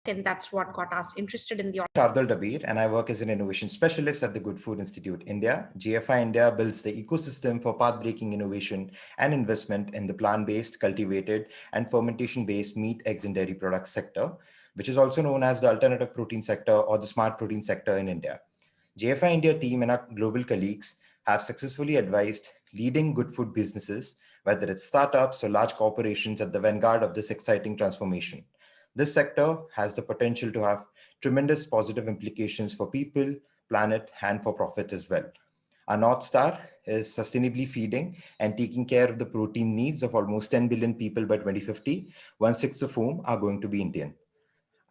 and that's what got us interested in the. Shardul Dabir, and I work as an innovation specialist at the Good Food Institute India. GFI India builds the ecosystem for path-breaking innovation and investment in the plant-based, cultivated, and fermentation-based meat, eggs, and dairy products sector, which is also known as the alternative protein sector or the smart protein sector in India. GFI India team and our global colleagues have successfully advised leading good food businesses, whether it's startups or large corporations, at the vanguard of this exciting transformation. This sector has the potential to have tremendous positive implications for people, planet, and for profit as well. Our North Star is sustainably feeding and taking care of the protein needs of almost 10 billion people by 2050, one-sixth of whom are going to be Indian.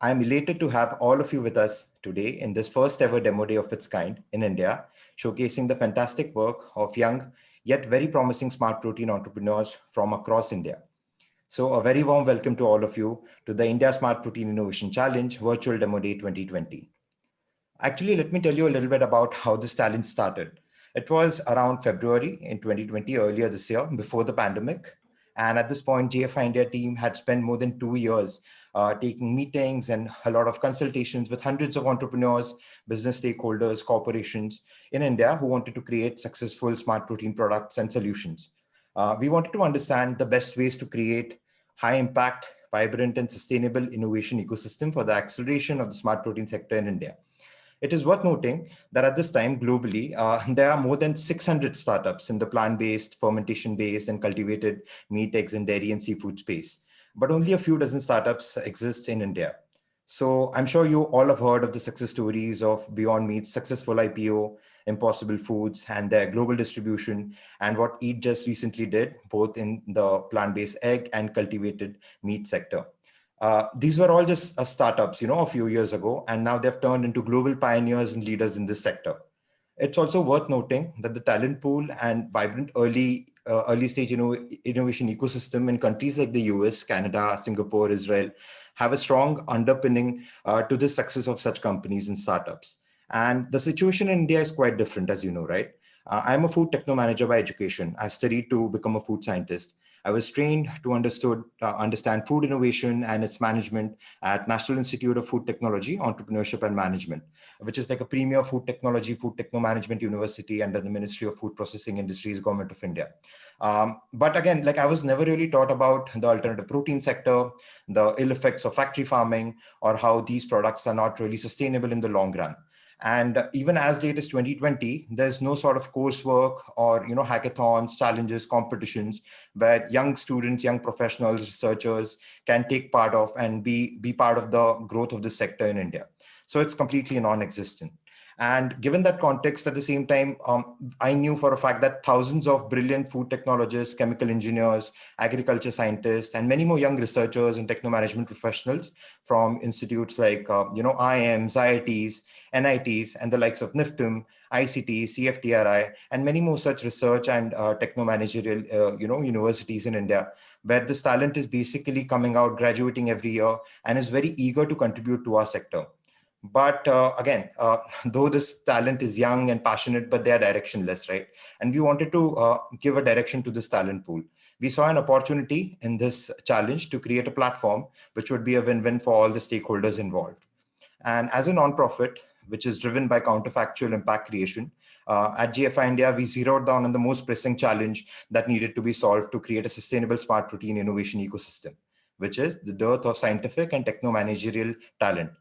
I'm elated to have all of you with us today in this first ever demo day of its kind in India, showcasing the fantastic work of young yet very promising smart protein entrepreneurs from across India. So a very warm welcome to all of you to the India Smart Protein Innovation Challenge Virtual Demo Day 2020. Actually, let me tell you a little bit about how this challenge started. It was around February in 2020, earlier this year, before the pandemic. And at this point, GFI India team had spent more than 2 years taking meetings and a lot of consultations with hundreds of entrepreneurs, business stakeholders, corporations in India who wanted to create successful smart protein products and solutions. We wanted to understand the best ways to create high impact, vibrant and sustainable innovation ecosystem for the acceleration of the smart protein sector in India. It is worth noting that at this time globally, there are more than 600 startups in the plant-based, fermentation-based and cultivated meat, eggs and dairy and seafood space. But only a few dozen startups exist in India. So I'm sure you all have heard of the success stories of Beyond Meat's successful IPO, Impossible Foods and their global distribution, and what Eat just recently did, both in the plant-based egg and cultivated meat sector. These were all just startups, a few years ago, and now they've turned into global pioneers and leaders in this sector. It's also worth noting that the talent pool and vibrant early stage innovation ecosystem in countries like the US, Canada, Singapore, Israel have a strong underpinning to the success of such companies and startups. And the situation in India is quite different, as you know, right? I'm a food techno manager by education. I've studied to become a food scientist. I was trained to understand food innovation and its management at National Institute of Food Technology, Entrepreneurship and Management, which is like a premier food technology, food techno management university under the Ministry of Food Processing Industries, Government of India. But again, like I was never really taught about the alternative protein sector, the ill effects of factory farming, or how these products are not really sustainable in the long run. And even as late as 2020, there's no sort of coursework or hackathons, challenges, competitions where young students, young professionals, researchers can take part of and be part of the growth of this sector in India. So it's completely non-existent. And given that context, at the same time, I knew for a fact that thousands of brilliant food technologists, chemical engineers, agriculture scientists, and many more young researchers and techno management professionals from institutes like, IIMs, IITs, NITs, and the likes of NIFTM, ICT, CFTRI, and many more such research and techno managerial, universities in India, where this talent is basically coming out, graduating every year, and is very eager to contribute to our sector. But again, though this talent is young and passionate, but they are directionless, right? And we wanted to give a direction to this talent pool. We saw an opportunity in this challenge to create a platform which would be a win-win for all the stakeholders involved. And as a nonprofit, which is driven by counterfactual impact creation, at GFI India, we zeroed down on the most pressing challenge that needed to be solved to create a sustainable smart protein innovation ecosystem, which is the dearth of scientific and techno-managerial talent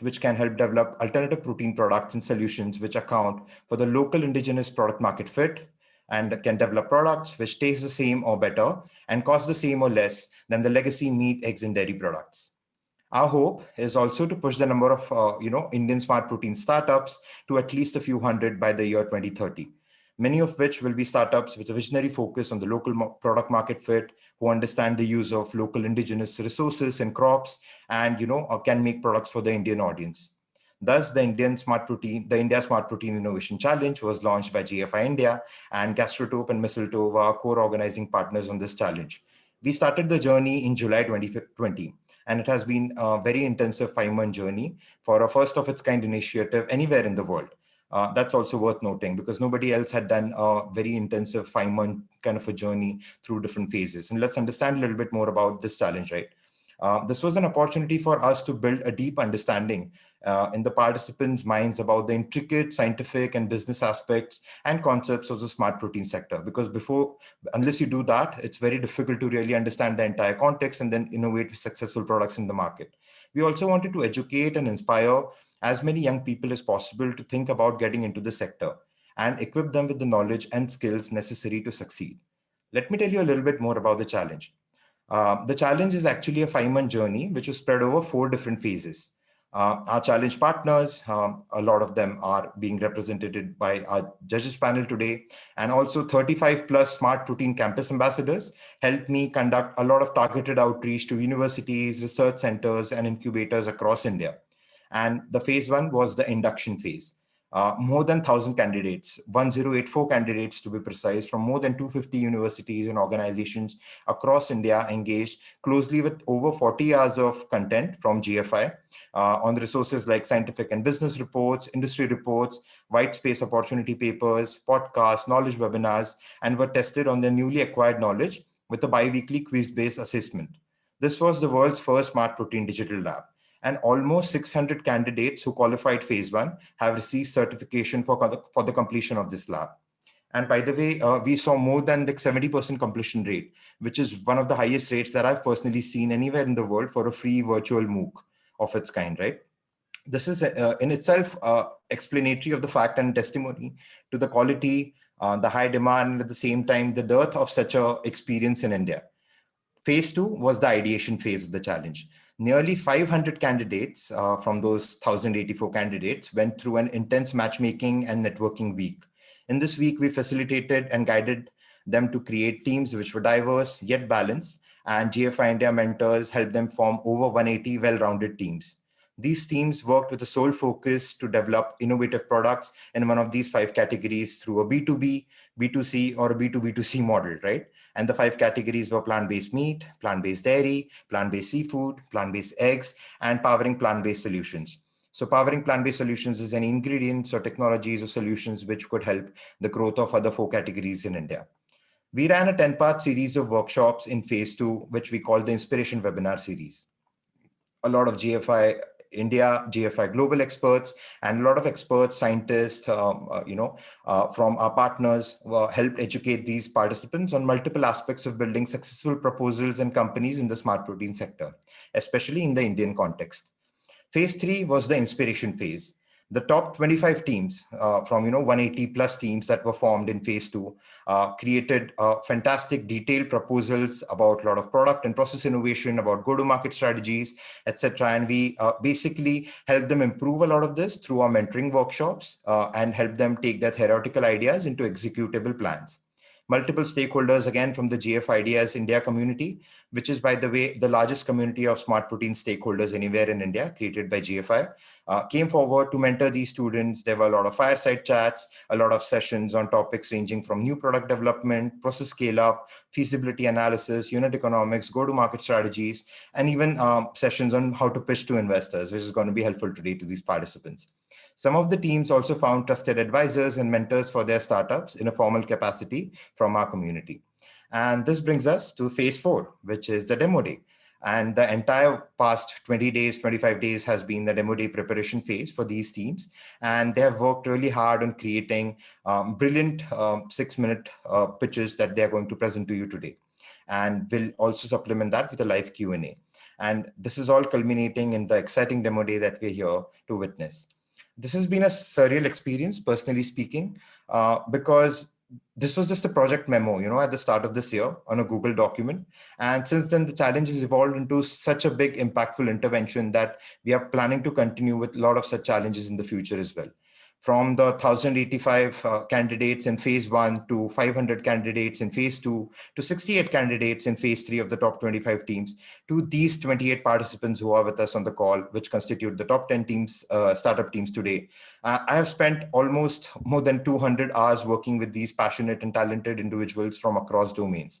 which can help develop alternative protein products and solutions which account for the local indigenous product market fit and can develop products which taste the same or better and cost the same or less than the legacy meat, eggs, and dairy products. Our hope is also to push the number of Indian smart protein startups to at least a few hundred by the year 2030. Many of which will be startups with a visionary focus on the local product market fit, who understand the use of local indigenous resources and crops, and can make products for the Indian audience. Thus, the India Smart Protein Innovation Challenge was launched by GFI India, and Gastrotope and Mistletoe were our core organizing partners on this challenge. We started the journey in July 2020, and it has been a very intensive 5-month journey for a first of its kind initiative anywhere in the world. That's also worth noting because nobody else had done a very intensive 5-month kind of a journey through different phases. And let's understand a little bit more about this challenge, right? This was an opportunity for us to build a deep understanding in the participants' minds about the intricate scientific and business aspects and concepts of the smart protein sector. Because unless you do that, it's very difficult to really understand the entire context and then innovate successful products in the market. We also wanted to educate and inspire as many young people as possible to think about getting into the sector and equip them with the knowledge and skills necessary to succeed. Let me tell you a little bit more about the challenge. The challenge is actually a 5-month journey, which was spread over 4 different phases. Our challenge partners, a lot of them are being represented by our judges panel today, and also 35 plus smart protein campus ambassadors helped me conduct a lot of targeted outreach to universities, research centers, and incubators across India. And the phase 1 was the induction phase. More than 1,000 candidates, 1084 candidates to be precise, from more than 250 universities and organizations across India engaged closely with over 40 hours of content from GFI on the resources like scientific and business reports, industry reports, white space opportunity papers, podcasts, knowledge webinars, and were tested on their newly acquired knowledge with a bi-weekly quiz-based assessment. This was the world's first smart protein digital lab. And almost 600 candidates who qualified phase 1 have received certification for the completion of this lab. And by the way, we saw more than like 70% completion rate, which is one of the highest rates that I've personally seen anywhere in the world for a free virtual MOOC of its kind, right? This is in itself explanatory of the fact and testimony to the quality, the high demand, and at the same time, the dearth of such a experience in India. Phase 2 was the ideation phase of the challenge. Nearly 500 candidates from those 1,084 candidates went through an intense matchmaking and networking week. In this week, we facilitated and guided them to create teams which were diverse yet balanced, and GFI India mentors helped them form over 180 well-rounded teams. These teams worked with a sole focus to develop innovative products in one of these 5 categories through a B2B, B2C, or a B2B2C model, right? And the 5 categories were plant-based meat, plant-based dairy, plant-based seafood, plant-based eggs, and powering plant-based solutions. So powering plant-based solutions is any ingredients or technologies or solutions which could help the growth of other 4 categories in India. We ran a 10-part series of workshops in phase 2, which we called the Inspiration Webinar Series. A lot of GFI India, GFI global experts, and a lot of experts, scientists, from our partners helped educate these participants on multiple aspects of building successful proposals and companies in the smart protein sector, especially in the Indian context. Phase 3 was the inspiration phase. The top 25 teams from 180 plus teams that were formed in phase 2 created fantastic detailed proposals about a lot of product and process innovation, about go-to-market strategies, etc. And we basically helped them improve a lot of this through our mentoring workshops and help them take their theoretical ideas into executable plans. Multiple stakeholders, again, from the GF Ideas India community, which is, by the way, the largest community of smart protein stakeholders anywhere in India, created by GFI, came forward to mentor these students. There were a lot of fireside chats, a lot of sessions on topics ranging from new product development, process scale-up, feasibility analysis, unit economics, go-to-market strategies, and even sessions on how to pitch to investors, which is going to be helpful today to these participants. Some of the teams also found trusted advisors and mentors for their startups in a formal capacity from our community. And this brings us to phase 4, which is the demo day. And the entire past 20 days, 25 days has been the demo day preparation phase for these teams. And they have worked really hard on creating brilliant 6-minute pitches that they're going to present to you today. And we'll also supplement that with a live Q&A. And this is all culminating in the exciting demo day that we're here to witness. This has been a surreal experience, personally speaking, because this was just a project memo, at the start of this year on a Google document. And since then, the challenge has evolved into such a big, impactful intervention that we are planning to continue with a lot of such challenges in the future as well. From the 1,085 candidates in phase 1 to 500 candidates in phase 2 to 68 candidates in phase 3 of the top 25 teams to these 28 participants who are with us on the call, which constitute the top 10 teams, startup teams today. I have spent almost more than 200 hours working with these passionate and talented individuals from across domains.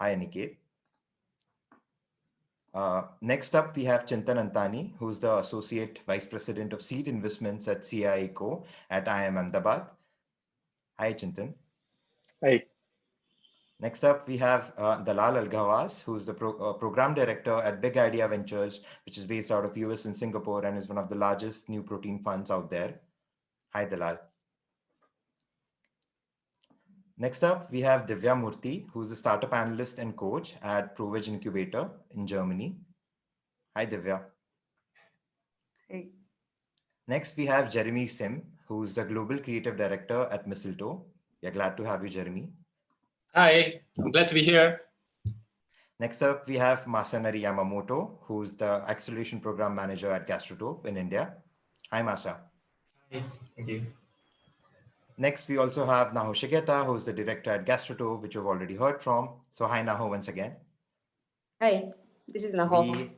Hi, Aniket. Next up, we have Chintan Antani, who's the Associate Vice President of Seed Investments at CIICO at IIM Ahmedabad. Hi, Chintan. Hi. Next up, we have Dalal Al-Ghawaz, who's the Program Director at Big Idea Ventures, which is based out of US and Singapore and is one of the largest new protein funds out there. Hi, Dalal. Next up, we have Divya Murthy, who's a startup analyst and coach at Brew Incubator in Germany. Hi, Divya. Hey. Next, we have Jeremy Sim, who's the Global Creative Director at Mistletoe. We are glad to have you, Jeremy. Hi, I'm glad to be here. Next up, we have Masanari Yamamoto, who's the Acceleration Program Manager at Gastrotope in India. Hi, Masa. Hi, thank you. Next, we also have Naho Shigeta, who's the Director at Gastrotope, which you've already heard from. So hi, Naho, once again. Hi, this is Naho.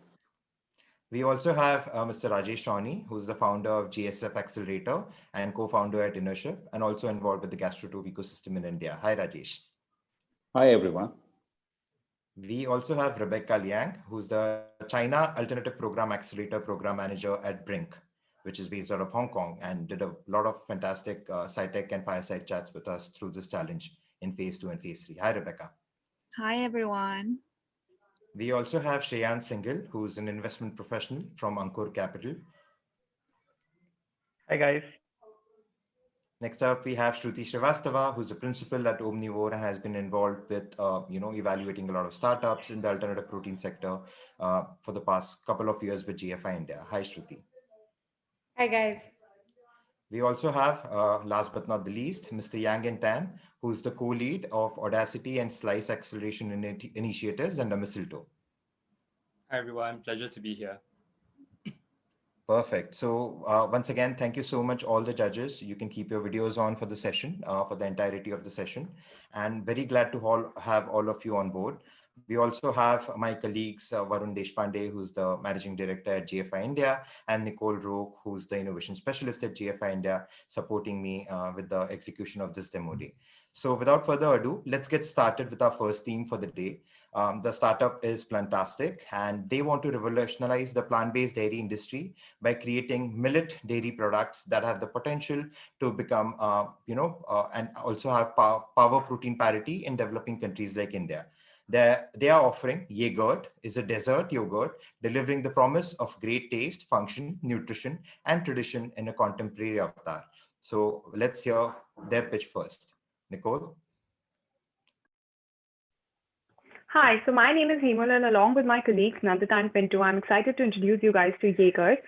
We also have Mr. Rajesh Shawnee, who's the founder of GSF Accelerator and co-founder at Innership, and also involved with the Gastrotope ecosystem in India. Hi, Rajesh. Hi, everyone. We also have Rebecca Liang, who's the China Alternative Program Accelerator Program Manager at Brink, which is based out of Hong Kong, and did a lot of fantastic SciTech and fireside chats with us through this challenge in phase 2 and phase 3. Hi, Rebecca. Hi, everyone. We also have Shreyan Singhal, who's an investment professional from Ankur Capital. Hi, guys. Next up, we have Shruti Srivastava, who's a principal at Omnivore and has been involved with, evaluating a lot of startups in the alternative protein sector for the past couple of years with GFI India. Hi, Shruti. Hi, guys. We also have, last but not the least, Mr. Yang and Tan, who's the co-lead of Audacity and Slice Acceleration Initiatives under Mistletoe. Hi, everyone. Pleasure to be here. Perfect. So once again, thank you so much, all the judges. You can keep your videos on for the session, for the entirety of the session. And very glad to have all of you on board. We also have my colleagues, Varun Deshpande, who's the Managing Director at GFI India, and Nicole Roque, who's the Innovation Specialist at GFI India, supporting me with the execution of this demo day. So without further ado, let's get started with our first theme for the day. The startup is Plantastic, and they want to revolutionize the plant-based dairy industry by creating millet dairy products that have the potential to become, and also have power protein parity in developing countries like India. They are offering Yogurt, is a dessert yogurt, delivering the promise of great taste, function, nutrition, and tradition in a contemporary avatar. So let's hear their pitch first. Nicole? Hi, so my name is Hemal, and along with my colleagues Nandita and Pinto, I'm excited to introduce you guys to Yogurt.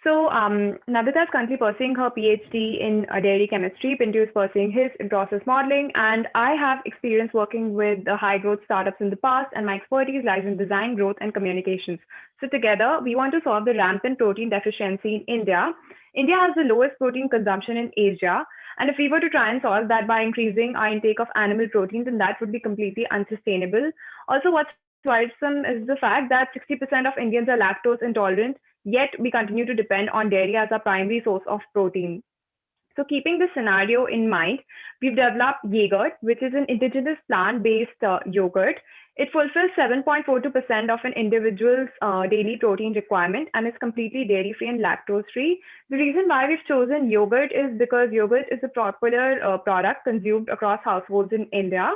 So Nandita is currently pursuing her PhD in dairy chemistry. Pinto is pursuing his in process modeling, and I have experience working with the high growth startups in the past, and my expertise lies in design, growth, and communications. So together, we want to solve the rampant protein deficiency in India. India has the lowest protein consumption in Asia. And if we were to try and solve that by increasing our intake of animal proteins, then that would be completely unsustainable. Also, what's worrisome is the fact that 60% of Indians are lactose intolerant, yet we continue to depend on dairy as our primary source of protein. So keeping this scenario in mind, we've developed Yogurt, which is an indigenous plant-based yogurt. It fulfills 7.42% of an individual's daily protein requirement and is completely dairy-free and lactose-free. The reason why we've chosen yogurt is because yogurt is a popular product consumed across households in India.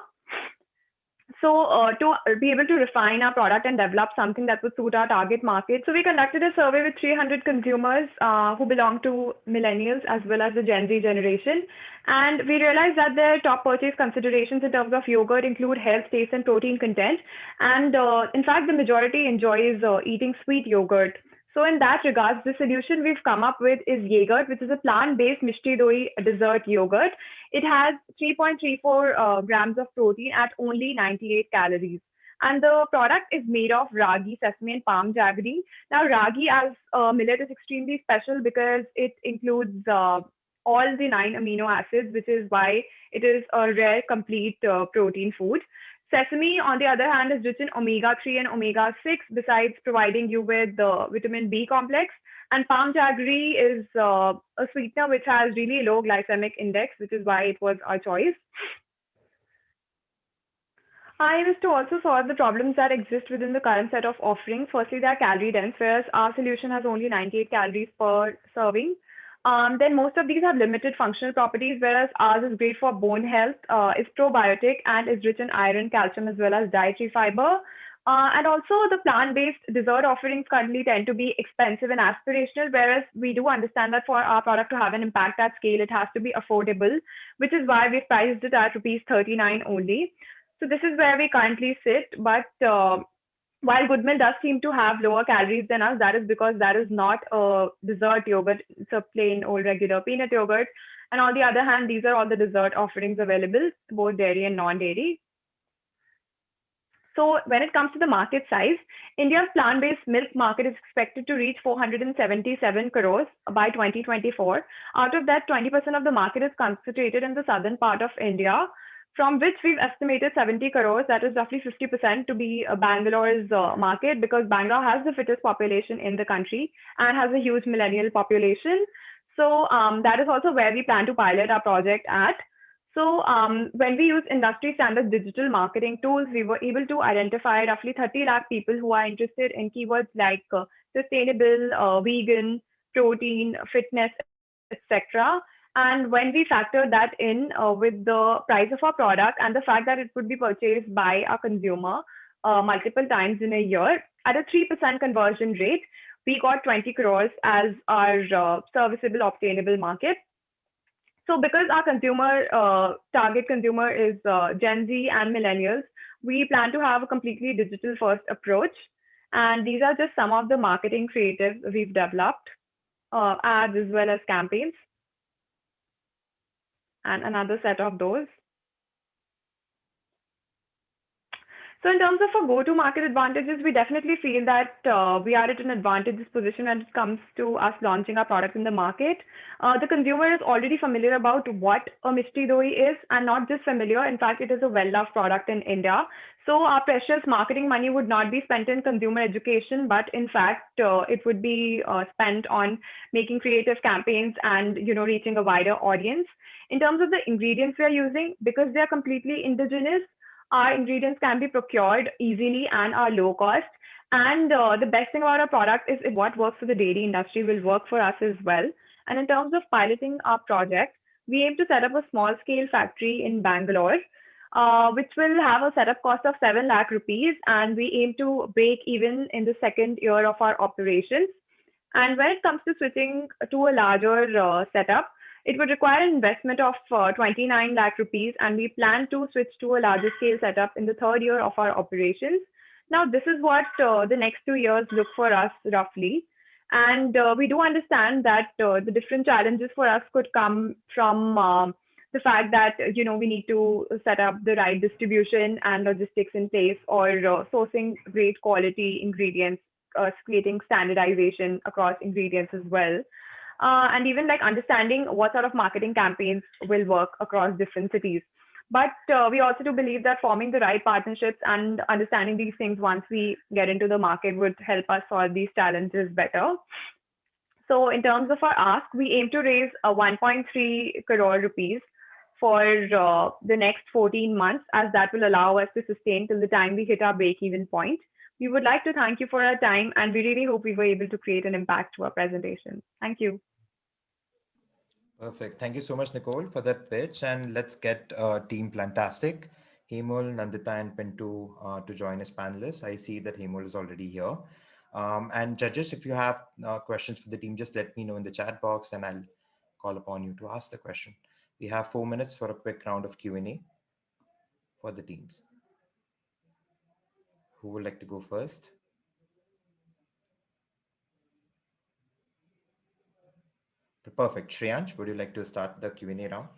So to be able to refine our product and develop something that would suit our target market, so we conducted a survey with 300 consumers who belong to millennials as well as the Gen Z generation. And we realized that their top purchase considerations in terms of yogurt include health, taste, and protein content. And in fact, the majority enjoys eating sweet yogurt. So in that regards, the solution we've come up with is Yogurt, which is a plant-based Mishti Doi dessert yogurt. It has 3.34 grams of protein at only 98 calories. And the product is made of ragi, sesame, and palm jaggery. Now, ragi as a millet is extremely special because it includes all the 9 amino acids, which is why it is a rare, complete protein food. Sesame, on the other hand, is rich in omega-3 and omega-6, besides providing you with the vitamin B complex. And palm jaggery is a sweetener which has really low glycemic index, which is why it was our choice. I was to also solve the problems that exist within the current set of offerings. Firstly, they are calorie dense, whereas our solution has only 98 calories per serving. Then most of these have limited functional properties, whereas ours is great for bone health, is probiotic, and is rich in iron, calcium, as well as dietary fiber. And also the plant-based dessert offerings currently tend to be expensive and aspirational, whereas we do understand that for our product to have an impact at scale, it has to be affordable, which is why we've priced it at rupees 39 only. So this is where we currently sit. But while Good Milk does seem to have lower calories than us, that is because that is not a dessert yogurt. It's a plain old regular peanut yogurt. And on the other hand, these are all the dessert offerings available, both dairy and non-dairy. So when it comes to the market size, India's plant-based milk market is expected to reach 477 crores by 2024. Out of that, 20% of the market is concentrated in the southern part of India, from which we've estimated 70 crores, that is roughly 50% to be Bangalore's market, because Bangalore has the fittest population in the country and has a huge millennial population. So that is also where we plan to pilot our project at. So when we use industry standard digital marketing tools, we were able to identify roughly 30 lakh people who are interested in keywords like sustainable, vegan, protein, fitness, etc. And when we factor that in with the price of our product and the fact that it would be purchased by a consumer multiple times in a year, at a 3% conversion rate, we got 20 crores as our serviceable obtainable market. So because our target consumer is Gen Z and millennials, we plan to have a completely digital first approach. And these are just some of the marketing creatives we've developed, ads as well as campaigns. And another set of those. So in terms of our go-to-market advantages, we definitely feel that we are at an advantageous position when it comes to us launching our product in the market. The consumer is already familiar about what a Mishti Doi is, and not just familiar. In fact, it is a well-loved product in India. So our precious marketing money would not be spent in consumer education, but in fact, it would be spent on making creative campaigns and reaching a wider audience. In terms of the ingredients we are using, because they are completely indigenous, our ingredients can be procured easily and are low cost. And the best thing about our product is what works for the dairy industry will work for us as well. And in terms of piloting our project, we aim to set up a small scale factory in Bangalore, which will have a setup cost of 7 lakh rupees. And we aim to break even in the second year of our operations. And when it comes to switching to a larger setup, it would require an investment of 29 lakh rupees, and we plan to switch to a larger scale setup in the third year of our operations. Now, this is what the next 2 years look for us roughly. And we do understand that the different challenges for us could come from the fact that we need to set up the right distribution and logistics in place, or sourcing great quality ingredients, creating standardization across ingredients as well. And even like understanding what sort of marketing campaigns will work across different cities. But we also do believe that forming the right partnerships and understanding these things once we get into the market would help us solve these challenges better. So in terms of our ask, we aim to raise 1.3 crore rupees for the next 14 months, as that will allow us to sustain till the time we hit our break-even point. We would like to thank you for our time, and we really hope we were able to create an impact to our presentation. Thank you. Perfect. Thank you so much, Nicole, for that pitch. And let's get Team Plantastic, Hemul, Nandita, and Pintu to join as panelists. I see that Hemul is already here. And judges, if you have questions for the team, just let me know in the chat box and I'll call upon you to ask the question. We have 4 minutes for a quick round of Q&A for the teams. Who would like to go first? Perfect. Shreyansh, would you like to start the Q&A round?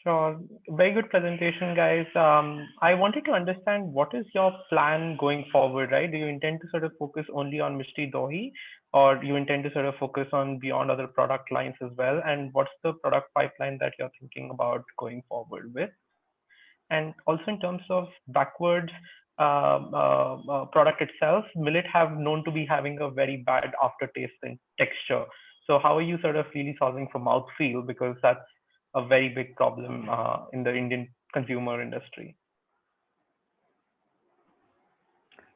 Sure. Very good presentation, guys. I wanted to understand what is your plan going forward, right? Do you intend to sort of focus only on Mishti Dohi, or do you intend to sort of focus on beyond other product lines as well? And what's the product pipeline that you're thinking about going forward with? And also in terms of backwards product itself, millet have known to be having a very bad aftertaste and texture. So how are you sort of really solving for mouthfeel? Because that's a very big problem in the Indian consumer industry.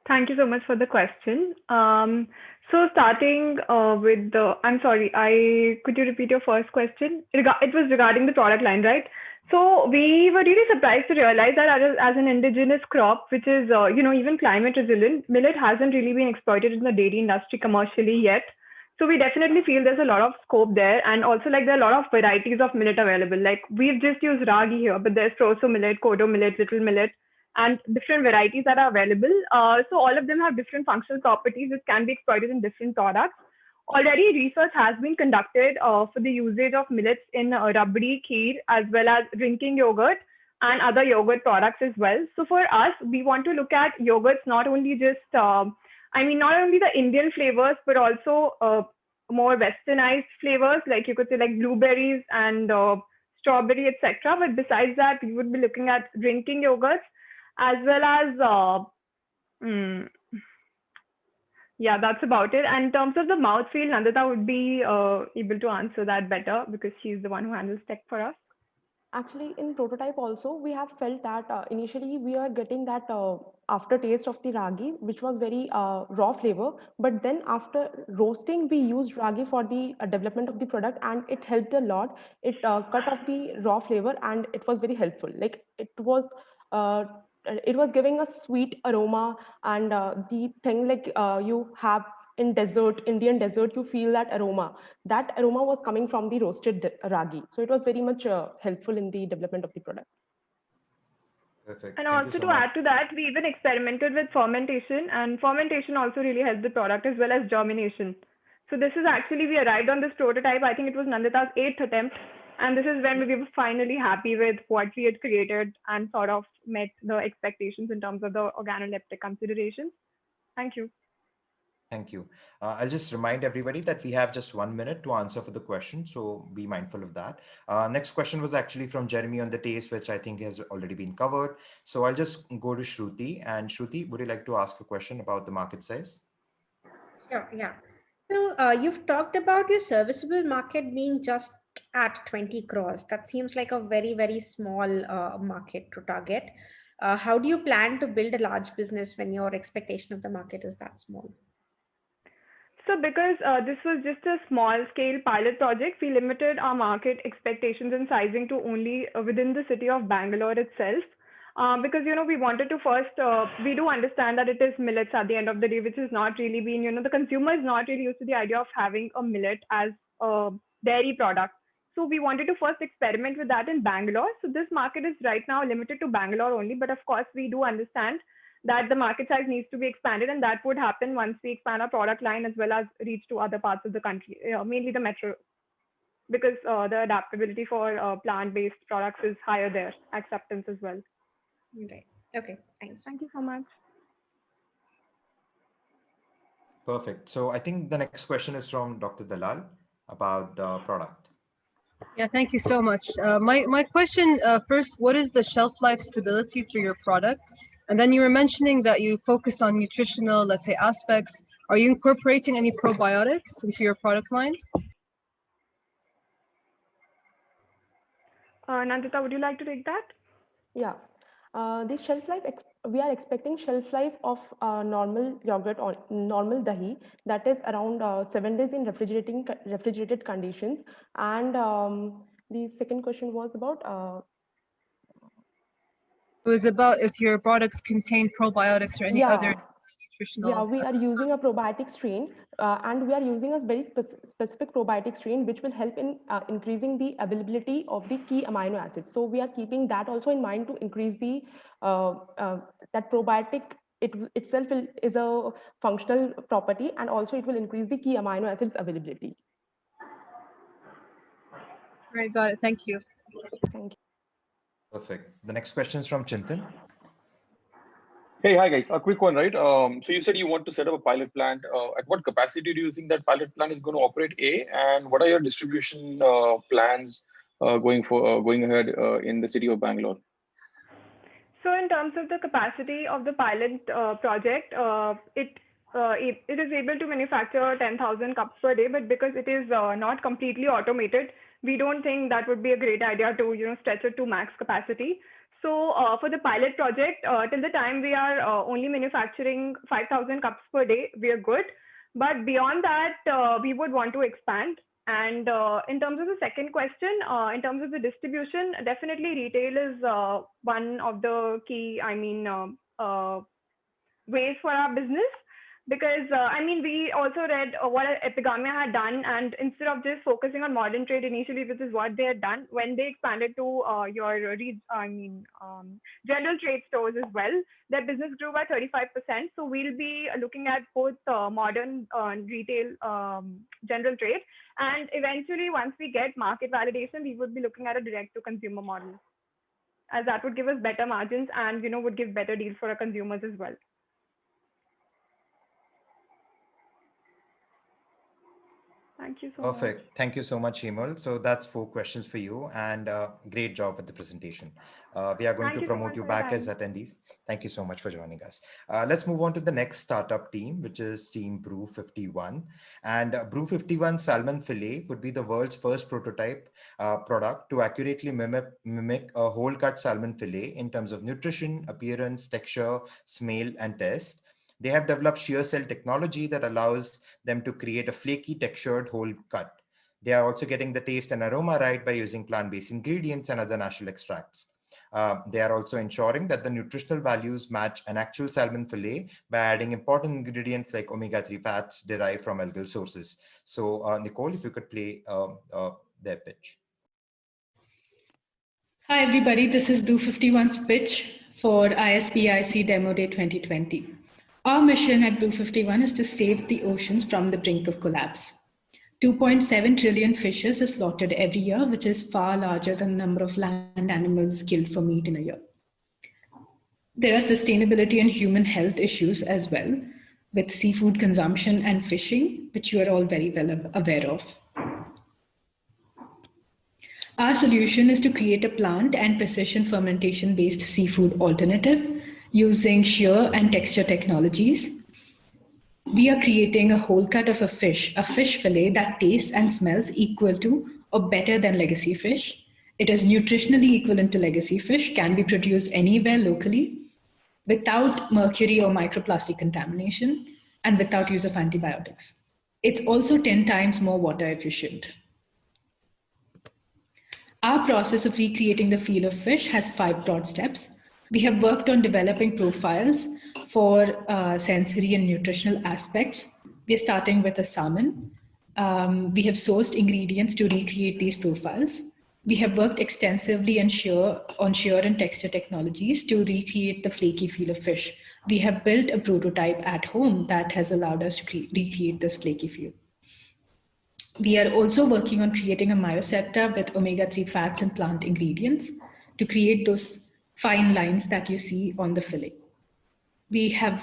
Thank you so much for the question. So starting with I'm sorry, could you repeat your first question? It was regarding the product line, right? So we were really surprised to realize that as an indigenous crop, which is, even climate resilient, millet hasn't really been exploited in the dairy industry commercially yet. So we definitely feel there's a lot of scope there. And also like there are a lot of varieties of millet available. Like we've just used ragi here, but there's proso millet, kodo millet, little millet, and different varieties that are available. So all of them have different functional properties which can be exploited in different products. Already research has been conducted for the usage of millets in rabdi, kheer, as well as drinking yogurt and other yogurt products as well. So for us, we want to look at yogurts not only just, not only the Indian flavors, but also more westernized flavors, like you could say like blueberries and strawberry, etc. But besides that, we would be looking at drinking yogurts as well as yeah, that's about it. And in terms of the mouthfeel, Nandita would be able to answer that better because she's the one who handles tech for us. Actually, in prototype also, we have felt that initially we are getting that aftertaste of the ragi, which was very raw flavor. But then after roasting, we used ragi for the development of the product, and it helped a lot. It cut off the raw flavor, and it was very helpful. Like it was giving a sweet aroma, and the thing like you have in Indian desert, you feel that aroma. That aroma was coming from the roasted ragi. So it was very much helpful in the development of the product. Perfect. And Thank you also so to much. add to that, we even experimented with fermentation, and fermentation also really helped the product as well as germination. So this is actually, we arrived on this prototype, I think it was Nandita's 8th attempt. And this is when we were finally happy with what we had created and sort of met the expectations in terms of the organoleptic considerations. Thank you. Thank you. I'll just remind everybody that we have just 1 minute to answer for the question, so be mindful of that. Next question was actually from Jeremy on the taste, which I think has already been covered. So I'll just go to Shruti. And Shruti, would you like to ask a question about the market size? Sure, yeah. So you've talked about your serviceable market being just at 20 crores. That seems like a very, very small market to target. How do you plan to build a large business when your expectation of the market is that small? So because this was just a small scale pilot project, we limited our market expectations and sizing to only within the city of Bangalore itself. Because, we wanted to first, we do understand that it is millets at the end of the day, which has not really been, the consumer is not really used to the idea of having a millet as a dairy product. So we wanted to first experiment with that in Bangalore. So this market is right now limited to Bangalore only, but of course we do understand that the market size needs to be expanded, and that would happen once we expand our product line as well as reach to other parts of the country, mainly the metro, because the adaptability for plant-based products is higher there, acceptance as well. Right. Okay, thanks. Thank you so much. Perfect. So I think the next question is from Dr. Dalal about the product. Yeah, thank you so much. My question first, what is the shelf life stability for your product? And then you were mentioning that you focus on nutritional, let's say, aspects. Are you incorporating any probiotics into your product line? Nandita, would you like to take that? Yeah. The shelf life, we are expecting shelf life of normal yogurt or normal dahi, that is around 7 days in refrigerated conditions. And the second question was about? It was about if your products contain probiotics or any other nutritional. Yeah, we are using a probiotic strain, and we are using a very specific probiotic strain, which will help in increasing the availability of the key amino acids. So we are keeping that also in mind to increase the that probiotic. Itself is a functional property, and also it will increase the key amino acids availability. Right, got it. Thank you. Thank you. Perfect. The next question is from Chintan. Hey, hi guys. A quick one, right? So you said you want to set up a pilot plant. At what capacity do you think that pilot plant is going to operate? And what are your distribution plans going ahead in the city of Bangalore? So in terms of the capacity of the pilot project, it is able to manufacture 10,000 cups per day, but because it is not completely automated, we don't think that would be a great idea to stretch it to max capacity. So for the pilot project, till the time we are only manufacturing 5,000 cups per day, we are good. But beyond that, we would want to expand. And in terms of the second question, in terms of the distribution, definitely retail is one of the key, ways for our business. Because we also read what Epigamia had done, and instead of just focusing on modern trade initially, which is what they had done, when they expanded to general trade stores as well, their business grew by 35%. So we'll be looking at both modern retail, general trade, and eventually once we get market validation, we would be looking at a direct-to-consumer model, as that would give us better margins and would give better deals for our consumers as well. Thank you so much. Perfect. Thank you so much, Himal. So that's 4 questions for you, and great job with the presentation. We are going to promote you back as attendees. Thank you so much for joining us. Let's move on to the next startup team, which is Team Brew 51. And Brew 51 salmon fillet would be the world's first prototype product to accurately mimic a whole cut salmon fillet in terms of nutrition, appearance, texture, smell, and taste. They have developed shear cell technology that allows them to create a flaky, textured whole cut. They are also getting the taste and aroma right by using plant-based ingredients and other natural extracts. They are also ensuring that the nutritional values match an actual salmon fillet by adding important ingredients like omega-3 fats derived from algal sources. So, Nicole, if you could play their pitch. Hi, everybody. This is Brew 51's pitch for ISPIC Demo Day 2020. Our mission at Brew 51 is to save the oceans from the brink of collapse. 2.7 trillion fishes are slaughtered every year, which is far larger than the number of land animals killed for meat in a year. There are sustainability and human health issues as well with seafood consumption and fishing, which you are all very well aware of. Our solution is to create a plant and precision fermentation-based seafood alternative using shear and texture technologies. We are creating a whole cut of a fish fillet that tastes and smells equal to or better than legacy fish. It is nutritionally equivalent to legacy fish, can be produced anywhere locally without mercury or microplastic contamination and without use of antibiotics. It's also 10 times more water efficient. Our process of recreating the feel of fish has 5 broad steps. We have worked on developing profiles for sensory and nutritional aspects. We are starting with a salmon. We have sourced ingredients to recreate these profiles. We have worked extensively on shear and texture technologies to recreate the flaky feel of fish. We have built a prototype at home that has allowed us to recreate this flaky feel. We are also working on creating a myoceptor with omega-3 fats and plant ingredients to create those fine lines that you see on the fillet. We are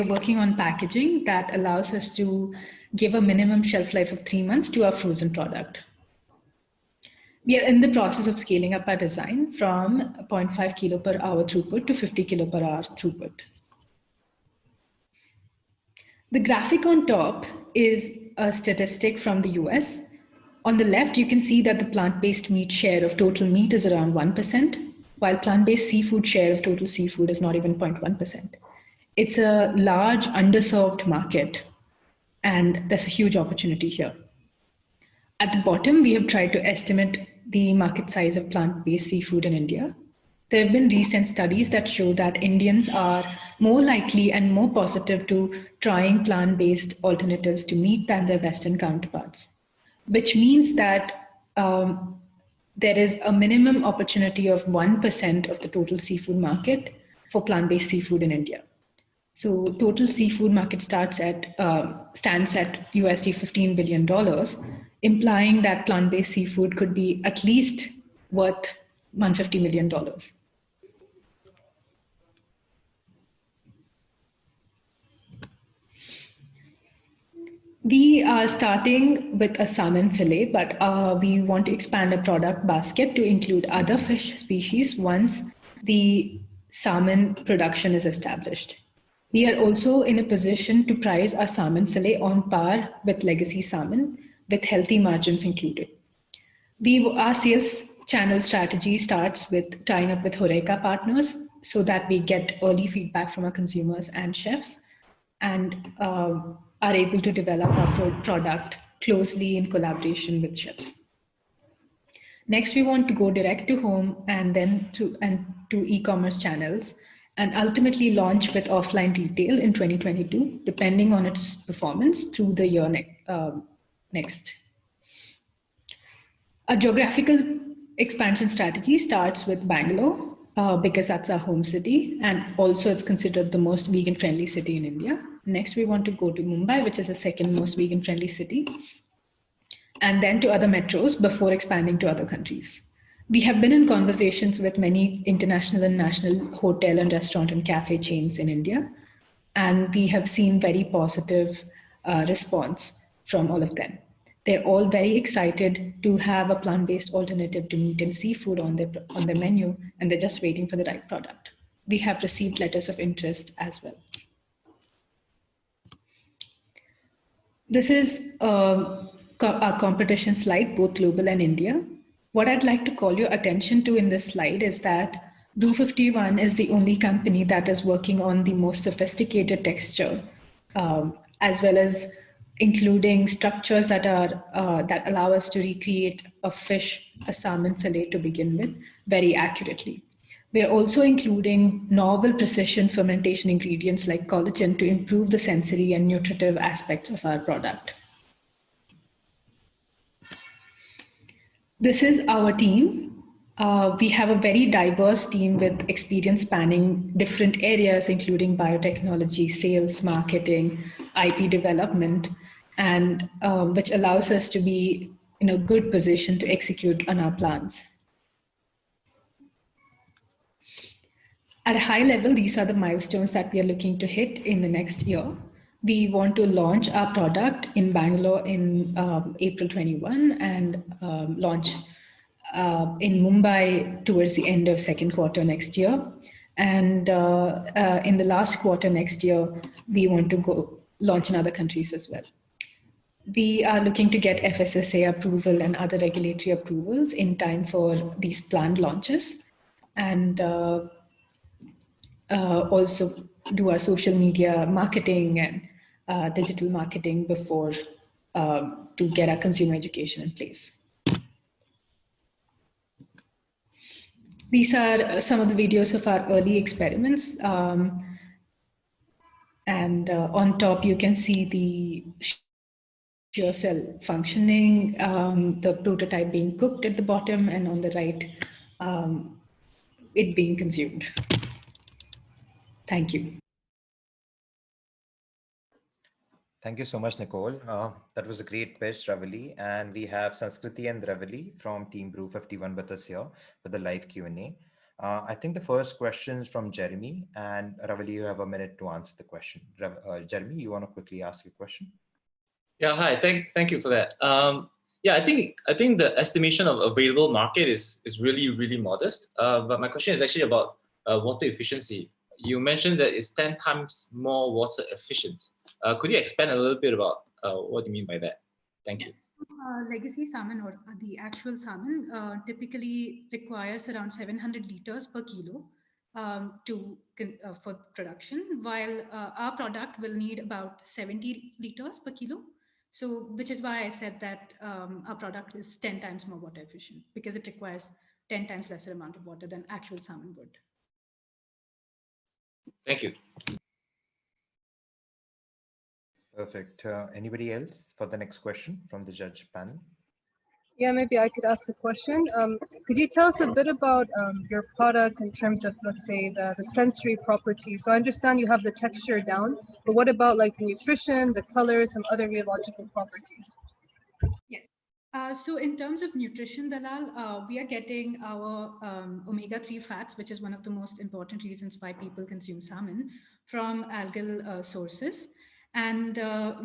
working on packaging that allows us to give a minimum shelf life of 3 months to our frozen product. We are in the process of scaling up our design from 0.5 kilo per hour throughput to 50 kilo per hour throughput. The graphic on top is a statistic from the US. On the left, you can see that the plant-based meat share of total meat is around 1%, while plant-based seafood share of total seafood is not even 0.1%. It's a large underserved market, and there's a huge opportunity here. At the bottom, we have tried to estimate the market size of plant-based seafood in India. There have been recent studies that show that Indians are more likely and more positive to trying plant-based alternatives to meat than their Western counterparts, which means that there is a minimum opportunity of 1% of the total seafood market for plant-based seafood in India. So total seafood market stands at USD $15 billion, implying that plant-based seafood could be at least worth $150 million. We are starting with a salmon fillet, but we want to expand our product basket to include other fish species once the salmon production is established. We are also in a position to price our salmon fillet on par with legacy salmon with healthy margins included. Our sales channel strategy starts with tying up with HoReCa partners so that we get early feedback from our consumers and chefs, and are able to develop our product closely in collaboration with chefs. Next, we want to go direct to home and then to e-commerce channels, and ultimately launch with offline retail in 2022, depending on its performance through the year next. A geographical expansion strategy starts with Bangalore because that's our home city, and also it's considered the most vegan-friendly city in India. Next, we want to go to Mumbai, which is the second most vegan-friendly city, and then to other metros before expanding to other countries. We have been in conversations with many international and national hotel and restaurant and cafe chains in India, and we have seen very positive response from all of them. They're all very excited to have a plant-based alternative to meat and seafood on their menu, and they're just waiting for the right product. We have received letters of interest as well. This is our competition slide, both global and India. What I'd like to call your attention to in this slide is that Brew 51 is the only company that is working on the most sophisticated texture, as well as including structures that allow us to recreate a fish, a salmon fillet to begin with, very accurately. We are also including novel precision fermentation ingredients like collagen to improve the sensory and nutritive aspects of our product. This is our team. We have a very diverse team with experience spanning different areas, including biotechnology, sales, marketing, IP development, and which allows us to be in a good position to execute on our plans. At a high level, these are the milestones that we are looking to hit in the next year. We want to launch our product in Bangalore in April 21 and launch in Mumbai towards the end of second quarter next year. And in the last quarter next year, we want to go launch in other countries as well. We are looking to get FSSA approval and other regulatory approvals in time for these planned launches, and also do our social media marketing and digital marketing before to get our consumer education in place. These are some of the videos of our early experiments. And on top, you can see the shear cell functioning, the prototype being cooked at the bottom, and on the right, it being consumed. Thank you. Thank you so much, Nicole. That was a great pitch, Ravali. And we have Sanskriti and Ravali from Team Brew 51 with us here for the live Q&A. I think the first question is from Jeremy, and Ravali, you have a minute to answer the question. Jeremy, you want to quickly ask your question? Yeah, hi. Thank you for that. Yeah, I think the estimation of available market is really modest. But my question is actually about water efficiency. You mentioned that it's 10 times more water efficient. Could you expand a little bit about what you mean by that? Thank you. Legacy salmon, or the actual salmon, typically requires around 700 liters per kilo for production, while our product will need about 70 liters per kilo. So, which is why I said that our product is 10 times more water efficient, because it requires 10 times lesser amount of water than actual salmon would. Thank you. Perfect. Anybody else for the next question from the judge panel? Yeah, maybe I could ask a question. Could you tell us a bit about your product in terms of, let's say, the sensory properties? So I understand you have the texture down, but what about like the nutrition, the colors, and other rheological properties? Yes. So in terms of nutrition, Dalal, we are getting our omega-3 fats, which is one of the most important reasons why people consume salmon, from algal sources. And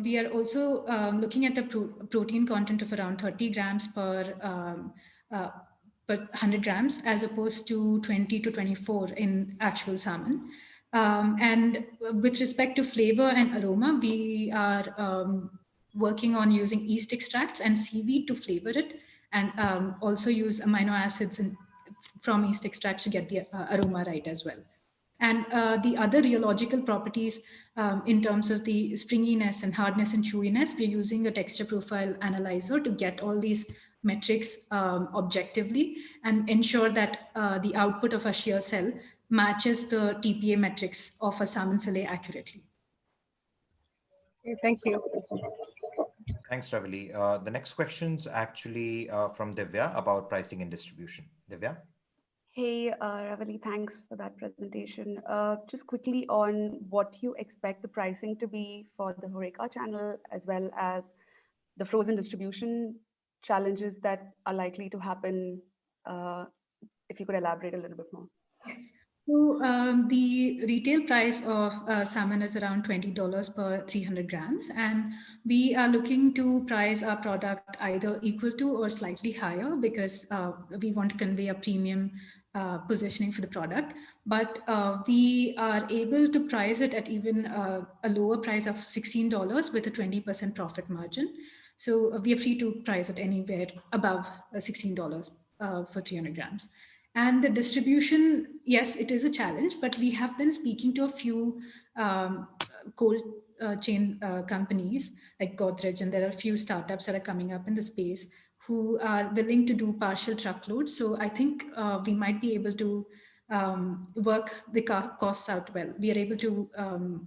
we are also looking at a protein content of around 30 grams per 100 grams, as opposed to 20 to 24 in actual salmon. And with respect to flavor and aroma, we are working on using yeast extracts and seaweed to flavor it, and also use amino acids from yeast extracts to get the aroma right as well. And the other rheological properties in terms of the springiness and hardness and chewiness, we're using a texture profile analyzer to get all these metrics objectively and ensure that the output of a shear cell matches the TPA metrics of a salmon fillet accurately. Okay, thank you. Thanks, Ravali. The next question's actually from Divya about pricing and distribution. Divya? Hey, Ravali, thanks for that presentation. Just quickly on what you expect the pricing to be for the HoReCa channel, as well as the frozen distribution challenges that are likely to happen, if you could elaborate a little bit more. Yes. So the retail price of salmon is around $20 per 300 grams. And we are looking to price our product either equal to or slightly higher because we want to convey a premium positioning for the product. But we are able to price it at even a lower price of $16 with a 20% profit margin. So we are free to price it anywhere above $16 for 300 grams. And the distribution, yes, it is a challenge, but we have been speaking to a few cold chain companies like Godrej, and there are a few startups that are coming up in the space who are willing to do partial truckloads. So I think we might be able to work the costs out well. We are able to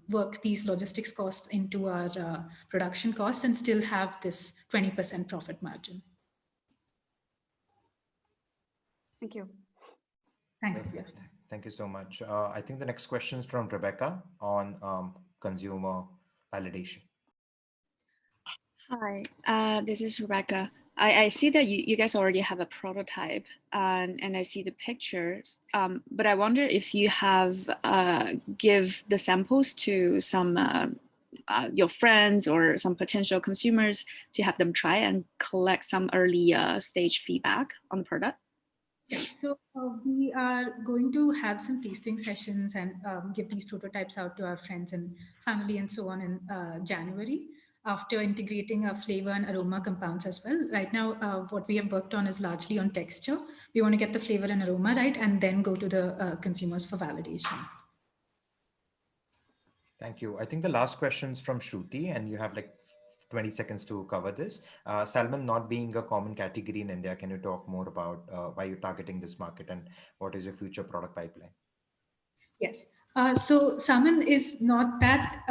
work these logistics costs into our production costs and still have this 20% profit margin. Thank you. Thanks. Thank you so much. I think the next question is from Rebecca on consumer validation. Hi, this is Rebecca. I see that you guys already have a prototype and I see the pictures, but I wonder if you have give the samples to some your friends or some potential consumers to have them try and collect some early stage feedback on the product. Yeah, so we are going to have some tasting sessions and give these prototypes out to our friends and family and so on in January, after integrating a flavor and aroma compounds as well. Right now, what we have worked on is largely on texture. We want to get the flavor and aroma right and then go to the consumers for validation. Thank you. I think the last question is from Shruti, and you have like 20 seconds to cover this. Salmon not being a common category in India, can you talk more about why you're targeting this market and what is your future product pipeline? Yes. So salmon is not that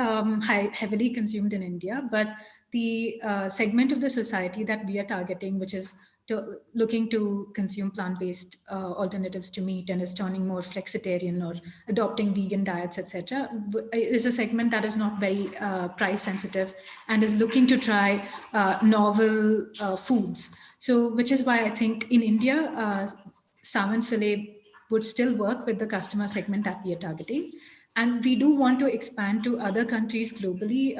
heavily consumed in India, but the segment of the society that we are targeting, which is looking to consume plant-based alternatives to meat and is turning more flexitarian or adopting vegan diets, etc., is a segment that is not very price sensitive and is looking to try novel foods. So, which is why I think in India, salmon fillet would still work with the customer segment that we are targeting. And we do want to expand to other countries globally,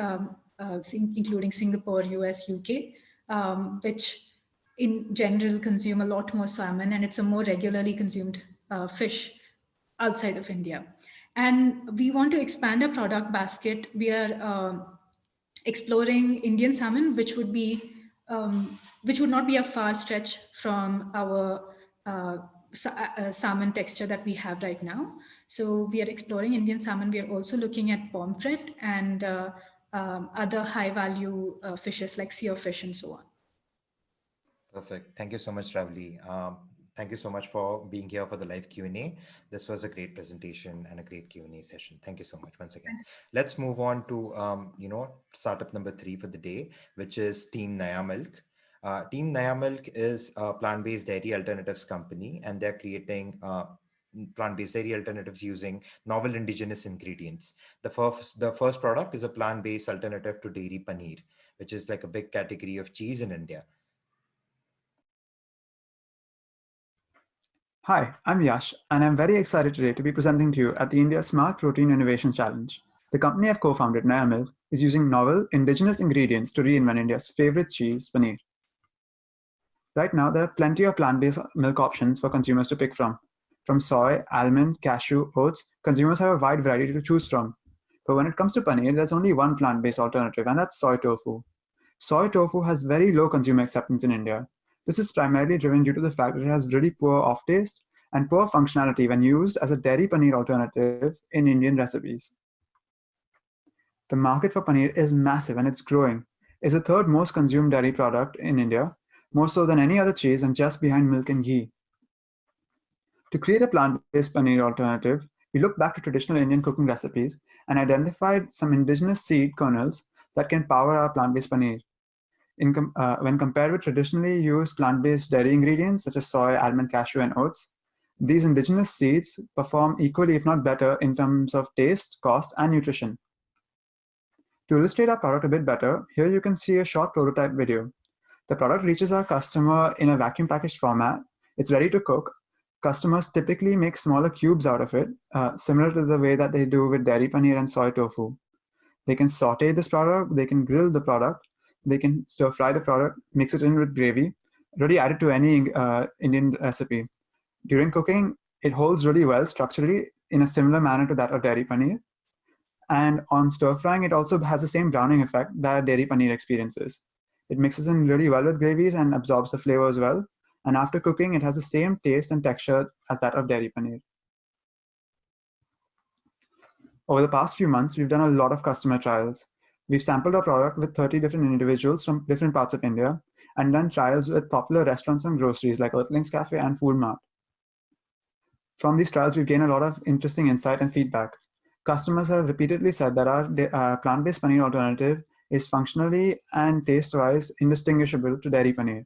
including Singapore, US, UK, which in general consume a lot more salmon, and it's a more regularly consumed fish outside of India. And we want to expand our product basket. We are exploring Indian salmon, which would not be a far stretch from our salmon texture that we have right now. So we are exploring Indian salmon. We are also looking at pomfret and other high value fishes like sea fish and so on. Perfect. Thank you so much, Ravali. Thank you so much for being here for the live Q&A. This was a great presentation and a great Q&A session. Thank you so much once again. Let's move on to startup number 3 for the day, which is Team Naya Milk. Team Naya Milk is a plant-based dairy alternatives company, and they're creating plant-based dairy alternatives using novel indigenous ingredients. The first product is a plant-based alternative to dairy paneer, which is like a big category of cheese in India. Hi, I'm Yash, and I'm very excited today to be presenting to you at the India Smart Protein Innovation Challenge. The company I've co-founded, Naya Milk, is using novel indigenous ingredients to reinvent India's favorite cheese, paneer. Right now, there are plenty of plant-based milk options for consumers to pick from. From soy, almond, cashew, oats, consumers have a wide variety to choose from. But when it comes to paneer, there's only one plant-based alternative, and that's soy tofu. Soy tofu has very low consumer acceptance in India. This is primarily driven due to the fact that it has really poor off-taste and poor functionality when used as a dairy paneer alternative in Indian recipes. The market for paneer is massive and it's growing. It's the third most consumed dairy product in India, more so than any other cheese and just behind milk and ghee. To create a plant-based paneer alternative, we looked back to traditional Indian cooking recipes and identified some indigenous seed kernels that can power our plant-based paneer. When compared with traditionally used plant-based dairy ingredients such as soy, almond, cashew, and oats, these indigenous seeds perform equally, if not better, in terms of taste, cost, and nutrition. To illustrate our product a bit better, here you can see a short prototype video. The product reaches our customer in a vacuum packaged format. It's ready to cook. Customers typically make smaller cubes out of it, similar to the way that they do with dairy paneer and soy tofu. They can saute this product, they can grill the product, they can stir fry the product, mix it in with gravy, really add it to any Indian recipe. During cooking, it holds really well structurally in a similar manner to that of dairy paneer. And on stir frying, it also has the same browning effect that dairy paneer experiences. It mixes in really well with gravies and absorbs the flavor as well. And after cooking, it has the same taste and texture as that of dairy paneer. Over the past few months, we've done a lot of customer trials. We've sampled our product with 30 different individuals from different parts of India and done trials with popular restaurants and groceries like Earthlings Cafe and Food Mart. From these trials, we've gained a lot of interesting insight and feedback. Customers have repeatedly said that our plant-based paneer alternative is functionally and taste-wise indistinguishable to dairy paneer.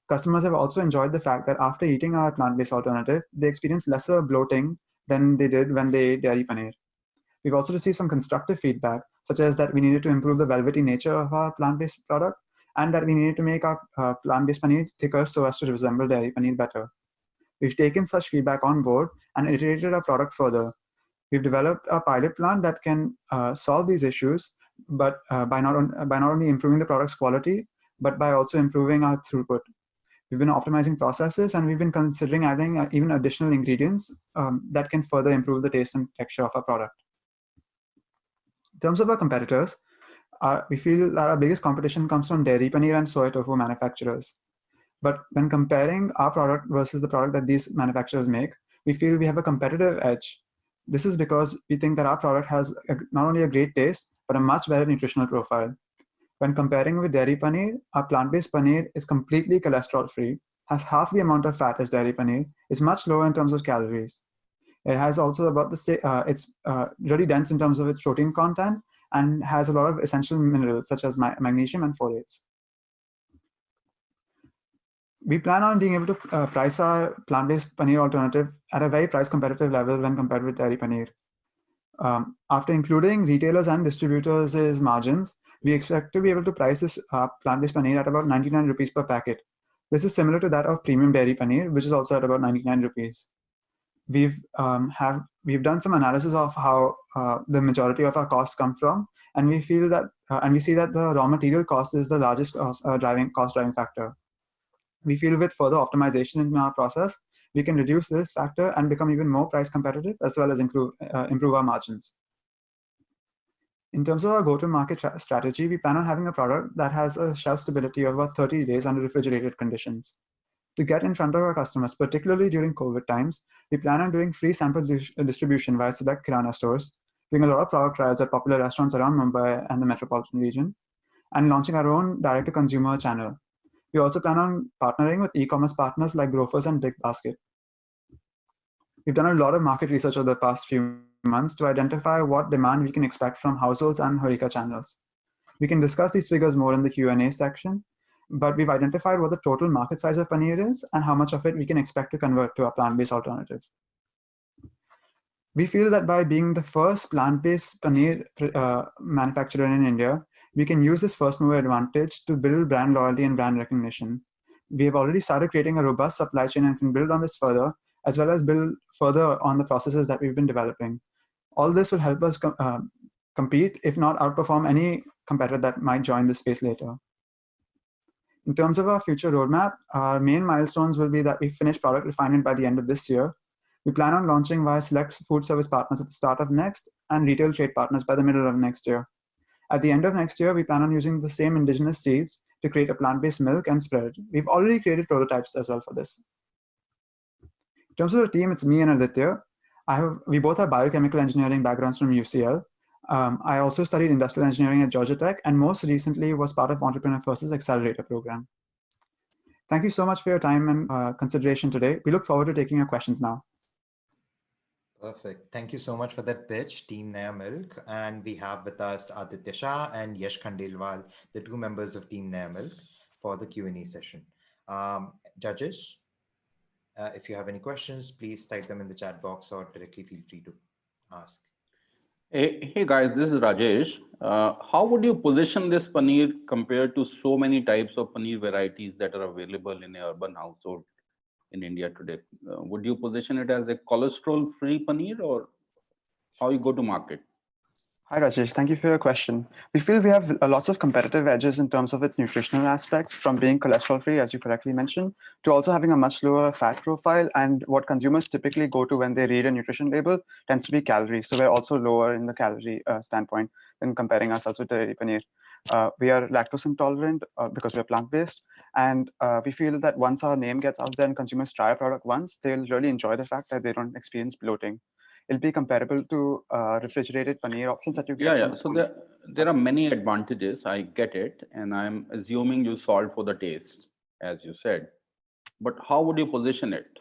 Customers have also enjoyed the fact that after eating our plant-based alternative, they experience lesser bloating than they did when they ate dairy paneer. We've also received some constructive feedback, such as that we needed to improve the velvety nature of our plant-based product and that we needed to make our plant-based paneer thicker so as to resemble dairy paneer better. We've taken such feedback on board and iterated our product further. We've developed a pilot plant that can solve these issues, but by not only improving the product's quality, but by also improving our throughput. We've been optimizing processes and we've been considering adding even additional ingredients that can further improve the taste and texture of our product. In terms of our competitors, we feel that our biggest competition comes from dairy paneer and soy tofu manufacturers. But when comparing our product versus the product that these manufacturers make, we feel we have a competitive edge. This is because we think that our product has not only a great taste, but a much better nutritional profile. When comparing with dairy paneer, our plant-based paneer is completely cholesterol-free, has half the amount of fat as dairy paneer, is much lower in terms of calories. It has also about the same, it's really dense in terms of its protein content and has a lot of essential minerals such as magnesium and folates. We plan on being able to price our plant-based paneer alternative at a very price competitive level when compared with dairy paneer. After including retailers and distributors' margins, we expect to be able to price this plant-based paneer at about 99 rupees per packet. This is similar to that of premium dairy paneer, which is also at about 99 rupees. We've done some analysis of how the majority of our costs come from, and we feel that and we see that the raw material cost is the largest cost driving factor. We feel with further optimization in our process, we can reduce this factor and become even more price competitive as well as improve our margins. In terms of our go-to-market strategy, we plan on having a product that has a shelf stability of about 30 days under refrigerated conditions. To get in front of our customers, particularly during COVID times, we plan on doing free sample distribution via select kirana stores, doing a lot of product trials at popular restaurants around Mumbai and the metropolitan region, and launching our own direct-to-consumer channel. We also plan on partnering with e-commerce partners like Grofers and Big Basket. We've done a lot of market research over the past few months to identify what demand we can expect from households and HoReCa channels. We can discuss these figures more in the Q&A section, but we've identified what the total market size of paneer is and how much of it we can expect to convert to a plant-based alternative. We feel that by being the first plant-based paneer manufacturer in India, we can use this first mover advantage to build brand loyalty and brand recognition. We have already started creating a robust supply chain and can build on this further, as well as build further on the processes that we've been developing. All this will help us compete, if not outperform any competitor that might join this space later. In terms of our future roadmap, our main milestones will be that we finish product refinement by the end of this year. We plan on launching via select food service partners at the start of next and retail trade partners by the middle of next year. At the end of next year, we plan on using the same indigenous seeds to create a plant-based milk and spread. We've already created prototypes as well for this. In terms of the team, it's me and Aditya. We both have biochemical engineering backgrounds from UCL. I also studied industrial engineering at Georgia Tech, and most recently was part of Entrepreneur First's Accelerator program. Thank you so much for your time and consideration today. We look forward to taking your questions now. Perfect. Thank you so much for that pitch, Team Naya Milk. And we have with us Aditya Shah and Yash Khandelwal, the two members of Team Naya Milk, for the Q&A session. Judges, if you have any questions, please type them in the chat box or directly feel free to ask. Hey guys, this is Rajesh. How would you position this paneer compared to so many types of paneer varieties that are available in an urban household in India today? Would you position it as a cholesterol-free paneer, or how you go to market? Hi, Rajesh. Thank you for your question. We feel we have lots of competitive edges in terms of its nutritional aspects, from being cholesterol-free, as you correctly mentioned, to also having a much lower fat profile. And what consumers typically go to when they read a nutrition label tends to be calories. So we're also lower in the calorie standpoint than comparing ourselves with dairy paneer. We are lactose intolerant because we're plant-based. And we feel that once our name gets out there and consumers try a product once, they'll really enjoy the fact that they don't experience bloating. It'll be comparable to refrigerated paneer options that you get. Yeah. So there are many advantages. I get it, and I'm assuming you solved for the taste, as you said. But how would you position it?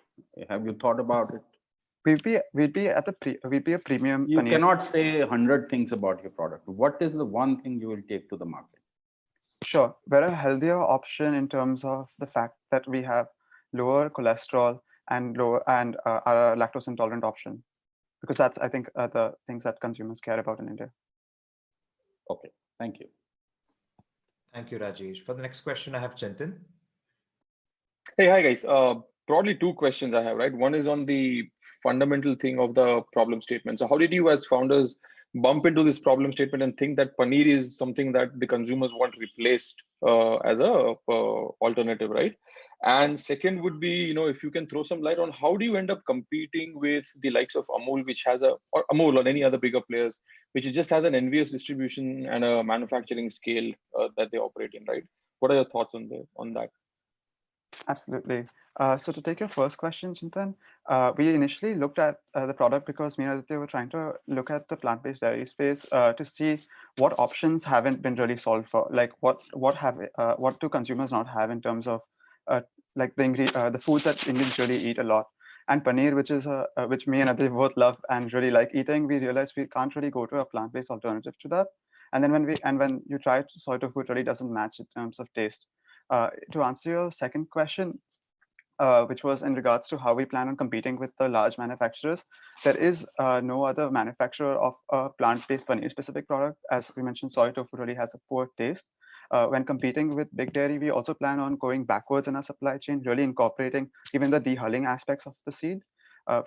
Have you thought about it? We'd be a premium. You paneer. cannot say 100 things about your product. What is the one thing you will take to the market? Sure, we're a healthier option in terms of the fact that we have lower cholesterol and are a lactose intolerant option. Because that's, I think, the things that consumers care about in India. Okay, thank you. Thank you, Rajesh. For the next question, I have Chintan. Hey, hi guys. Broadly, two questions I have, right? One is on the fundamental thing of the problem statement. So how did you as founders bump into this problem statement and think that paneer is something that the consumers want replaced as a alternative, right? And second would be, if you can throw some light on how do you end up competing with the likes of Amul, which has or Amul or any other bigger players, which just has an envious distribution and a manufacturing scale that they operate in, right? What are your thoughts on that? Absolutely. So to take your first question, Chintan, we initially looked at the product because me and Aditya were trying to look at the plant-based dairy space to see what options haven't been really solved for, like what do consumers not have in terms of like the foods that Indians really eat a lot. And paneer, which me and Aditya both love and really like eating, we realized we can't really go to a plant-based alternative to that. And then when you try soy tofu, it really doesn't match in terms of taste. To answer your second question, which was in regards to how we plan on competing with the large manufacturers, there is no other manufacturer of a plant-based paneer-specific product. As we mentioned, soy tofu really has a poor taste. When competing with big dairy, we also plan on going backwards in our supply chain, really incorporating even the dehulling aspects of the seed.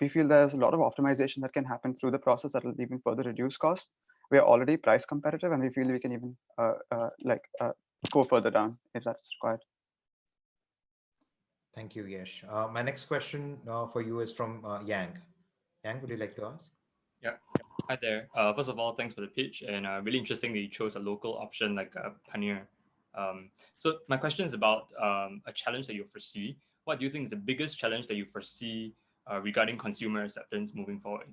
We feel there's a lot of optimization that can happen through the process that will even further reduce costs. We are already price competitive, and we feel we can even go further down if that's required. Thank you, Yash. My next question for you is from Yang. Yang, would you like to ask? Yeah. Hi there. First of all, thanks for the pitch, and really interesting that you chose a local option like paneer. So my question is about a challenge that you foresee. What do you think is the biggest challenge that you foresee regarding consumer acceptance moving forward?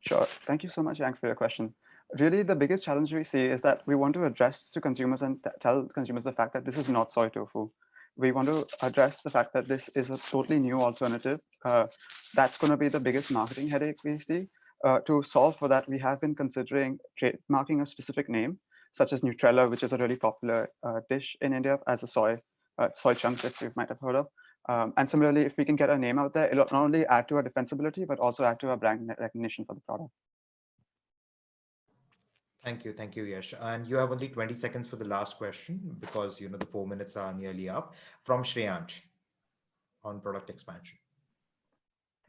Sure. Thank you so much, Yang, for your question. Really, the biggest challenge we see is that we want to address to consumers and tell consumers the fact that this is not soy tofu. We want to address the fact that this is a totally new alternative. That's going to be the biggest marketing headache we see. To solve for that, we have been considering trademarking a specific name, such as Nutrella, which is a really popular dish in India as a soy chunk that you might have heard of. And similarly, if we can get a name out there, it'll not only add to our defensibility, but also add to our brand recognition for the product. Thank you, Yash. And you have only 20 seconds for the last question because the 4 minutes are nearly up. From Shreyansh on product expansion.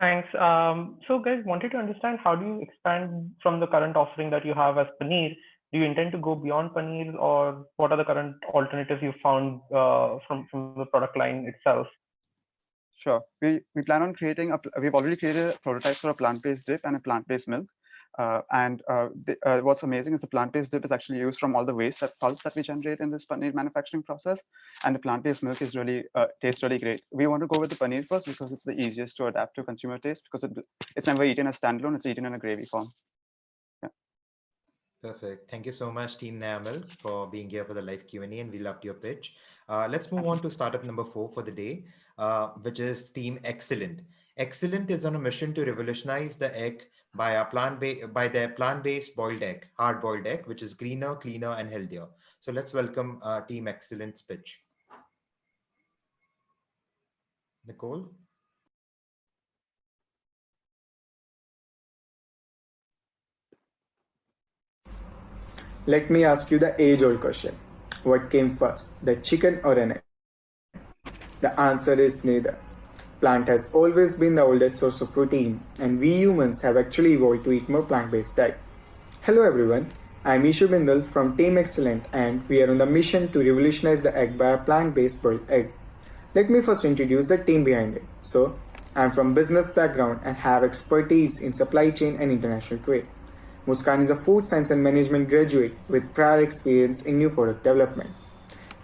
Thanks. So guys, wanted to understand how do you expand from the current offering that you have as paneer? Do you intend to go beyond paneer, or what are the current alternatives you found from the product line itself? Sure. We plan on creating we've already created a prototype for a plant-based dip and a plant-based milk. What's amazing is the plant-based dip is actually used from all the waste, that pulp that we generate in this paneer manufacturing process. And the plant-based milk is really tastes really great. We want to go with the paneer first because it's the easiest to adapt to consumer taste, because it's never eaten as standalone, it's eaten in a gravy form. Yeah. Perfect. Thank you so much, Team Naya Milk, for being here for the live Q&A, and we loved your pitch. Let's move on to startup number 4 for the day, which is Team Excellent. Excellent is on a mission to revolutionize the egg by their plant-based boiled egg, hard-boiled egg, which is greener, cleaner, and healthier. So let's welcome Team Excellent's pitch. Nicole? Let me ask you the age-old question. What came first, the chicken or an egg? The answer is neither. Plant has always been the oldest source of protein, and we humans have actually evolved to eat more plant-based diet. Hello everyone, I am Ishu Bindal from Team Excellent, and we are on the mission to revolutionize the egg by a plant-based boiled egg. Let me first introduce the team behind it. So, I am from business background and have expertise in supply chain and international trade. Muskan is a food science and management graduate with prior experience in new product development.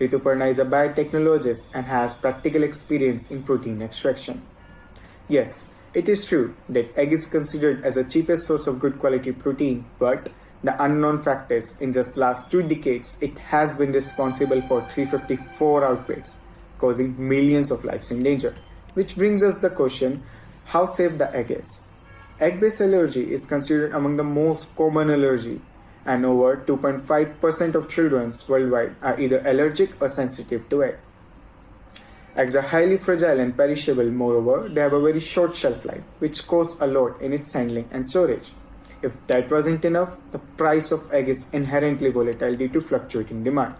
Rituparna is a biotechnologist and has practical experience in protein extraction. Yes, it is true that egg is considered as the cheapest source of good quality protein, but the unknown fact is, in just last 2 decades, it has been responsible for 354 outbreaks, causing millions of lives in danger. Which brings us the question, how safe the egg is? Egg-based allergy is considered among the most common allergy, and over 2.5% of children worldwide are either allergic or sensitive to egg. Eggs are highly fragile and perishable. Moreover, they have a very short shelf life, which costs a lot in its handling and storage. If that wasn't enough, the price of egg is inherently volatile due to fluctuating demand.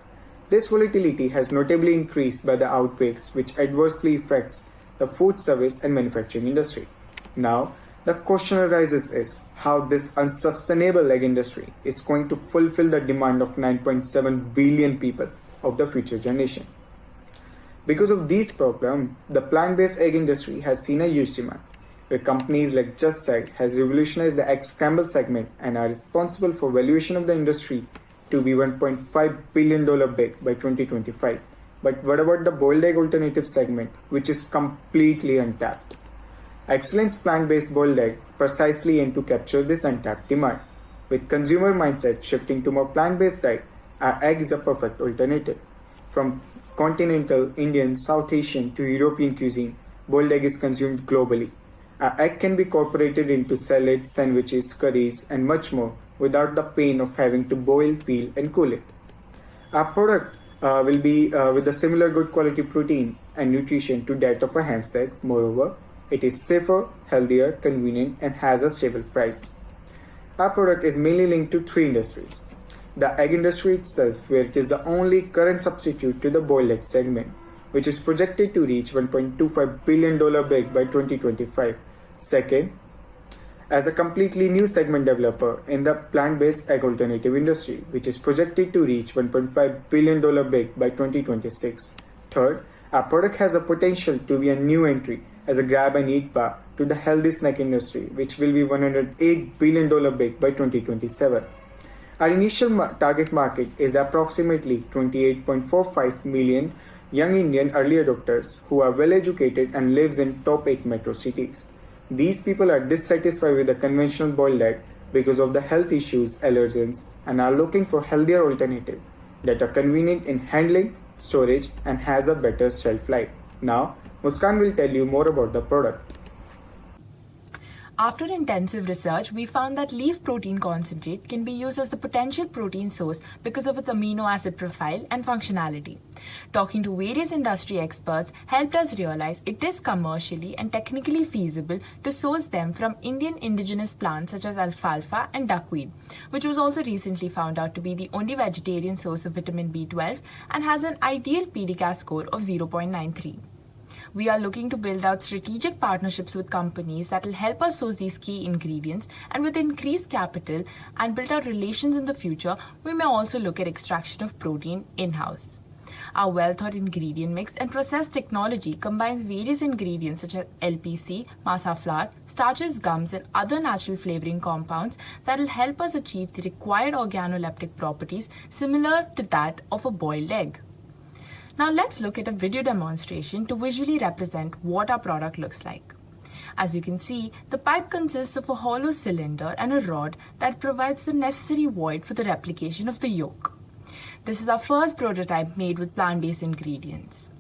This volatility has notably increased by the outbreaks, which adversely affects the food service and manufacturing industry. Now, the question arises is how this unsustainable egg industry is going to fulfill the demand of 9.7 billion people of the future generation. Because of these problems, the plant-based egg industry has seen a huge demand, where companies like Just Egg has revolutionized the egg scramble segment and are responsible for valuation of the industry to be $1.5 billion big by 2025. But what about the boiled egg alternative segment, which is completely untapped? Excellent's plant-based boiled egg precisely aim to capture this untapped demand. With consumer mindset shifting to more plant-based diet, our egg is a perfect alternative. From continental, Indian, South Asian to European cuisine, boiled egg is consumed globally. Our egg can be incorporated into salads, sandwiches, curries, and much more without the pain of having to boil, peel, and cool it. Our product will be with a similar good quality protein and nutrition to that of a hen's egg. Moreover, it is safer, healthier, convenient, and has a stable price. Our product is mainly linked to 3 industries. The egg industry itself, where it is the only current substitute to the boiled egg segment, which is projected to reach $1.25 billion big by 2025. Second, as a completely new segment developer in the plant-based egg alternative industry, which is projected to reach $1.5 billion big by 2026. Third, our product has a potential to be a new entry as a grab-and-eat bar to the healthy snack industry, which will be $108 billion big by 2027. Our initial target market is approximately 28.45 million young Indian early adopters who are well educated and lives in top 8 metro cities. These people are dissatisfied with the conventional boiled egg because of the health issues, allergens, and are looking for healthier alternatives that are convenient in handling, storage, and has a better shelf life. Now, Muskan will tell you more about the product. After intensive research, we found that leaf protein concentrate can be used as the potential protein source because of its amino acid profile and functionality. Talking to various industry experts helped us realize it is commercially and technically feasible to source them from Indian indigenous plants such as alfalfa and duckweed, which was also recently found out to be the only vegetarian source of vitamin B12 and has an ideal PDCAS score of 0.93. We are looking to build out strategic partnerships with companies that will help us source these key ingredients, and with increased capital and build out relations in the future, we may also look at extraction of protein in-house. Our well-thought ingredient mix and process technology combines various ingredients such as LPC, masa flour, starches, gums, and other natural flavoring compounds that will help us achieve the required organoleptic properties similar to that of a boiled egg. Now let's look at a video demonstration to visually represent what our product looks like. As you can see, the pipe consists of a hollow cylinder and a rod that provides the necessary void for the replication of the yolk. This is our first prototype made with plant-based ingredients.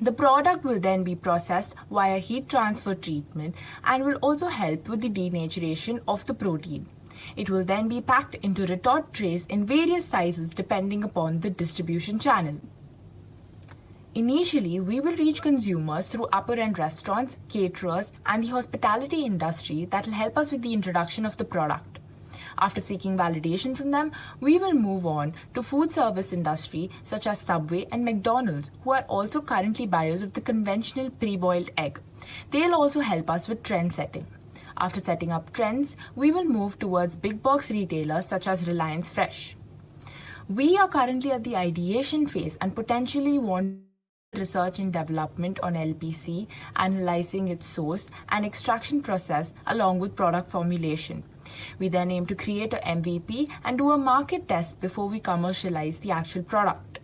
The product will then be processed via heat transfer treatment and will also help with the denaturation of the protein. It will then be packed into retort trays in various sizes depending upon the distribution channel. Initially, we will reach consumers through upper-end restaurants, caterers, and the hospitality industry that will help us with the introduction of the product. After seeking validation from them, we will move on to food service industry such as Subway and McDonald's, who are also currently buyers of the conventional pre-boiled egg. They'll also help us with trend setting. After setting up trends, we will move towards big box retailers such as Reliance Fresh. We are currently at the ideation phase and potentially want research and development on LPC, analyzing its source and extraction process along with product formulation. We then aim to create a MVP and do a market test before we commercialize the actual product.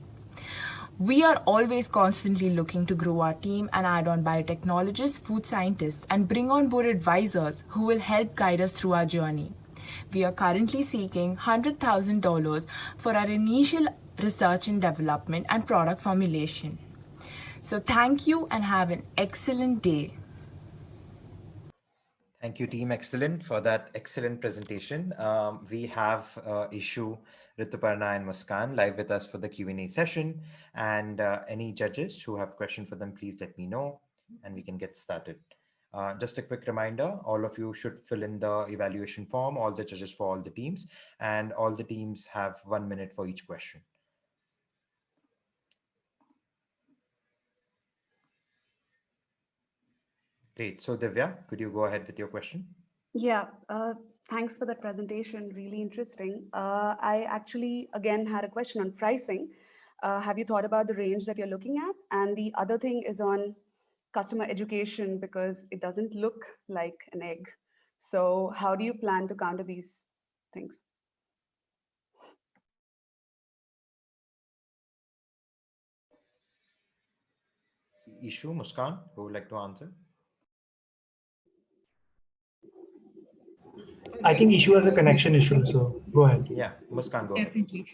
We are always constantly looking to grow our team and add on biotechnologists, food scientists, and bring on board advisors who will help guide us through our journey. We are currently seeking $100,000 for our initial research and development and product formulation. So thank you and have an excellent day. Thank you, Team Excellent, for that excellent presentation. We have Ishu, Rituparna, and Muskan live with us for the Q&A session. And any judges who have questions for them, please let me know, and we can get started. Just a quick reminder, all of you should fill in the evaluation form, all the judges for all the teams, and all the teams have 1 minute for each question. Great. So Divya, could you go ahead with your question? Yeah, thanks for that presentation. Really interesting. I actually, again, had a question on pricing. Have you thought about the range that you're looking at? And the other thing is on customer education, because it doesn't look like an egg. So how do you plan to counter these things? Ishu, Muskan, who would like to answer? I think issue has a connection issue, so go ahead. Yeah, Muskan, go ahead. Definitely.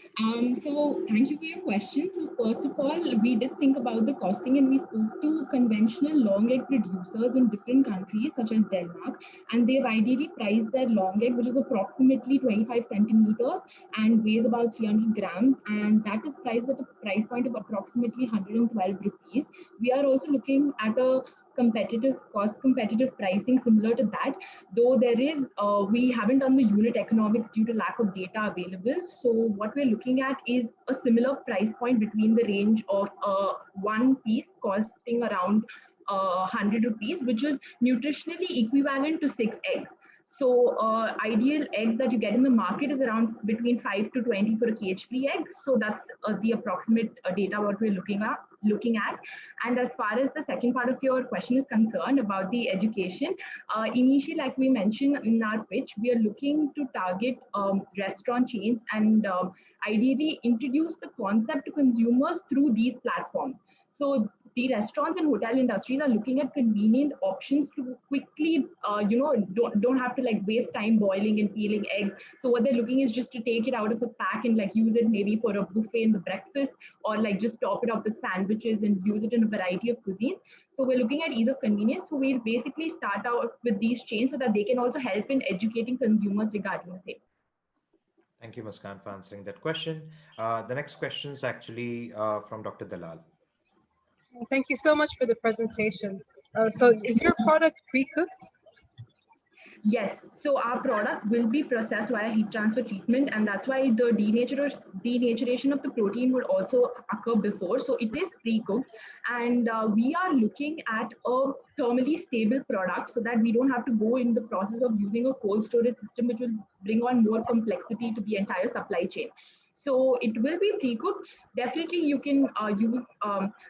So thank you for your question. So first of all, we did think about the costing and we spoke to conventional long egg producers in different countries such as Denmark, and they've ideally priced their long egg, which is approximately 25 centimeters and weighs about 300 grams, and that is priced at a price point of approximately 112 rupees. We are also looking at a cost competitive pricing similar to that, though there is we haven't done the unit economics due to lack of data available. So what we're looking at is a similar price point between the range of one piece costing around 100 rupees, which is nutritionally equivalent to 6 eggs. So ideal eggs that you get in the market is around between 5 to 20 for a cage-free egg. So that's the approximate data what we're looking at. And as far as the second part of your question is concerned about the education, initially, like we mentioned in our pitch, we are looking to target restaurant chains and ideally introduce the concept to consumers through these platforms. So the restaurants and hotel industries are looking at convenient options to quickly, don't have to like waste time boiling and peeling eggs. So what they're looking is just to take it out of a pack and like use it maybe for a buffet in the breakfast, or like just top it up with sandwiches and use it in a variety of cuisines. So we're looking at ease of convenience. So we'll basically start out with these chains so that they can also help in educating consumers regarding the same. Thank you, Muskan, for answering that question. The next question is actually from Dr. Dalal. Thank you so much for the presentation. So is your product pre-cooked? Yes, so our product will be processed via heat transfer treatment, and that's why the denaturation of the protein would also occur before. So it is pre-cooked, and we are looking at a thermally stable product so that we don't have to go in the process of using a cold storage system, which will bring on more complexity to the entire supply chain. So it will be pre-cooked. Definitely you can use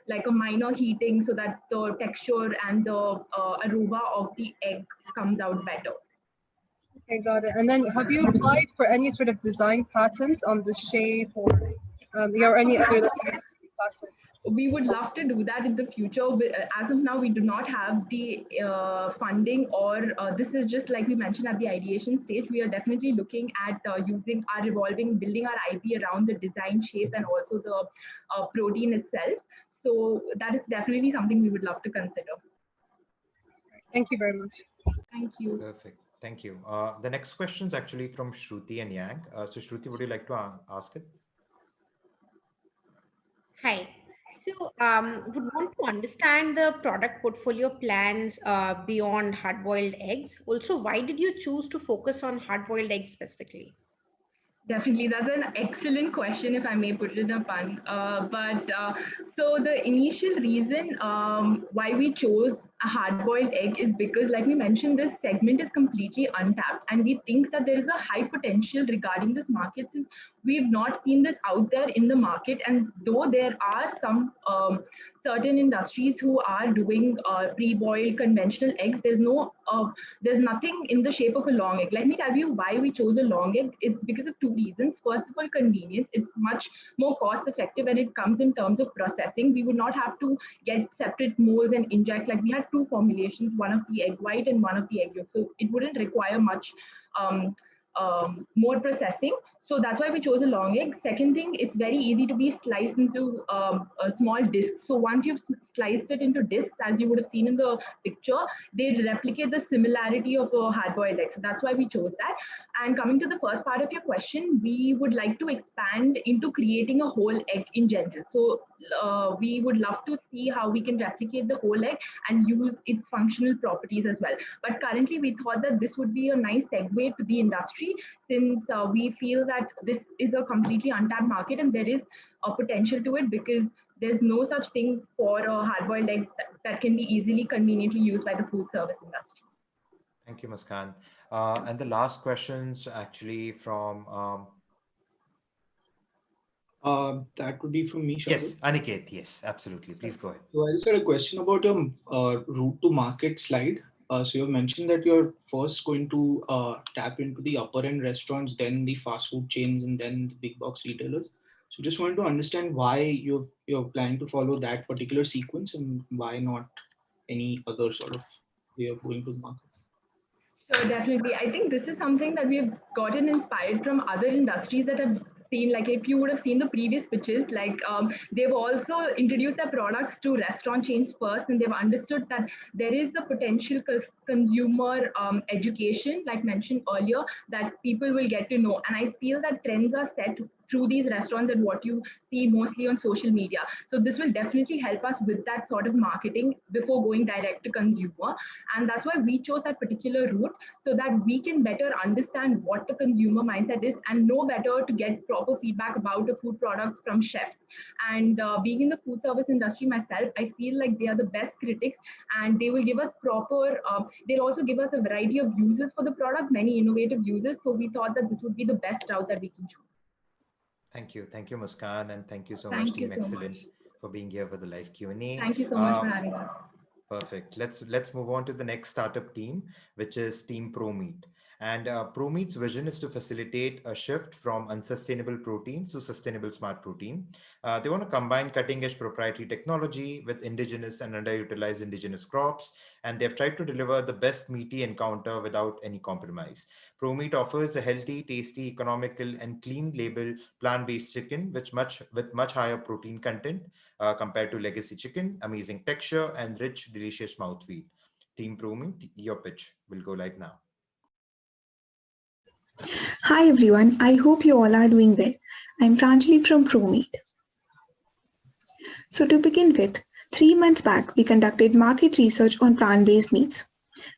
like a minor heating so that the texture and the aroma of the egg comes out better. Okay, got it. And then have you applied for any sort of design patent on the shape or any other, let's say, patent? We would love to do that in the future. As of now, we do not have the funding, or this is just like we mentioned at the ideation stage. We are definitely looking at building our IP around the design, shape, and also the protein itself. So that is definitely something we would love to consider. Thank you very much. Thank you. Perfect. Thank you. The next question is actually from Shruti and Yang. So Shruti, would you like to ask it? Hi. So, would want to understand the product portfolio plans beyond hard-boiled eggs. Also, why did you choose to focus on hard-boiled eggs specifically? Definitely, that's an excellent question, if I may put it in a pun. So the initial reason why we chose a hard-boiled egg is because, like we mentioned, this segment is completely untapped, and we think that there is a high potential regarding this market since we've not seen this out there in the market. And though there are some certain industries who are doing pre-boiled conventional eggs, there's nothing in the shape of a long egg. Let me tell you why we chose a long egg. It's because of two reasons. First of all, convenience. It's much more cost effective when it comes in terms of processing. We would not have to get separate molds and inject. Like we had two formulations, one of the egg white and one of the egg yolk. So it wouldn't require much more processing. So that's why we chose a long egg. Second thing, it's very easy to be sliced into a small disc. So once you've sliced it into discs, as you would have seen in the picture, they replicate the similarity of a hard-boiled egg. So that's why we chose that. And coming to the first part of your question, we would like to expand into creating a whole egg in general. So we would love to see how we can replicate the whole egg and use its functional properties as well. But currently, we thought that this would be a nice segue to the industry, since we feel that this is a completely untapped market and there is a potential to it, because there's no such thing for a hard-boiled egg that can be easily, conveniently used by the food service industry. Thank you, Muskan. And the last questions actually from... that would be from me, Shahrukh. Yes, Aniket. Yes, absolutely. Please go ahead. So I just had a question about your route to market slide. So you've mentioned that you're first going to tap into the upper end restaurants, then the fast food chains, and then the big box retailers. So just wanted to understand why you're planning to follow that particular sequence and why not any other sort of way of going to the market. Sure, definitely. I think this is something that we've gotten inspired from other industries that have seen. Like if you would have seen the previous pitches, like they've also introduced their products to restaurant chains first, and they've understood that there is the potential consumer education, like mentioned earlier, that people will get to know. And I feel that trends are set through these restaurants and what you see mostly on social media. So this will definitely help us with that sort of marketing before going direct to consumer. And that's why we chose that particular route, so that we can better understand what the consumer mindset is and know better to get proper feedback about a food product from chefs. And being in the food service industry myself, I feel like they are the best critics, and they will give us proper, they'll also give us a variety of uses for the product, many innovative uses. So we thought that this would be the best route that we can choose. Thank you. Thank you, Muskan. And thank you so much, Team Excellent, for being here for the live Q&A. Thank you so much for having us. Perfect. Let's move on to the next startup team, which is Team ProMeat. And ProMeat's vision is to facilitate a shift from unsustainable proteins to sustainable smart protein. They want to combine cutting-edge proprietary technology with indigenous and underutilized indigenous crops, and they've tried to deliver the best meaty encounter without any compromise. ProMeat offers a healthy, tasty, economical, and clean label plant-based chicken, with much higher protein content compared to legacy chicken, amazing texture, and rich, delicious mouthfeel. Team ProMeat, your pitch will go live now. Hi everyone, I hope you all are doing well. I'm Pranjali from ProMeat. So to begin with, 3 months back, we conducted market research on plant-based meats.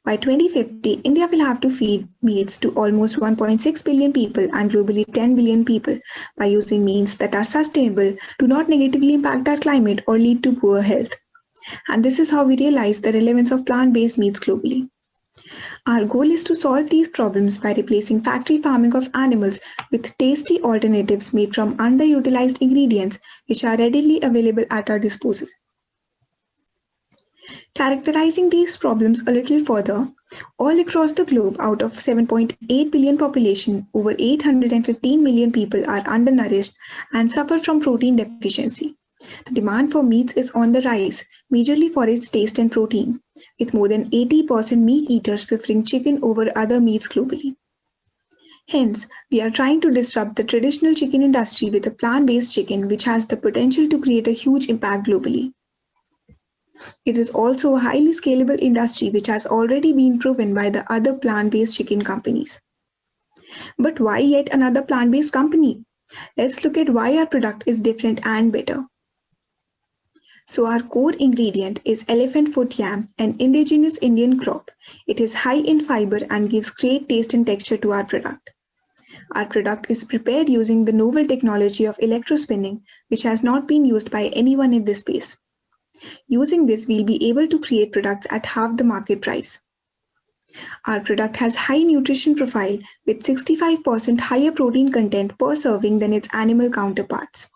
By 2050, India will have to feed meats to almost 1.6 billion people and globally 10 billion people by using means that are sustainable, do not negatively impact our climate or lead to poor health. And this is how we realize the relevance of plant-based meats globally. Our goal is to solve these problems by replacing factory farming of animals with tasty alternatives made from underutilized ingredients which are readily available at our disposal. Characterizing these problems a little further, all across the globe, out of 7.8 billion population, over 815 million people are undernourished and suffer from protein deficiency. The demand for meats is on the rise, majorly for its taste and protein, with more than 80% meat eaters preferring chicken over other meats globally. Hence, we are trying to disrupt the traditional chicken industry with a plant-based chicken which has the potential to create a huge impact globally. It is also a highly scalable industry which has already been proven by the other plant-based chicken companies. But why yet another plant-based company? Let's look at why our product is different and better. So our core ingredient is elephant foot yam, an indigenous Indian crop. It is high in fiber and gives great taste and texture to our product. Our product is prepared using the novel technology of electrospinning, which has not been used by anyone in this space. Using this, we'll be able to create products at half the market price. Our product has high nutrition profile with 65% higher protein content per serving than its animal counterparts.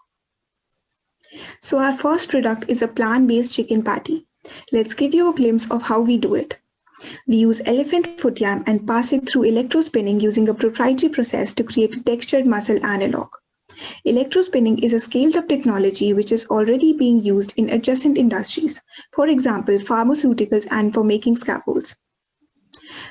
So our first product is a plant-based chicken patty. Let's give you a glimpse of how we do it. We use elephant foot yam and pass it through electrospinning using a proprietary process to create a textured muscle analog. Electrospinning is a scaled-up technology which is already being used in adjacent industries, for example, pharmaceuticals and for making scaffolds.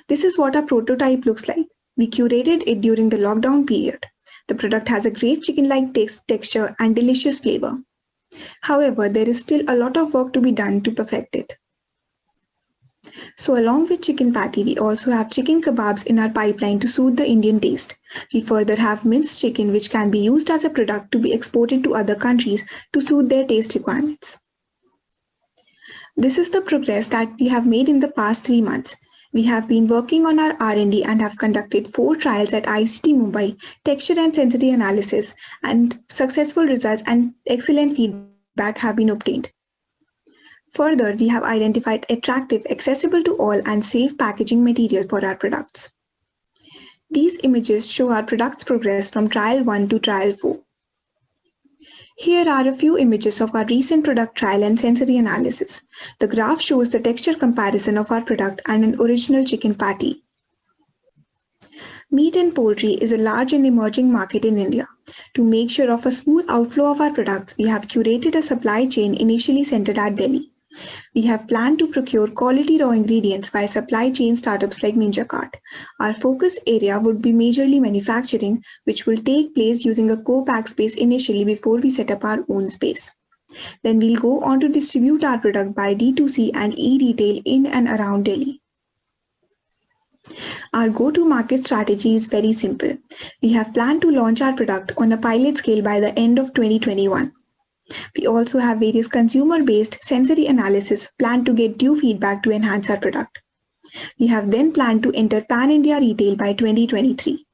This is what our prototype looks like. We curated it during the lockdown period. The product has a great chicken-like texture and delicious flavor. However, there is still a lot of work to be done to perfect it. So along with chicken patty, we also have chicken kebabs in our pipeline to suit the Indian taste. We further have minced chicken which can be used as a product to be exported to other countries to suit their taste requirements. This is the progress that we have made in the past 3 months. We have been working on our R&D and have conducted 4 trials at ICT Mumbai, texture and sensory analysis, and successful results and excellent feedback have been obtained. Further, we have identified attractive, accessible to all and safe packaging material for our products. These images show our product's progress from trial 1 to trial 4. Here are a few images of our recent product trial and sensory analysis. The graph shows the texture comparison of our product and an original chicken patty. Meat and poultry is a large and emerging market in India. To make sure of a smooth outflow of our products, we have curated a supply chain initially centered at Delhi. We have planned to procure quality raw ingredients by supply chain startups like NinjaCart. Our focus area would be majorly manufacturing, which will take place using a co-pack space initially before we set up our own space. Then we'll go on to distribute our product by D2C and e-retail in and around Delhi. Our go-to-market strategy is very simple. We have planned to launch our product on a pilot scale by the end of 2021. We also have various consumer-based sensory analysis planned to get due feedback to enhance our product. We have then planned to enter pan-India retail by 2023.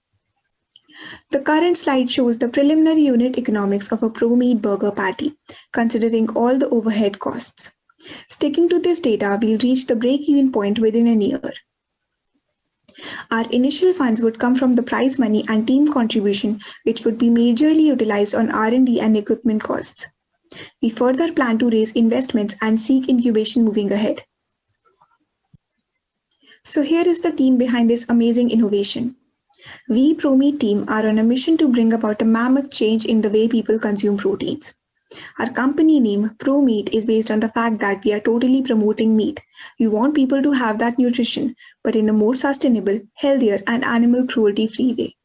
The current slide shows the preliminary unit economics of a pro-meat burger patty, considering all the overhead costs. Sticking to this data, we'll reach the break-even point within a year. Our initial funds would come from the prize money and team contribution, which would be majorly utilized on R&D and equipment costs. We further plan to raise investments and seek incubation moving ahead. So here is the team behind this amazing innovation. We ProMeat team are on a mission to bring about a mammoth change in the way people consume proteins. Our company name, ProMeat, is based on the fact that we are totally promoting meat. We want people to have that nutrition, but in a more sustainable, healthier, and animal cruelty-free way.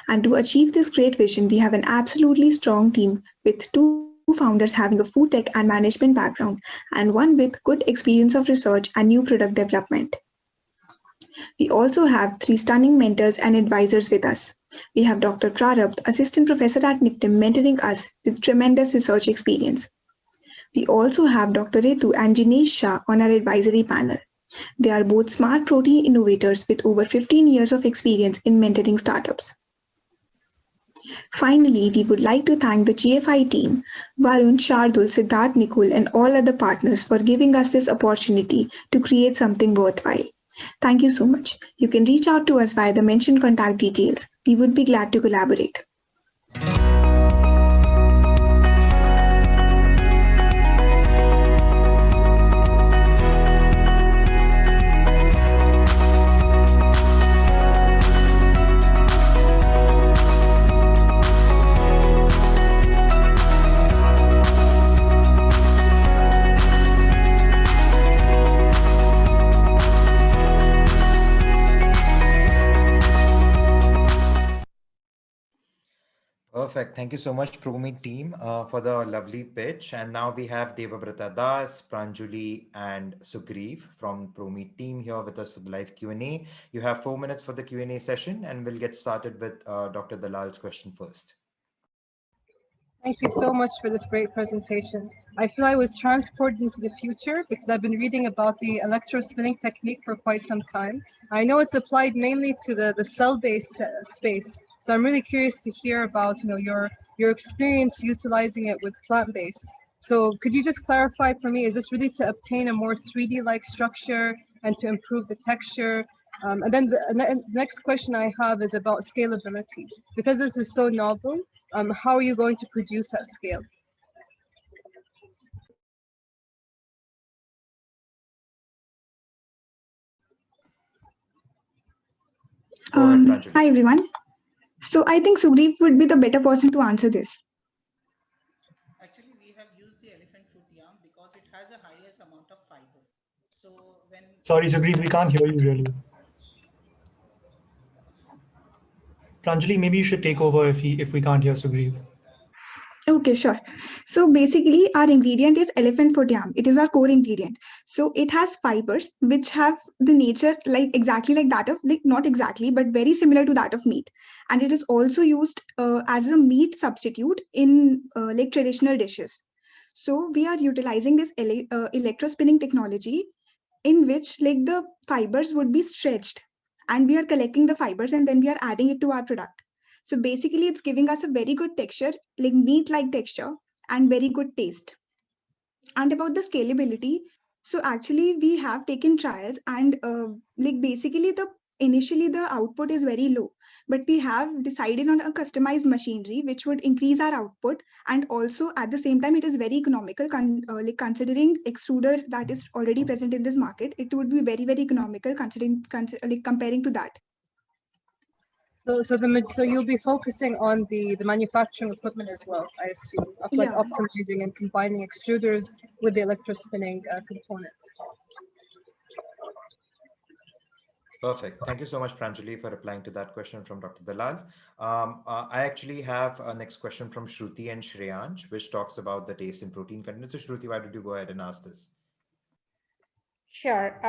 And to achieve this great vision, we have an absolutely strong team with 2 founders having a food tech and management background, and 1 with good experience of research and new product development. We also have 3 stunning mentors and advisors with us. We have Dr. Prarabdh, assistant professor at NIPTIM, mentoring us with tremendous research experience. We also have Dr. Ritu and Jinesh Shah on our advisory panel. They are both smart protein innovators with over 15 years of experience in mentoring startups. Finally, we would like to thank the GFI team, Varun, Shardul, Siddharth, Nikul, and all other partners for giving us this opportunity to create something worthwhile. Thank you so much. You can reach out to us via the mentioned contact details. We would be glad to collaborate. Perfect. Thank you so much, ProMeet team, for the lovely pitch. And now we have Devabrata Das, Pranjuli, and Sugriv from ProMeet team here with us for the live Q&A. You have 4 minutes for the Q&A session, and we'll get started with Dr. Dalal's question first. Thank you so much for this great presentation. I feel I was transported into the future because I've been reading about the electrospinning technique for quite some time. I know it's applied mainly to the cell-based space. So I'm really curious to hear about your experience utilizing it with plant-based. So could you just clarify for me, is this really to obtain a more 3D-like structure and to improve the texture? And then the next question I have is about scalability. Because this is so novel, how are you going to produce at scale? Hi everyone. So I think Sugriv would be the better person to answer this. Actually, we have used the elephant foot yam because it has a highest amount of fiber. So when Sorry, Sugriv, we can't hear you really. Pranjali, maybe you should take over if we can't hear Sugriv. Okay, sure. So basically, our ingredient is elephant foot yam. It is our core ingredient. So it has fibers which have the nature exactly like that of, not exactly, but very similar to that of meat. And it is also used as a meat substitute in traditional dishes. So we are utilizing this electrospinning technology in which the fibers would be stretched, and we are collecting the fibers and then we are adding it to our product. So basically, it's giving us a very good texture, like meat-like texture, and very good taste. And about the scalability, so actually we have taken trials, and basically initially the output is very low, but we have decided on a customized machinery which would increase our output, and also at the same time it is very economical. Considering extruder that is already present in this market, it would be very economical considering comparing to that. So you'll be focusing on the manufacturing equipment as well, I assume, of optimizing and combining extruders with the electrospinning component. Perfect. Thank you so much, Pranjali, for replying to that question from Dr. Dalal. I actually have a next question from Shruti and Shreyansh, which talks about the taste and protein content. So Shruti, why don't you go ahead and ask this? Sure.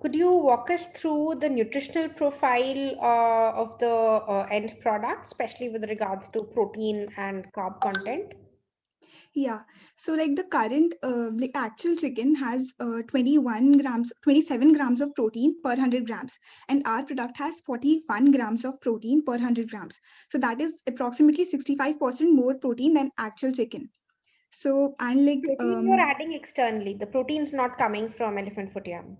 Could you walk us through the nutritional profile of the end product, especially with regards to protein and carb content? Yeah, so the current actual chicken has 27 grams of protein per 100 grams, and our product has 41 grams of protein per 100 grams. So that is approximately 65% more protein than actual chicken. So and protein you're adding externally, the protein's not coming from elephant foot yam.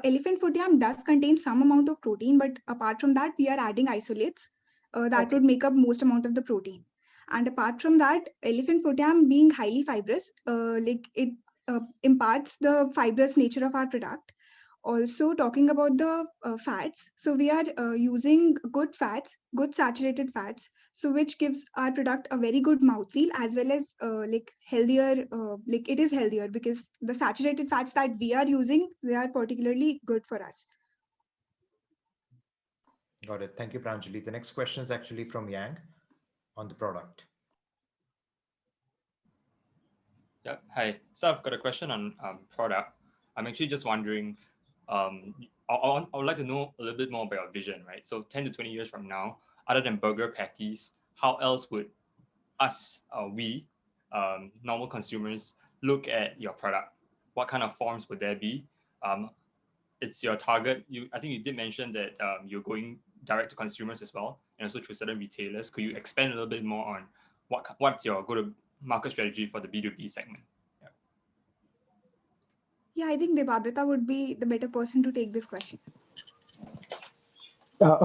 Elephant foot yam does contain some amount of protein, but apart from that, we are adding isolates that would make up most amount of the protein. And apart from that, elephant foot yam being highly fibrous, it imparts the fibrous nature of our product. Also, talking about the fats, so we are using good fats, good saturated fats, so which gives our product a very good mouthfeel, as well as healthier. It is healthier because the saturated fats that we are using, they are particularly good for us. Got it. Thank you, Pranjali. The next question is actually from Yang on the product. Yeah. Hi. So I've got a question on product. I'm actually just wondering. I would like to know a little bit more about your vision, right? So 10 to 20 years from now, other than burger patties, how else would we, normal consumers, look at your product? What kind of forms would there be? It's your target. I think you did mention that you're going direct to consumers as well, and also through certain retailers. Could you expand a little bit more on what's your go-to-market strategy for the B2B segment? Yeah, I think Debabrata would be the better person to take this question.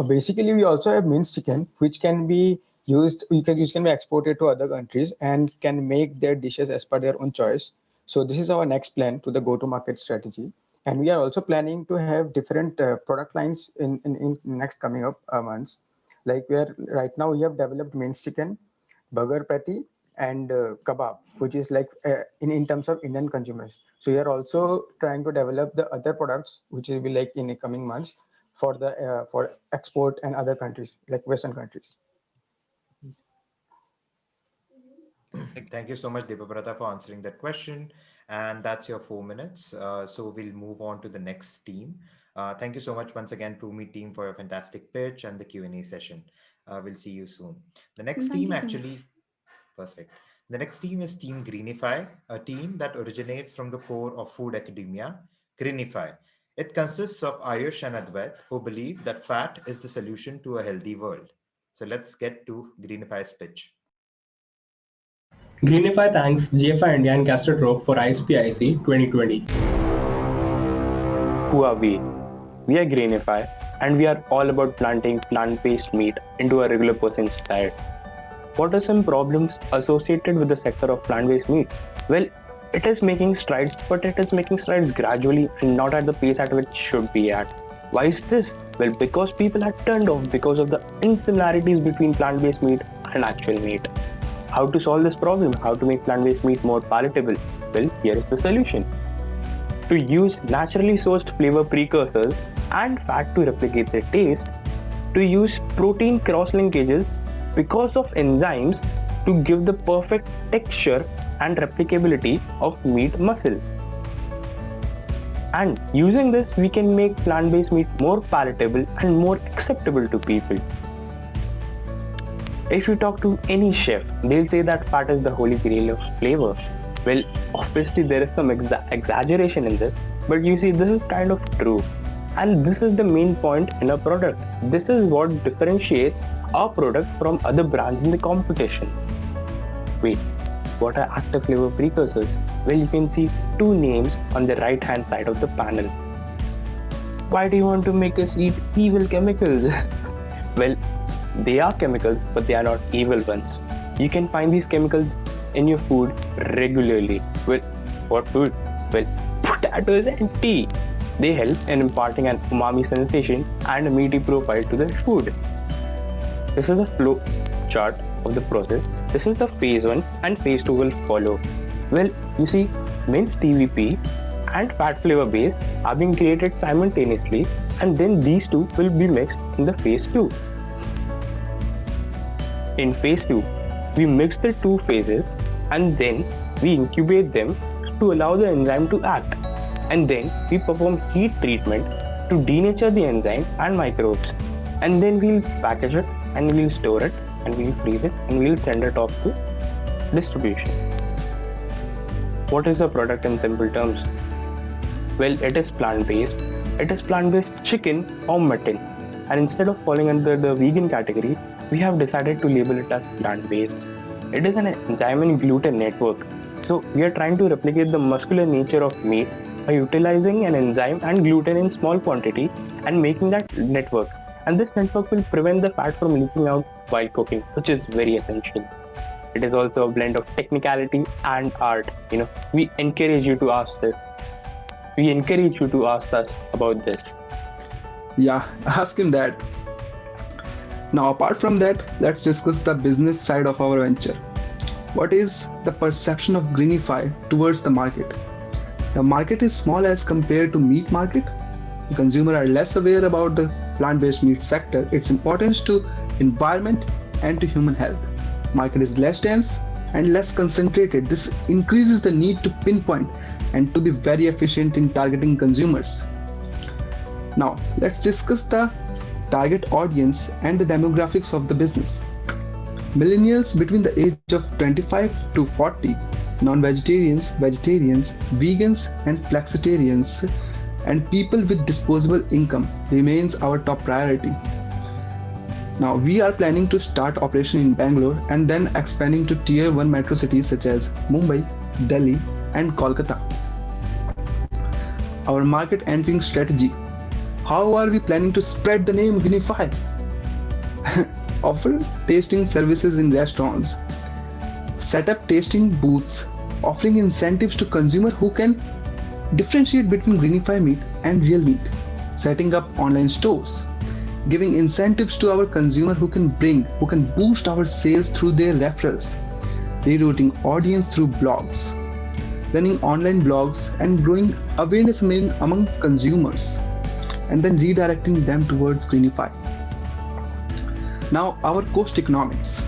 Basically, we also have minced chicken, which can be used, can be exported to other countries and can make their dishes as per their own choice. So this is our next plan to the go-to-market strategy. And we are also planning to have different product lines in next coming up months. Like where right now we have developed minced chicken, burger patty, and kebab, which is like in terms of Indian consumers. So we are also trying to develop the other products, which will be like in the coming months for the for export and other countries like Western countries. Thank you so much, Debabrata, for answering that question. And that's your 4 minutes. So we'll move on to the next team. Thank you so much once again, ProMe team, for your fantastic pitch and the Q&A session. We'll see you soon. The next Thank team you so much. actually, perfect. The next team is Team Greenify, a team that originates from the core of food academia, Greenify. It consists of Ayush and Advait, who believe that fat is the solution to a healthy world. So let's get to Greenify's pitch. Greenify thanks GFI India and Castorthrop for ISPIC 2020. Who are we? We are Greenify, and we are all about planting plant-based meat into a regular person's diet. What are some problems associated with the sector of plant-based meat? Well, it is making strides, but it is making strides gradually and not at the pace at which it should be at. Why is this? Well, because people are turned off because of the insimilarities between plant-based meat and actual meat. How to solve this problem? How to make plant-based meat more palatable? Well, here is the solution. To use naturally sourced flavor precursors and fat to replicate their taste. To use protein cross-linkages because of enzymes to give the perfect texture and replicability of meat muscle. And using this, we can make plant-based meat more palatable and more acceptable to people. If you talk to any chef, they'll say that fat is the holy grail of flavor. Well, obviously there is some exaggeration in this, but you see, this is kind of true. And this is the main point in our product. This is what differentiates our product from other brands in the competition. Wait, what are active flavor precursors? Well, you can see two names on the right hand side of the panel. Why do you want to make us eat evil chemicals? Well, they are chemicals, but they are not evil ones. You can find these chemicals in your food regularly. Well, what food? Well, potatoes and tea. They help in imparting an umami sensation and a meaty profile to the food. This is the flow chart of the process. This is the phase 1 and phase 2 will follow. Well, you see, minced TVP and fat flavor base are being created simultaneously, and then these two will be mixed in the phase 2. In phase 2, we mix the two phases and then we incubate them to allow the enzyme to act. And then we perform heat treatment to denature the enzyme and microbes. And then we'll package it and we'll store it and we'll freeze it and we'll send it off to distribution. What is the product in simple terms? Well, it is plant-based. It is plant-based chicken or mutton. And instead of falling under the vegan category, we have decided to label it as plant-based. It is an enzyme and gluten network. So we are trying to replicate the muscular nature of meat by utilizing an enzyme and gluten in small quantity and making that network. And this network will prevent the fat from leaking out while cooking, which is very essential. It is also a blend of technicality and art. We encourage you to ask this. We encourage you to ask us about this. Yeah, ask him that. Now, apart from that, let's discuss the business side of our venture. What is the perception of Greenify towards the market? The market is small as compared to meat market. The consumer are less aware about the plant-based meat sector, its importance to environment and to human health. Market is less dense and less concentrated. This increases the need to pinpoint and to be very efficient in targeting consumers. Now, let's discuss the target audience and the demographics of the business. Millennials between the age of 25 to 40, non-vegetarians, vegetarians, vegans and flexitarians, and people with disposable income remains our top priority. Now, we are planning to start operation in Bangalore and then expanding to tier 1 metro cities such as Mumbai, Delhi and Kolkata. our market entering strategy. How are we planning to spread the name Greenify? Offer tasting services in restaurants. Set up tasting booths, offering incentives to consumers who can differentiate between Greenify meat and real meat. Setting up online stores. Giving incentives to our consumer who can boost our sales through their referrals. Rerouting audience through blogs. Running online blogs and growing awareness among consumers, and then redirecting them towards Greenify. Now, our cost economics.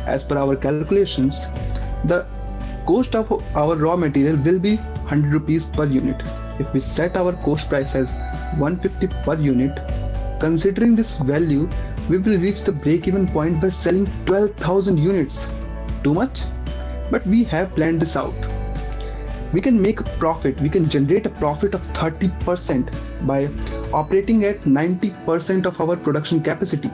As per our calculations, the cost of our raw material will be 100 rupees per unit. If we set our cost price as 150 per unit, considering this value, we will reach the break-even point by selling 12,000 units. Too much? But we have planned this out. We can make a profit, we can generate a profit of 30% by operating at 90% of our production capacity.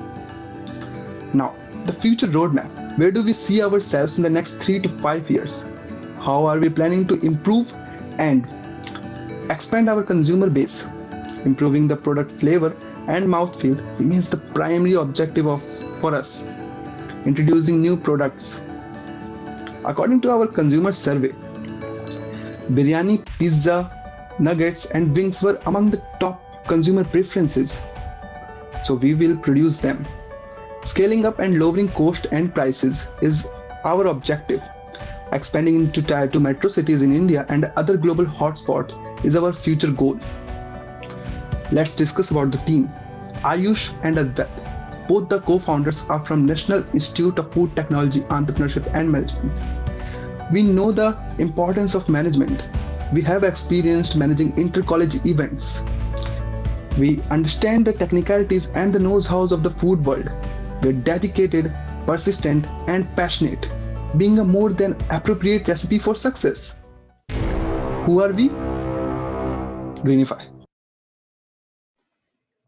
Now, the future roadmap. Where do we see ourselves in the next 3 to 5 years? How are we planning to improve and expand our consumer base? Improving the product flavor and mouthfeel remains the primary objective for us. Introducing new products. According to our consumer survey, biryani, pizza, nuggets and wings were among the top consumer preferences. So we will produce them. Scaling up and lowering cost and prices is our objective. Expanding into Tier 2 metro cities in India and other global hotspots is our future goal. Let's discuss about the team. Ayush and Advait, both the co-founders are from National Institute of Food Technology, Entrepreneurship and Management. We know the importance of management. We have experienced managing inter-college events. We understand the technicalities and the know-hows of the food world. We're dedicated, persistent, and passionate, being a more than appropriate recipe for success. Who are we? Greenify.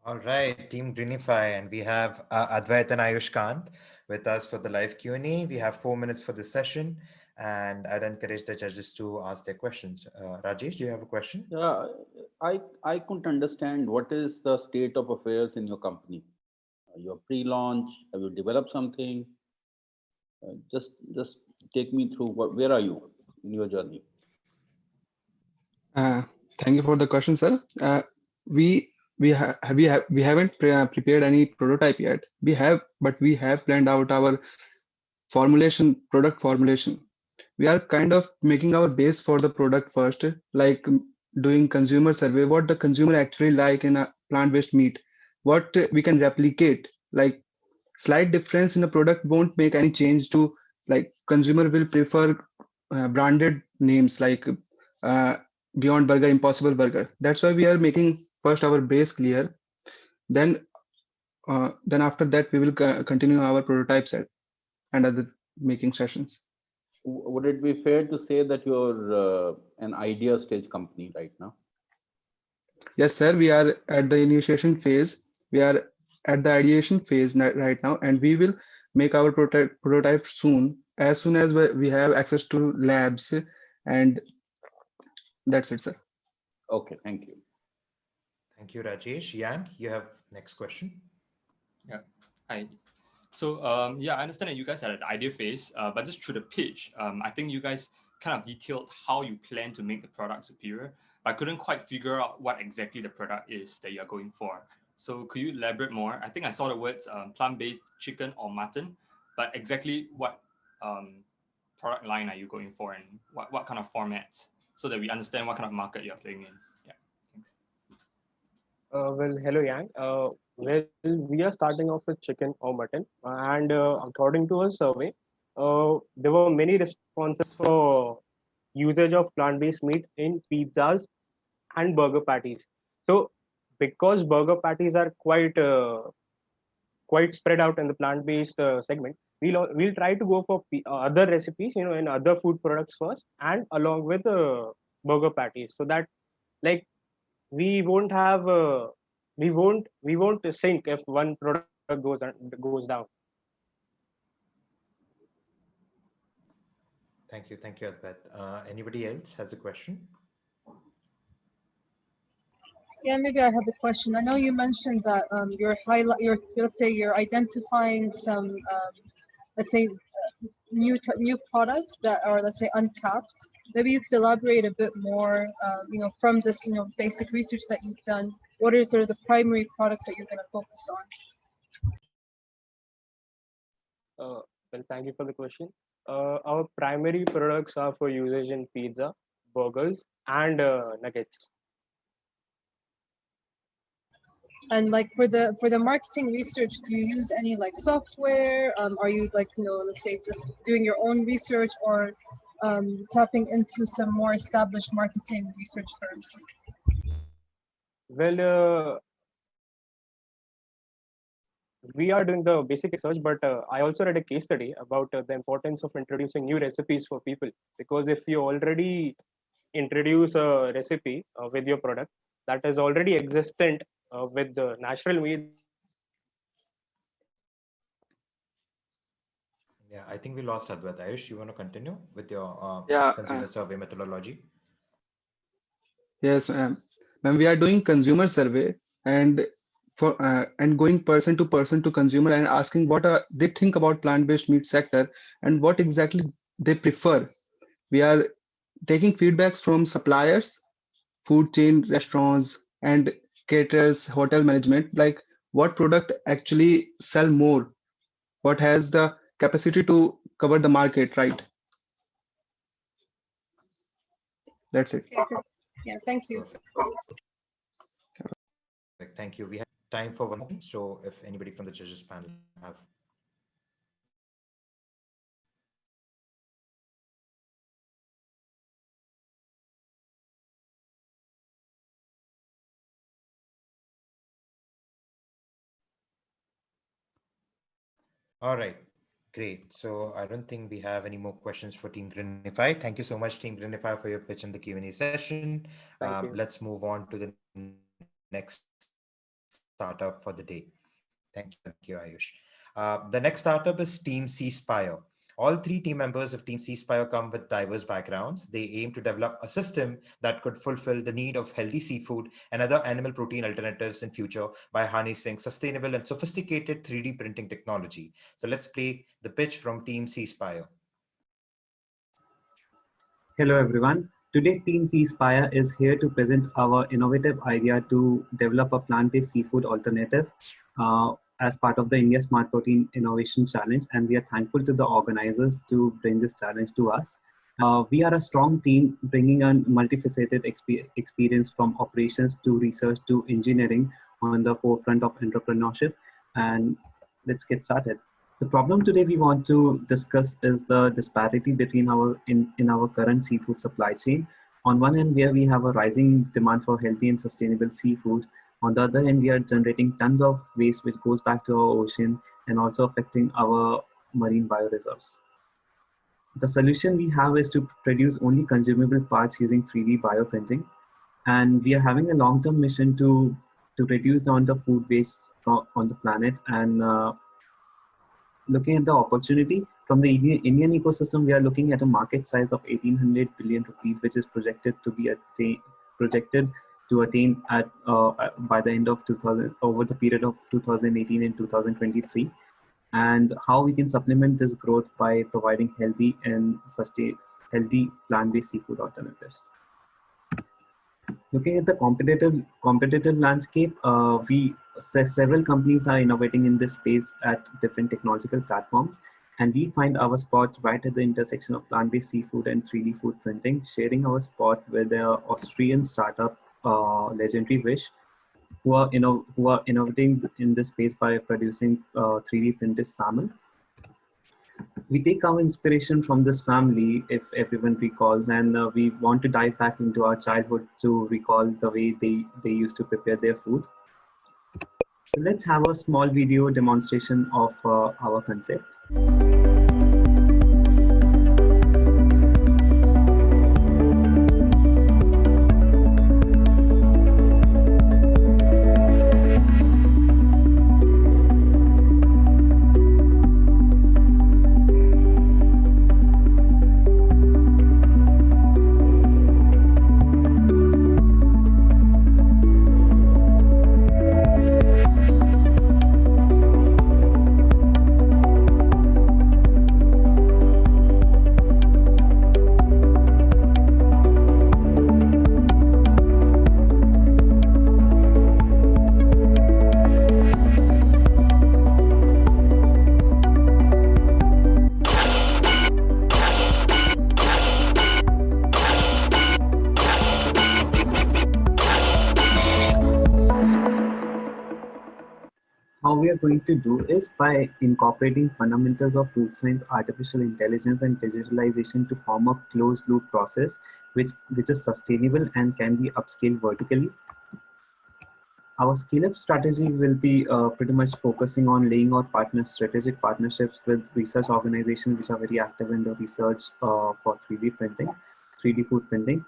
All right, Team Greenify, and we have Advait and Ayush Kant with us for the live Q&A. We have 4 minutes for this session, and I'd encourage the judges to ask their questions. Rajesh, do you have a question? Yeah, I couldn't understand what is the state of affairs in your company. Your pre-launch, have you developed something? Just take me through where are you in your journey? Thank you for the question, sir. We haven't prepared any prototype yet. But we have planned out our product formulation. We are kind of making our base for the product first, like doing consumer survey, what the consumer actually like in a plant-based meat, what we can replicate, like slight difference in a product won't make any change to, like consumer will prefer branded names like Beyond Burger, Impossible Burger. That's why we are making first our base clear. Then after that we will continue our prototype set and other making sessions. Would it be fair to say that you're an idea stage company right now? Yes, sir. We are at the initiation phase. We are at the ideation phase right now, and we will make our prototype soon as we have access to labs, and that's it, sir. Okay, thank you. Thank you, Rajesh. Yang, you have next question. Yeah. Hi. So yeah, I understand that you guys are at the idea phase, but just through the pitch, I think you guys kind of detailed how you plan to make the product superior. But I couldn't quite figure out what exactly the product is that you're going for. So could you elaborate more? I think I saw the words plant-based chicken or mutton, but exactly what product line are you going for, and what kind of formats, so that we understand what kind of market you're playing in? Yeah, thanks. Well, hello, Yang. Well, we are starting off with chicken or mutton, and according to a survey, there were many responses for usage of plant-based meat in pizzas and burger patties. So, because burger patties are quite spread out in the plant-based segment, we'll try to go for other recipes, in other food products first, and along with burger patties, so that like we won't have we won't sink if one product goes down. Thank you, Advait. Anybody else has a question? Yeah, maybe I have a question. I know you mentioned that you're let's say you're identifying some let's say new products that are, let's say, untapped. Maybe you could elaborate a bit more, from this, basic research that you've done. What are sort of the primary products that you're going to focus on? Well, thank you for the question. Our primary products are for usage in pizza, burgers, and nuggets. And like for the marketing research, do you use any like software? Are you like, let's say just doing your own research, or tapping into some more established marketing research firms? Well, we are doing the basic research, but I also read a case study about the importance of introducing new recipes for people. Because if you already introduce a recipe with your product that is already existent with the natural meat. Yeah, I think we lost Advait. Ayush, you want to continue with your Yeah. consumer survey methodology? Yes, ma'am. Ma'am, we are doing consumer survey and and going person to consumer and asking what they think about plant-based meat sector and what exactly they prefer. We are taking feedbacks from suppliers, food chain restaurants, and caterers, hotel management, like what product actually sell more, what has the capacity to cover the market, right? That's it. Yeah, thank you. Perfect. Thank you. We have time for one more. So if anybody from the judges panel have. All right, great. So I don't think we have any more questions for Team Greenify. Thank you so much, Team Greenify, for your pitch in the Q&A session. Let's move on to the next startup for the day. Thank you, Ayush. The next startup is Team Sea Spire. All three team members of Team Sea Spire come with diverse backgrounds. They aim to develop a system that could fulfill the need of healthy seafood and other animal protein alternatives in future by harnessing sustainable and sophisticated 3D printing technology. So let's play the pitch from Team Sea Spire. Hello everyone. Today Team Sea Spire is here to present our innovative idea to develop a plant-based seafood alternative as part of the India Smart Protein Innovation Challenge, and we are thankful to the organizers to bring this challenge to us. We are a strong team bringing on multifaceted experience from operations to research to engineering on the forefront of entrepreneurship, and let's get started. The problem today we want to discuss is the disparity between in our current seafood supply chain. On one hand, where we have a rising demand for healthy and sustainable seafood. On the other hand, we are generating tons of waste which goes back to our ocean and also affecting our marine bioreserves. The solution we have is to produce only consumable parts using 3D bioprinting. And we are having a long-term mission to reduce the amount of food waste on the planet, and looking at the opportunity from the Indian ecosystem, we are looking at a market size of 1,800 billion rupees, which is projected to attain at by the end of 2000, over the period of 2018 and 2023, and how we can supplement this growth by providing healthy and healthy plant-based seafood alternatives. Looking at the competitive landscape, several companies are innovating in this space at different technological platforms, and we find our spot right at the intersection of plant-based seafood and 3D food printing, sharing our spot with the Austrian startup Legendary Wish, who are innovating in this space by producing 3D printed salmon. We take our inspiration from this family, if everyone recalls, and we want to dive back into our childhood to recall the way they used to prepare their food. So let's have a small video demonstration of our concept. How we are going to do is by incorporating fundamentals of food science, artificial intelligence, and digitalization to form a closed loop process which is sustainable and can be upscaled vertically. Our scale-up strategy will be pretty much focusing on laying out strategic partnerships with research organizations which are very active in the research for 3D printing, 3D food printing.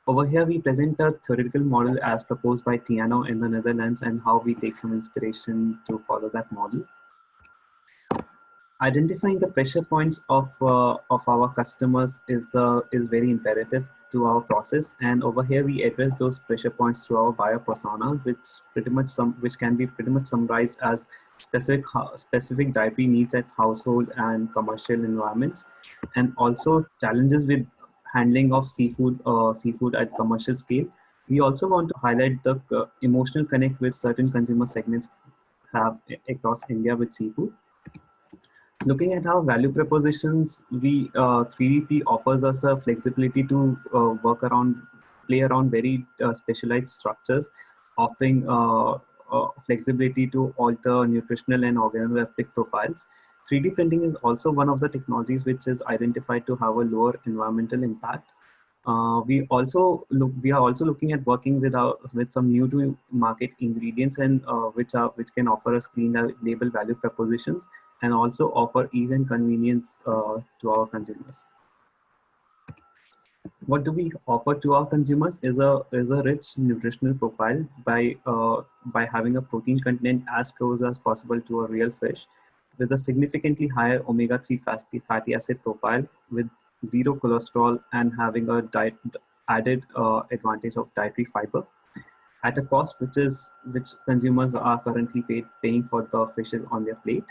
Over here, we present a theoretical model as proposed by Tiano in the Netherlands and how we take some inspiration to follow that model. Identifying the pressure points of our customers is very imperative to our process, and over here we address those pressure points through our buyer personas, which can be pretty much summarized as specific dietary needs at household and commercial environments, and also challenges with handling of seafood at commercial scale. We also want to highlight the emotional connect with certain consumer segments have across India with seafood. Looking at our value propositions, 3DP offers us a flexibility to play around very specialized structures, offering flexibility to alter nutritional and organoleptic profiles. 3D printing is also one of the technologies which is identified to have a lower environmental impact. We are also looking at working with some new to market ingredients and which can offer us clean label value propositions and also offer ease and convenience to our consumers. What do we offer to our consumers is a rich nutritional profile by having a protein content as close as possible to a real fish, with a significantly higher omega-3 fatty acid profile with zero cholesterol and having a added advantage of dietary fiber at a cost which consumers are currently paying for the fishes on their plate.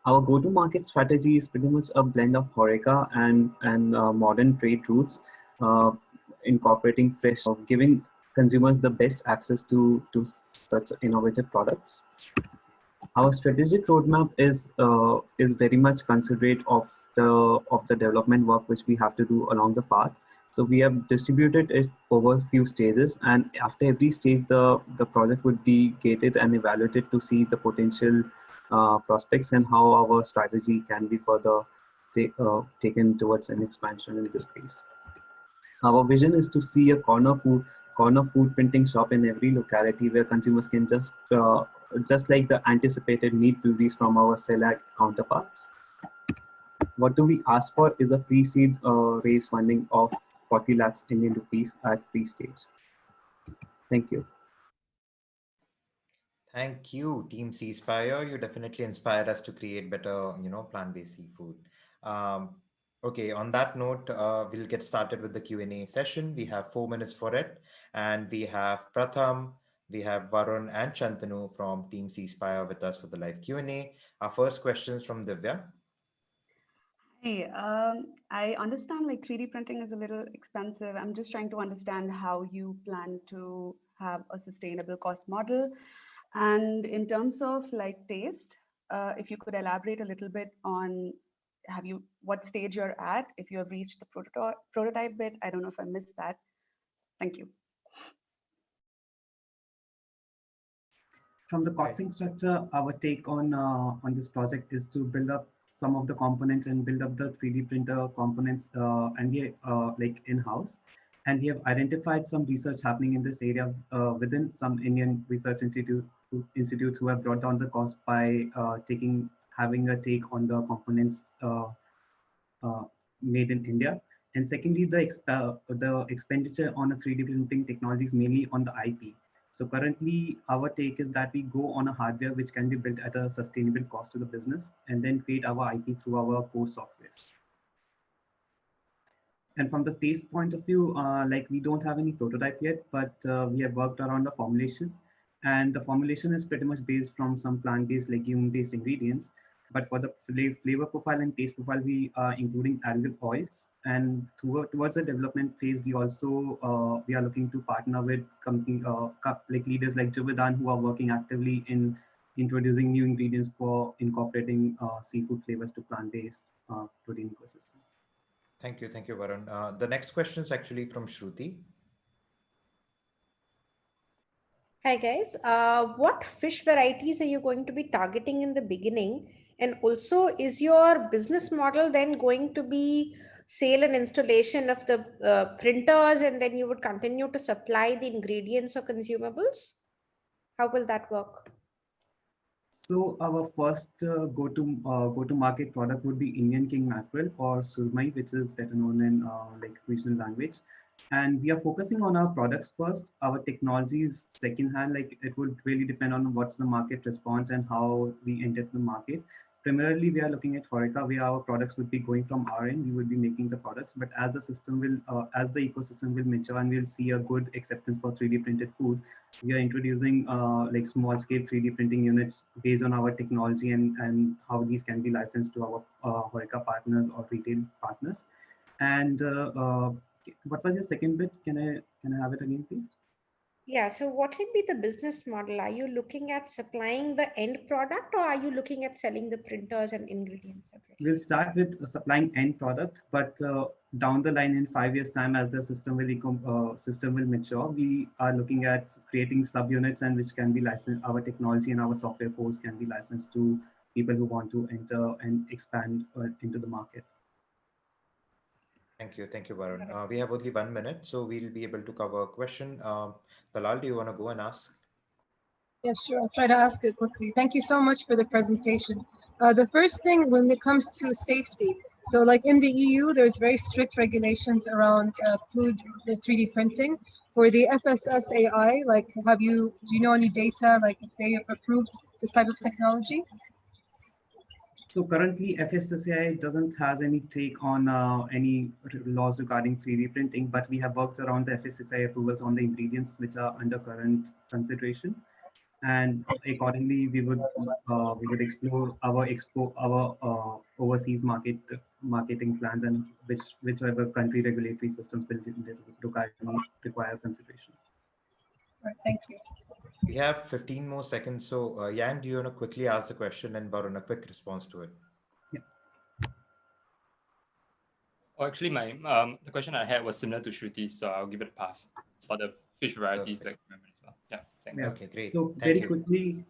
Our go-to-market strategy is pretty much a blend of HoReCa and modern trade routes, incorporating fresh, giving consumers the best access to such innovative products. Our strategic roadmap is very much considerate of the development work which we have to do along the path. So we have distributed it over a few stages, and after every stage, the project would be gated and evaluated to see the potential prospects and how our strategy can be further taken towards an expansion in this space. Our vision is to see a corner food printing shop in every locality where consumers can just like the anticipated meat breweries from our CELAC counterparts. What do we ask for is a pre-seed raise funding of 40 lakhs Indian rupees at pre-stage. Thank you. Thank you, Team Sea Spire. You definitely inspired us to create better, plant-based seafood. Okay, on that note, we'll get started with the Q&A session. We have 4 minutes for it, and we have Pratham, we have Varun and Chantanu from Team Sea Spire with us for the live Q&A. Our first question is from Divya. Hey, I understand like 3D printing is a little expensive. I'm just trying to understand how you plan to have a sustainable cost model. And in terms of like taste, if you could elaborate a little bit on what stage you're at, if you have reached the prototype bit. I don't know if I missed that. Thank you. From the costing structure, our take on this project is to build up some of the components and build up the 3D printer components and we like in-house. And we have identified some research happening in this area within some Indian research institutes who have brought down the cost by having a take on the components made in India. And secondly, the expenditure on a 3D printing technology is mainly on the IP. So currently, our take is that we go on a hardware which can be built at a sustainable cost to the business and then create our IP through our core software. And from the taste point of view, like we don't have any prototype yet, but we have worked around the formulation. And the formulation is pretty much based from some plant-based, legume-based ingredients. But for the flavor profile and taste profile, we are including algal oils. And towards the development phase, we also we are looking to partner with company like leaders like Juvedan who are working actively in introducing new ingredients for incorporating seafood flavors to plant-based protein ecosystem. Thank you, Varun. The next question is actually from Shruti. Hi guys. What fish varieties are you going to be targeting in the beginning? And also, is your business model then going to be sale and installation of the printers, and then you would continue to supply the ingredients or consumables? How will that work? So our first go to market product would be Indian king mackerel or surmai, which is better known in like regional language. And we are focusing on our products first. Our technology is second hand. Like it would really depend on what's the market response and how we enter the market. Primarily, we are looking at Horeca, where our products would be going from our end. We would be making the products, but as the system will, as the ecosystem will mature and we'll see a good acceptance for 3D printed food, we are introducing like small scale 3D printing units based on our technology and how these can be licensed to our Horeca partners or retail partners. And what was your second bit? Can I have it again, please? Yeah, so what will be the business model? Are you looking at supplying the end product, or are you looking at selling the printers and ingredients separately? We'll start with supplying end product, but down the line in 5 years' time, as the system will mature, we are looking at creating subunits and which can be licensed. Our technology and our software codes can be licensed to people who want to enter and expand into the market. Thank you, Varun. We have only 1 minute, so we'll be able to cover a question. Talal, do you want to go and ask? Yeah, sure. I'll try to ask it quickly. Thank you so much for the presentation. The first thing when it comes to safety, so like in the EU, there's very strict regulations around food, the 3D printing. For the FSSAI, like do you know any data, like if they have approved this type of technology? So currently, FSSAI doesn't has any take on any laws regarding 3D printing, but we have worked around the FSSAI approvals on the ingredients which are under current consideration, and accordingly, we would explore our overseas marketing plans and whichever country regulatory systems will require consideration. All right, thank you. We have 15 more seconds. So, Yang, do you want to quickly ask the question and Varun a quick response to it? Yeah. Oh, actually, the question I had was similar to Shruti, so I'll give it a pass. It's about the fish varieties that I remember as well. Yeah, thanks. Yeah. Okay, great. So very quickly,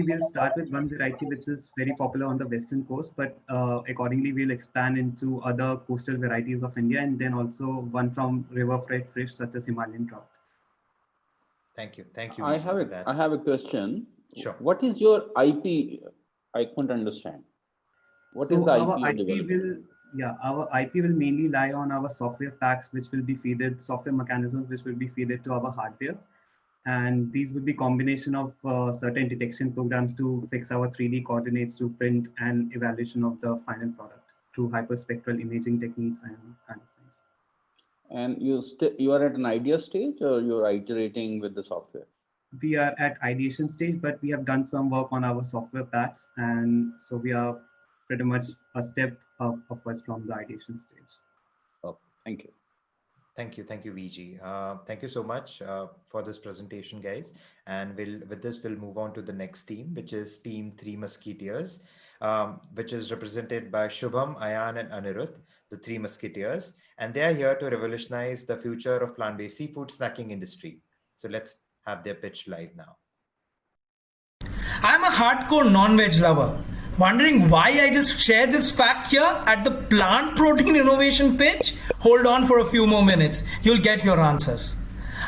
we'll start with one variety which is very popular on the western coast, but accordingly, we'll expand into other coastal varieties of India, and then also one from river-fed fish such as Himalayan trout. Thank you. I have a question. Sure. What is your IP? I couldn't understand. What is the IP? Our IP will mainly lie on our software packs, which will be fed software mechanisms, which will be fed to our hardware, and these would be combination of certain detection programs to fix our 3D coordinates to print and evaluation of the final product through hyperspectral imaging techniques and kind of things. And you are at an idea stage, or you're iterating with the software? We are at ideation stage, but we have done some work on our software packs, and so we are pretty much a step upwards from the ideation stage. Oh, thank you. Thank you, VG. Thank you so much for this presentation, guys. And with this, we'll move on to the next team, which is Team Three Musketeers, which is represented by Shubham, Ayan, and Anirudh, the Three Musketeers. And they are here to revolutionize the future of plant-based seafood snacking industry. So let's have their pitch live now. I'm a hardcore non-veg lover. Wondering why I just share this fact here at the plant protein innovation pitch? Hold on for a few more minutes. You'll get your answers.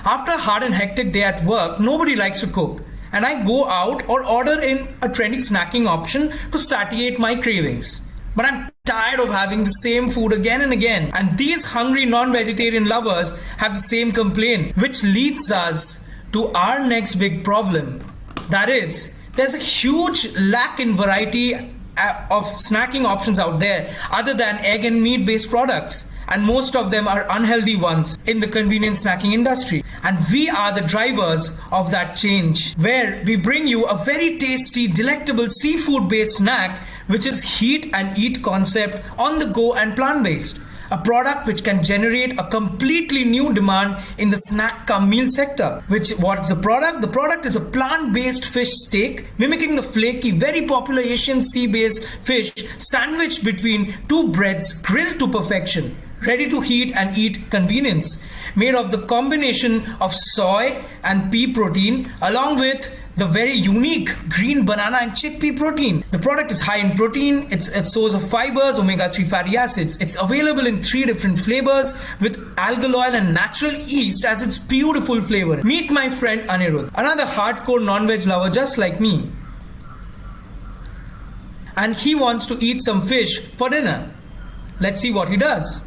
After a hard and hectic day at work, nobody likes to cook. And I go out or order in a trendy snacking option to satiate my cravings. But I'm tired of having the same food again and again. And these hungry non-vegetarian lovers have the same complaint, which leads us to our next big problem. That is, there's a huge lack in variety of snacking options out there other than egg and meat based products, and most of them are unhealthy ones in the convenience snacking industry. And we are the drivers of that change, where we bring you a very tasty, delectable seafood based snack which is heat and eat concept on the go and plant based. A product which can generate a completely new demand in the snack cum meal sector. What's the product? The product is a plant-based fish steak, mimicking the flaky, very popular Asian sea-based fish, sandwiched between two breads, grilled to perfection. ready to heat and eat convenience, made of the combination of soy and pea protein along with the very unique green banana and chickpea protein. The product is high in protein, it's a source of fibers, omega-3 fatty acids. It's available in 3 different flavors with algal oil and natural yeast as its beautiful flavor. Meet my friend Anirudh, another hardcore non-veg lover just like me. And he wants to eat some fish for dinner. Let's see what he does.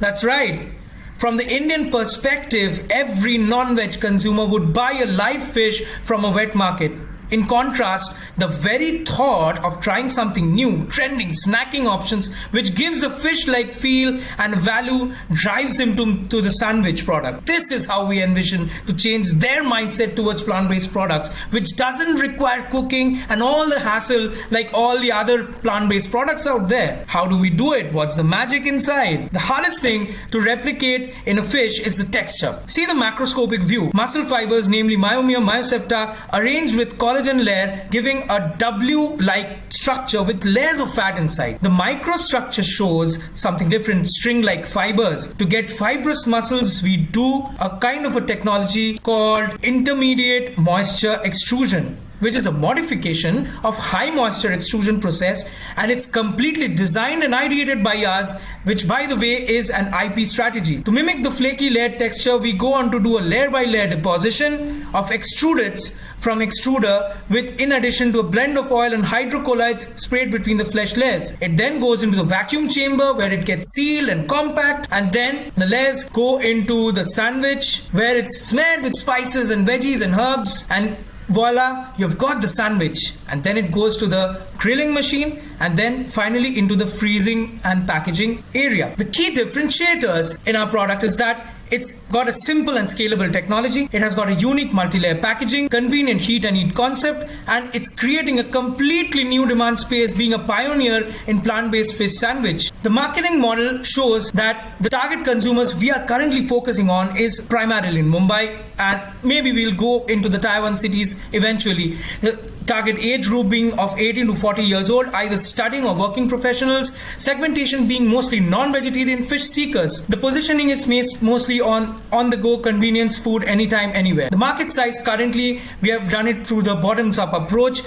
That's right. From the Indian perspective, every non-veg consumer would buy a live fish from a wet market. In contrast, the very thought of trying something new, trending, snacking options, which gives a fish-like feel and value, drives him to the sandwich product. This is how we envision to change their mindset towards plant-based products, which doesn't require cooking and all the hassle like all the other plant-based products out there. How do we do it? What's the magic inside? The hardest thing to replicate in a fish is the texture. See the macroscopic view. Muscle fibers, namely myomere, myosepta, arranged with collagen layer, giving a W-like structure with layers of fat inside. The microstructure shows something different, string-like fibers. To get fibrous muscles, we do a kind of a technology called intermediate moisture extrusion, which is a modification of high moisture extrusion process, and it's completely designed and ideated by us, which by the way is an IP strategy. To mimic the flaky layered texture, we go on to do a layer by layer deposition of extrudeds from extruder with, in addition to, a blend of oil and hydrocolloids sprayed between the flesh layers. It then goes into the vacuum chamber where it gets sealed and compact, and then the layers go into the sandwich where it's smeared with spices and veggies and herbs, and voila, you've got the sandwich. And then it goes to the grilling machine and then finally into the freezing and packaging area. The key differentiators in our product is that it's got a simple and scalable technology. It has got a unique multi-layer packaging, convenient heat and eat concept, and it's creating a completely new demand space, being a pioneer in plant-based fish sandwich. The marketing model shows that the target consumers we are currently focusing on is primarily in Mumbai, and maybe we'll go into the Taiwan cities eventually. The target age group being of 18 to 40 years old, either studying or working professionals. Segmentation being mostly non-vegetarian fish seekers. The positioning is mostly on-the-go convenience food anytime, anywhere. The market size currently, we have done it through the bottoms-up approach,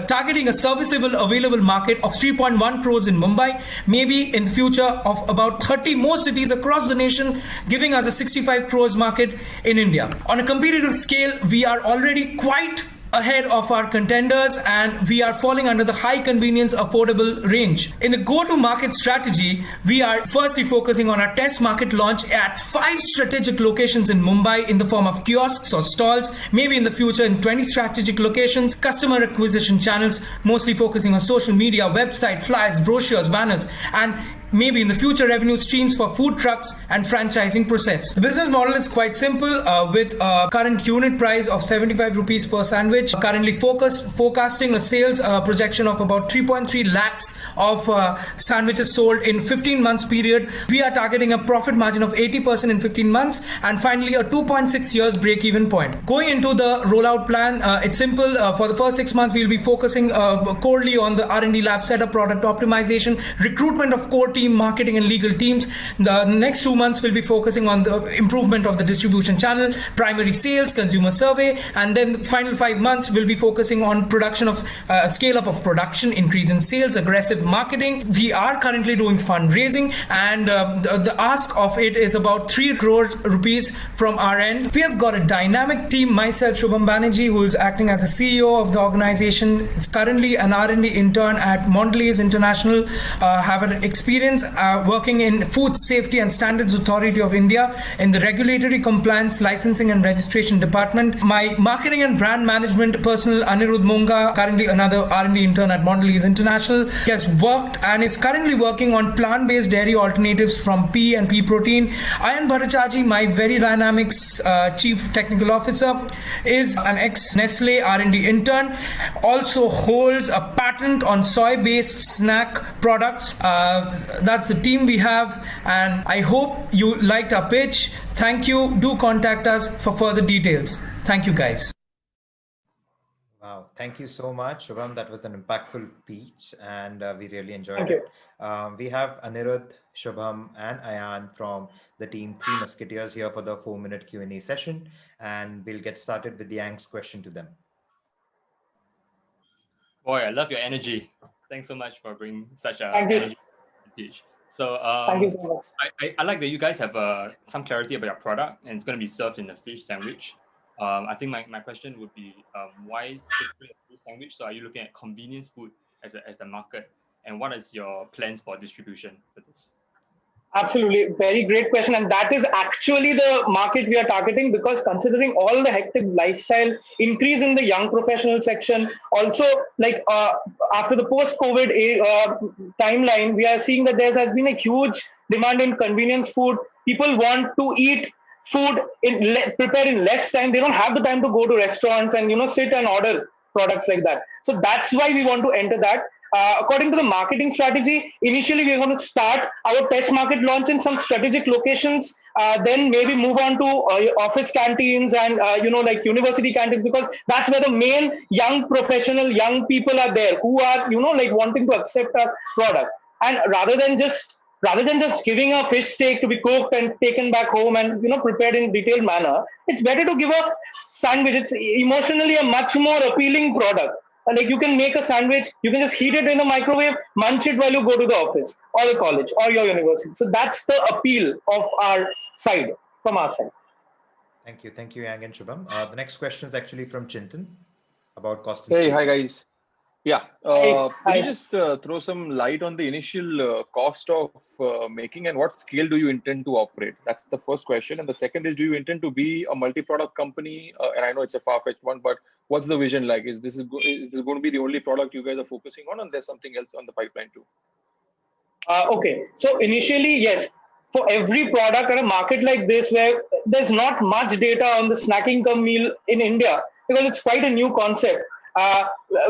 targeting a serviceable available market of 3.1 crores in Mumbai, maybe in the future of about 30 more cities across the nation, giving us a 65 crores market in India. On a competitive scale, we are already quite ahead of our contenders, and we are falling under the high convenience affordable range. In the go-to-market strategy, we are firstly focusing on our test market launch at 5 strategic locations in Mumbai in the form of kiosks or stalls, maybe in the future in 20 strategic locations, customer acquisition channels, mostly focusing on social media, website, flyers, brochures, banners, and maybe in the future revenue streams for food trucks and franchising process. The business model is quite simple, with a current unit price of 75 rupees per sandwich, currently forecasting a sales projection of about 3.3 lakhs of sandwiches sold in 15 months period. We are targeting a profit margin of 80% in 15 months, and finally a 2.6 years break-even point. Going into the rollout plan, it's simple. For the first 6 months, we'll be focusing corely on the R&D lab setup, product optimization, recruitment of core team, marketing and legal teams. The next 2 months will be focusing on the improvement of the distribution channel, primary sales, consumer survey, and then the final 5 months will be focusing on production of scale up of production, increase in sales, aggressive marketing. We are currently doing fundraising, and the ask of it is about 3 crore rupees from our end. We have got a dynamic team. Myself, Shubham Banerjee, who is acting as the CEO of the organization, is currently an R&D intern at Mondelez International, have an experience working in Food Safety and Standards Authority of India in the Regulatory Compliance, Licensing and Registration Department. My marketing and brand management personnel, Anirudh Munga, currently another R&D intern at Mondelez International. He has worked and is currently working on plant-based dairy alternatives from pea and pea protein. Ayan Bhattacharjee, my very dynamics Chief Technical Officer, is an ex-Nestle R&D intern, also holds a patent on soy-based snack products. That's the team we have, and I hope you liked our pitch. Thank you. Do contact us for further details. Thank you, guys. Wow. Thank you so much, Shubham. That was an impactful speech, and we really enjoyed Thank you. it. We have Anirudh, Shubham, and Ayan from the team Three Musketeers here for the 4-minute Q&A session, and we'll get started with Yang's question to them. Boy, I love your energy. Thanks so much for bringing such a Thank you. energy speech. So Thank you so much. I like that you guys have some clarity about your product, and it's going to be served in a fish sandwich. I think my question would be, why specifically a fish sandwich? So are you looking at convenience food as the market, and what is your plans for distribution for this? Absolutely. Very great question. And that is actually the market we are targeting, because considering all the hectic lifestyle, increase in the young professional section, also like after the post-COVID timeline, we are seeing that there has been a huge demand in convenience food. People want to eat food prepared in less time. They don't have the time to go to restaurants and sit and order products like that. So that's why we want to enter that. According to the marketing strategy, initially we're going to start our test market launch in some strategic locations, then maybe move on to office canteens and like university canteens, because that's where the main young professional, young people are there who are like wanting to accept our product. And rather than just giving a fish steak to be cooked and taken back home and prepared in detailed manner, it's better to give a sandwich. It's emotionally a much more appealing product. Like you can make a sandwich, you can just heat it in the microwave, munch it while you go to the office or the college or your university. So that's the appeal of our side, from our side. Thank you, Yang and Shubham. The next question is actually from Chintan about cost and Hey, scale. hi guys. Yeah, Hi. can you just throw some light on the initial cost of making, and what scale do you intend to operate? That's the first question. And the second is, do you intend to be a multi-product company? And I know it's a far-fetched one, but what's the vision like? Is this going to be the only product you guys are focusing on, and there's something else on the pipeline too? Okay, so initially, yes, for every product at a market like this where there's not much data on the snacking cum meal in India, because it's quite a new concept. Uh,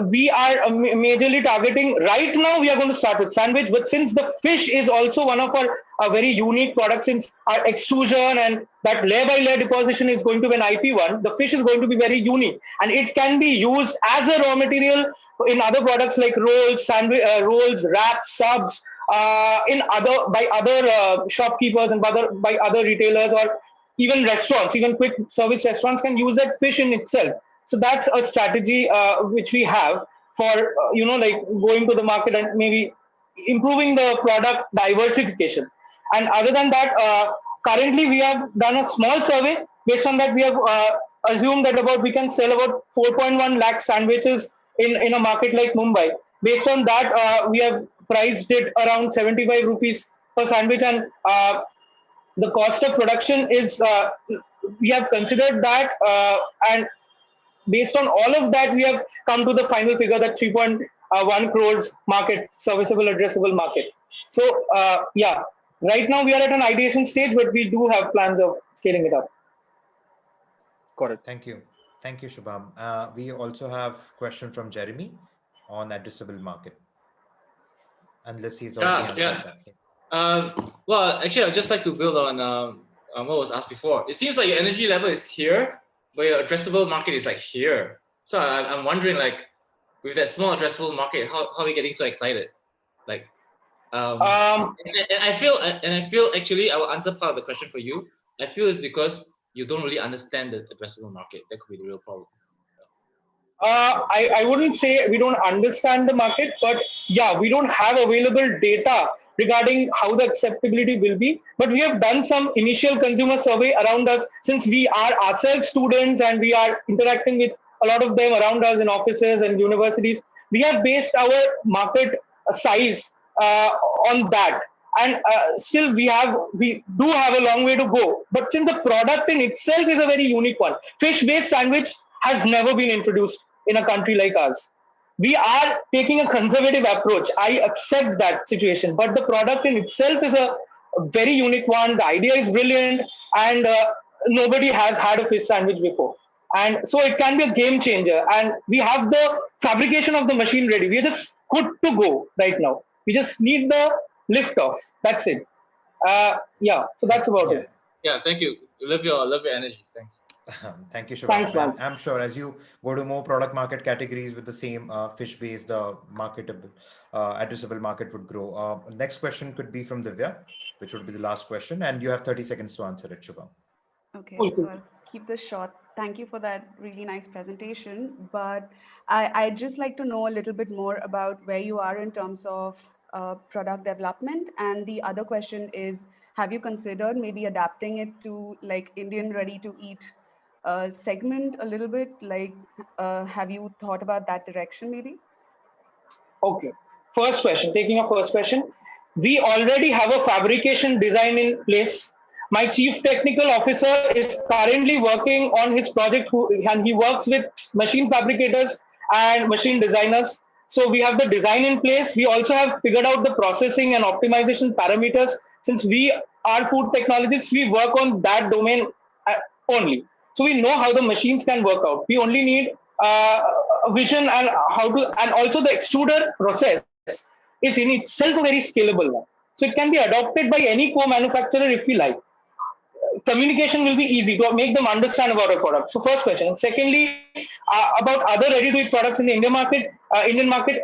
we are majorly targeting right now. We are going to start with sandwich, but since the fish is also one of our very unique products, since our extrusion and that layer by layer deposition is going to be an IP one, the fish is going to be very unique, and it can be used as a raw material in other products like rolls, sandwich, rolls, wraps, subs, in other shopkeepers and by other retailers, or even restaurants, even quick service restaurants can use that fish in itself. So that's a strategy which we have for like going to the market and maybe improving the product diversification. And other than that, currently we have done a small survey. Based on that, we have assumed that we can sell about 4.1 lakh sandwiches in a market like Mumbai. Based on that, we have priced it around 75 rupees per sandwich, and the cost of production is we have considered that, and based on all of that, we have come to the final figure that 3.1 crores market, serviceable addressable market. So yeah, right now we are at an ideation stage, but we do have plans of scaling it up. Got it. Thank you, Shubham. We also have question from Jeremy on addressable market, unless he's already answered that. Well, actually, I'd just like to build on what was asked before. It seems like your energy level is here, but your addressable market is like here. So I'm wondering, like, with that small addressable market, how are we getting so excited? Like, and I feel actually, I will answer part of the question for you. I feel it's because you don't really understand the addressable market. That could be the real problem. I wouldn't say we don't understand the market, but yeah, we don't have available data regarding how the acceptability will be. But we have done some initial consumer survey around us, since we are ourselves students and we are interacting with a lot of them around us in offices and universities. We have based our market size on that. And still we do have a long way to go. But since the product in itself is a very unique one, fish-based sandwich has never been introduced in a country like ours. We are taking a conservative approach. I accept that situation, but the product in itself is a very unique one. The idea is brilliant, and nobody has had a fish sandwich before. And so it can be a game changer. And we have the fabrication of the machine ready. We are just good to go right now. We just need the lift off. That's it. Yeah, so that's about it. Yeah, thank you. Love your energy. Thanks. Thank you, Thanks, Shubham. And man. I'm sure as you go to more product market categories with the same fish base, the marketable, addressable market would grow. Next question could be from Divya, which would be the last question. And you have 30 seconds to answer it, Shubham. Okay, Cool, so cool. I'll keep this short. Thank you for that really nice presentation. But I'd just like to know a little bit more about where you are in terms of product development. And the other question is, have you considered maybe adapting it to like Indian ready to eat segment a little bit? Like, have you thought about that direction maybe? Okay. First question, taking a first question. We already have a fabrication design in place. My chief technical officer is currently working on his project and he works with machine fabricators and machine designers. So we have the design in place. We also have figured out the processing and optimization parameters. Since we are food technologists, we work on that domain uh, only. So we know how the machines can work out. We only need a vision and how to, and also the extruder process is in itself very scalable now. So it can be adopted by any co-manufacturer if we like. Communication will be easy to make them understand about our product. So first question. And secondly, about other ready-to-eat products in the Indian market,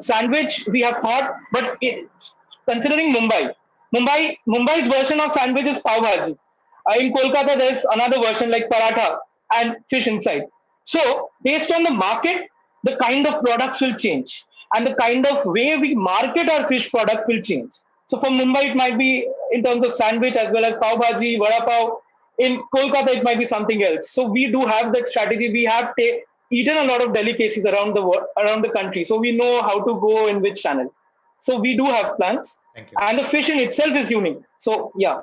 sandwich we have thought, but considering Mumbai's version of sandwich is pav bhaji. In Kolkata, there's another version like paratha and fish inside. So based on the market, the kind of products will change, and the kind of way we market our fish product will change. So for Mumbai, it might be in terms of sandwich as well as pav bhaji, vada pav. In Kolkata, it might be something else. So we do have that strategy. We have eaten a lot of delicacies around the world, around the country. So we know how to go in which channel. So we do have plans, Thank you. and the fish in itself is unique. So yeah,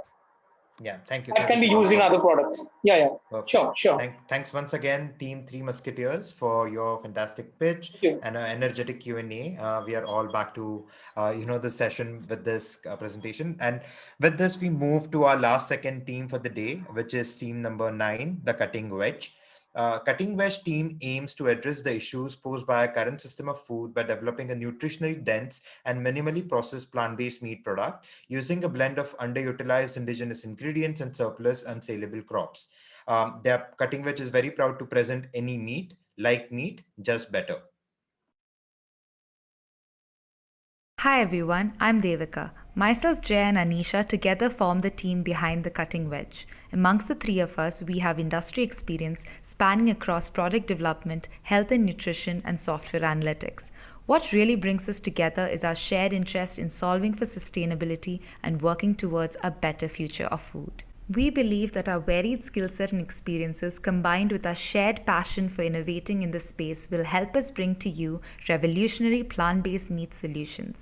Yeah, thank you. that Thank you, can be Shubham, used in for other products. Yeah, yeah, perfect. sure, sure. Thanks once again, Team Three Musketeers, for your fantastic pitch Thank you. and an energetic Q&A. We are all back to the session with this presentation, and with this we move to our last second team for the day, which is team number 9, the Cutting Wedge. Cutting Wedge team aims to address the issues posed by our current system of food by developing a nutritionally dense and minimally processed plant-based meat product using a blend of underutilized indigenous ingredients and surplus unsaleable crops. Their Cutting Wedge is very proud to present any meat, like meat, just better. Hi everyone, I'm Devika. Myself, Jay, and Anisha together form the team behind the Cutting Wedge. Amongst the three of us, we have industry experience spanning across product development, health and nutrition, and software analytics. What really brings us together is our shared interest in solving for sustainability and working towards a better future of food. We believe that our varied skill set and experiences combined with our shared passion for innovating in this space will help us bring to you revolutionary plant-based meat solutions.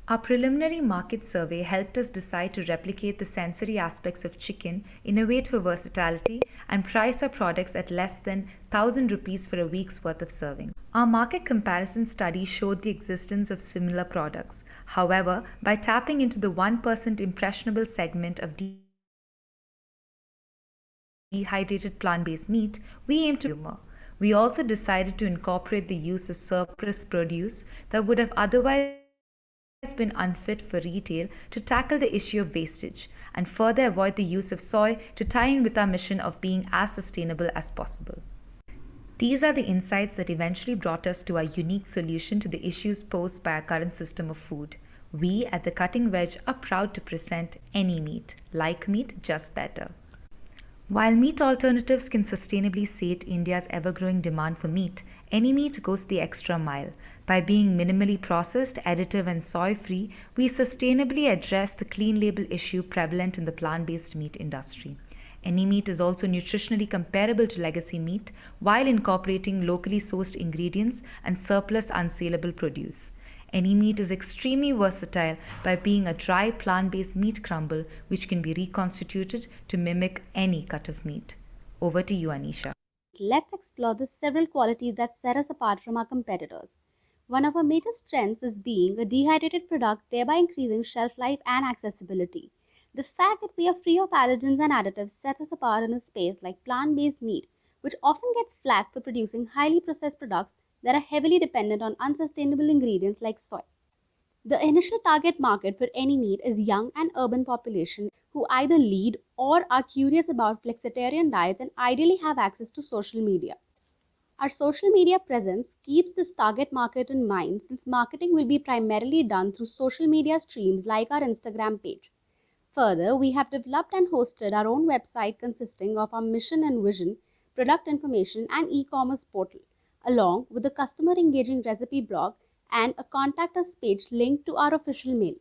Our preliminary market survey helped us decide to replicate the sensory aspects of chicken, innovate for versatility, and price our products at less than 1,000 rupees for a week's worth of serving. Our market comparison study showed the existence of similar products. However, by tapping into the 1% impressionable segment of dehydrated plant-based meat, we aim to humor. We also decided to incorporate the use of surplus produce that would have otherwise been unfit for retail to tackle the issue of wastage and further avoid the use of soy to tie in with our mission of being as sustainable as possible. These are the insights that eventually brought us to our unique solution to the issues posed by our current system of food. We at the Cutting Wedge are proud to present any meat, like meat, just better. While meat alternatives can sustainably sate India's ever-growing demand for meat, any meat goes the extra mile. By being minimally processed, additive and soy-free, we sustainably address the clean label issue prevalent in the plant-based meat industry. Any meat is also nutritionally comparable to legacy meat while incorporating locally sourced ingredients and surplus unsaleable produce. Any meat is extremely versatile by being a dry plant-based meat crumble which can be reconstituted to mimic any cut of meat. Over to you, Anisha. Let's explore the several qualities that set us apart from our competitors. One of our major strengths is being a dehydrated product, thereby increasing shelf life and accessibility. The fact that we are free of allergens and additives sets us apart in a space like plant-based meat, which often gets flagged for producing highly processed products that are heavily dependent on unsustainable ingredients like soy. The initial target market for any meat is young and urban population who either lead or are curious about flexitarian diets and ideally have access to social media. Our social media presence keeps this target market in mind since marketing will be primarily done through social media streams like our Instagram page. Further, we have developed and hosted our own website consisting of our mission and vision, product information, and e commerce portal, along with a customer engaging recipe blog and a contact us page linked to our official mail.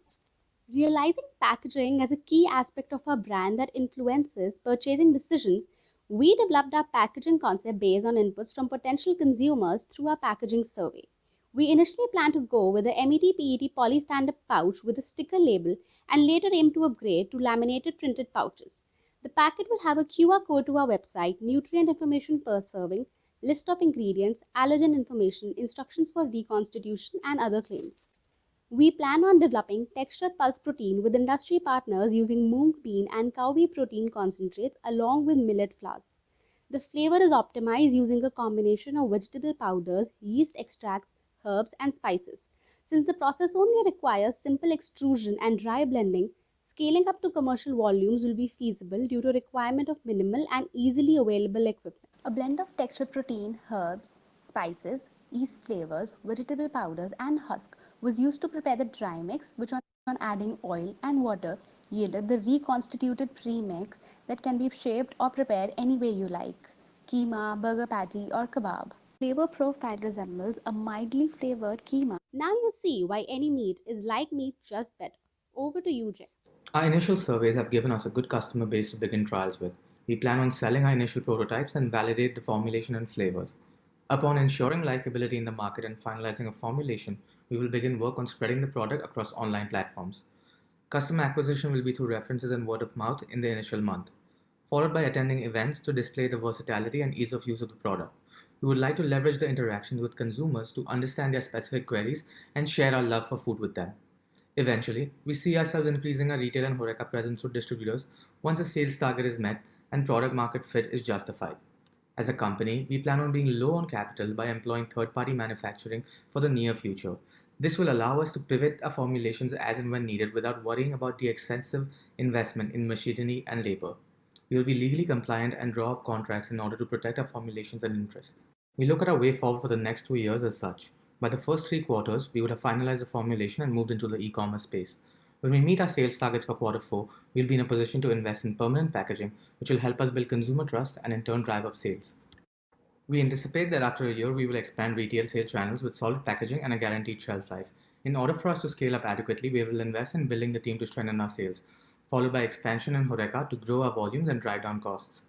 Realizing packaging as a key aspect of our brand that influences purchasing decisions, we developed our packaging concept based on inputs from potential consumers through our packaging survey. We initially planned to go with the MET PET polystand pouch with a sticker label and later aim to upgrade to laminated printed pouches. The packet will have a QR code to our website, nutrient information per serving, list of ingredients, allergen information, instructions for reconstitution, and other claims. We plan on developing textured pulse protein with industry partners using mung bean and cow whey protein concentrates along with millet flours. The flavor is optimized using a combination of vegetable powders, yeast extracts, herbs, and spices. Since the process only requires simple extrusion and dry blending, scaling up to commercial volumes will be feasible due to requirement of minimal and easily available equipment. A blend of textured protein, herbs, spices, yeast flavors, vegetable powders, and husk was used to prepare the dry mix, which on adding oil and water yielded the reconstituted premix that can be shaped or prepared any way you like: keema, burger patty, or kebab. Flavor profile resembles a mildly flavored keema. Now you see why any meat is like meat, just better. Over to you, Jay. Our initial surveys have given us a good customer base to begin trials with. We plan on selling our initial prototypes and validate the formulation and flavors. Upon ensuring likability in the market and finalizing a formulation, we will begin work on spreading the product across online platforms. Customer acquisition will be through references and word of mouth in the initial month, followed by attending events to display the versatility and ease of use of the product. We would like to leverage the interactions with consumers to understand their specific queries and share our love for food with them. Eventually, we see ourselves increasing our retail and HoReCa presence through distributors once a sales target is met and product market fit is justified. As a company, we plan on being low on capital by employing third-party manufacturing for the near future. This will allow us to pivot our formulations as and when needed without worrying about the excessive investment in machinery and labor. We will be legally compliant and draw up contracts in order to protect our formulations and interests. We look at our way forward for the next 2 years as such. By the first 3 quarters, we would have finalized the formulation and moved into the e-commerce space. When we meet our sales targets for Q4, we'll be in a position to invest in permanent packaging, which will help us build consumer trust and in turn drive up sales. We anticipate that after a year, we will expand retail sales channels with solid packaging and a guaranteed shelf life. In order for us to scale up adequately, we will invest in building the team to strengthen our sales, followed by expansion in HoReCa to grow our volumes and drive down costs.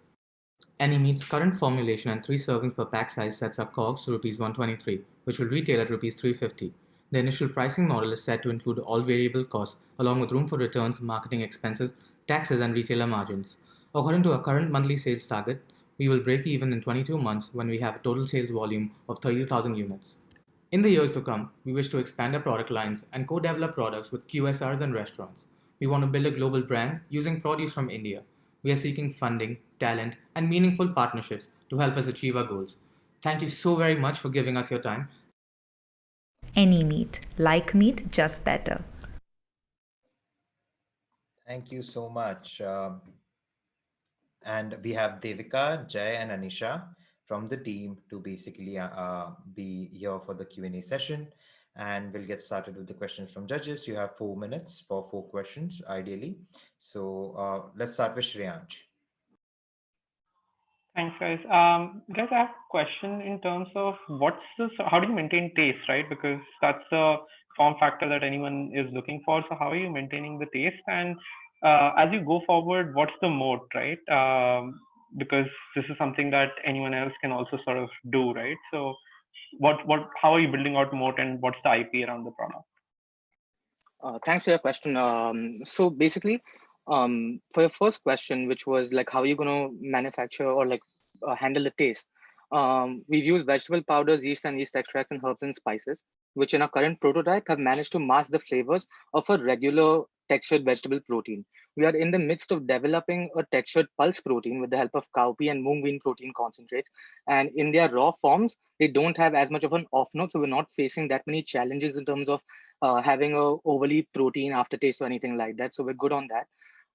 Any meat's current formulation and 3 servings per pack size sets our COGS to Rs 123, which will retail at Rs 350. The initial pricing model is set to include all variable costs, along with room for returns, marketing expenses, taxes, and retailer margins. According to our current monthly sales target, we will break even in 22 months when we have a total sales volume of 30,000 units. In the years to come, we wish to expand our product lines and co-develop products with QSRs and restaurants. We want to build a global brand using produce from India. We are seeking funding, talent, and meaningful partnerships to help us achieve our goals. Thank you so very much for giving us your time. Any meat, like meat, just better. Thank you so much. And we have Devika, Jay, and Anisha from the team to basically be here for the Q&A session. And we'll get started with the questions from judges. You have 4 minutes for 4 questions, ideally. So let's start with Shreyansh. Thanks, guys. Guys, I have a question in terms of how do you maintain taste, right? Because that's the form factor that anyone is looking for. So how are you maintaining the taste? And as you go forward, what's the moat, right? Because this is something that anyone else can also sort of do, right? So how are you building out moat and what's the IP around the product? Thanks for your question. So basically, for your first question, which was like, how are you going to manufacture or like handle the taste? We've used vegetable powders, yeast and yeast extracts, and herbs and spices, which in our current prototype have managed to mask the flavors of a regular textured vegetable protein. We are in the midst of developing a textured pulse protein with the help of cowpea and mung bean protein concentrates. And in their raw forms, they don't have as much of an off note. So we're not facing that many challenges in terms of having a overly protein aftertaste or anything like that. So we're good on that.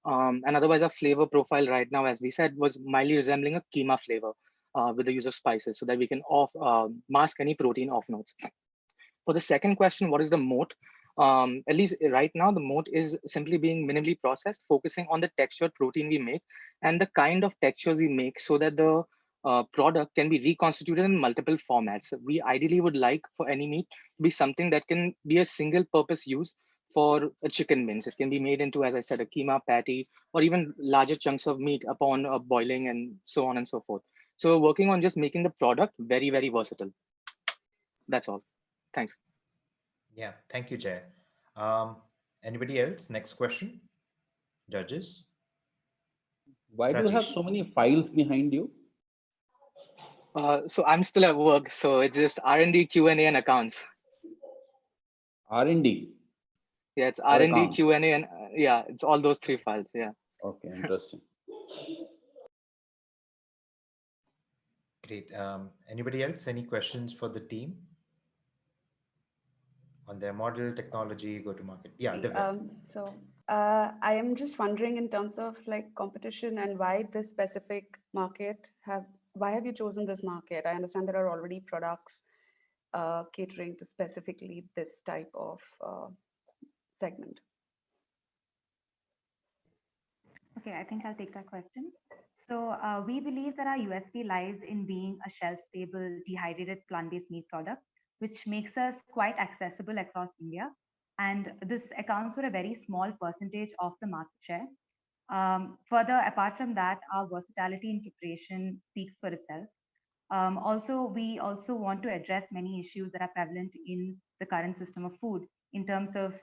And otherwise, our flavor profile right now, as we said, was mildly resembling a keema flavor with the use of spices, so that we can mask any protein off notes. For the second question, what is the moat? At least right now, the moat is simply being minimally processed, focusing on the textured protein we make and the kind of textures we make, so that the product can be reconstituted in multiple formats. We ideally would like for any meat to be something that can be a single purpose use for a chicken mince. It can be made into, as I said, a keema patty, or even larger chunks of meat upon boiling, and so on and so forth. So we're working on just making the product very, very versatile. That's all. Thanks. Yeah, thank you, Jay. Anybody else? Next question. Judges. Why do you have Rajesh. so many files behind you? So I'm still at work, so it's just R&D, Q&A, and accounts. R&D? Yeah, it's Or R&D, accounts? Q&A, and yeah, it's all those three files. Yeah. Okay, interesting. Great. Anybody else? Any questions for the team on their model, technology, go-to-market? Yeah, Divya. I am just wondering, in terms of like competition and why this specific market why have you chosen this market? I understand there are already products catering to specifically this type of segment. Okay, I think I'll take that question. So we believe that our USP lies in being a shelf-stable, dehydrated plant-based meat product, which makes us quite accessible across India. And this accounts for a very small percentage of the market share. Further, apart from that, our versatility in preparation speaks for itself. We also want to address many issues that are prevalent in the current system of food in terms of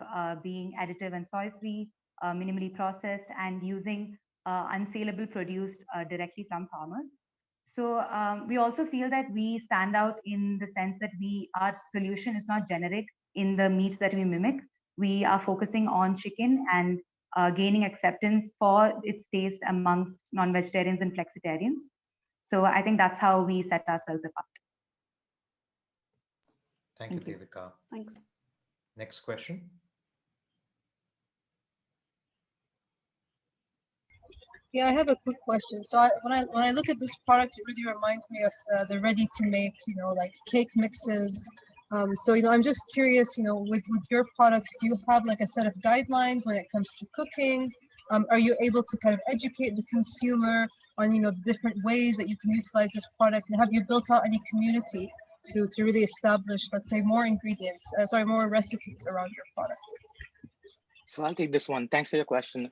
being additive and soy-free, minimally processed, and using unsaleable produce directly from farmers. So we also feel that we stand out in the sense that our solution is not generic in the meats that we mimic. We are focusing on chicken and gaining acceptance for its taste amongst non-vegetarians and flexitarians. So I think that's how we set ourselves apart. Thank you, Devika. Thanks. Next question. Yeah, I have a quick question. So when I look at this product, it really reminds me of the ready-to-make, like cake mixes. So I'm just curious, with your products, do you have like a set of guidelines when it comes to cooking? Are you able to kind of educate the consumer on the different ways that you can utilize this product? And have you built out any community to really establish, let's say, more recipes around your product? So I'll take this one. Thanks for your question.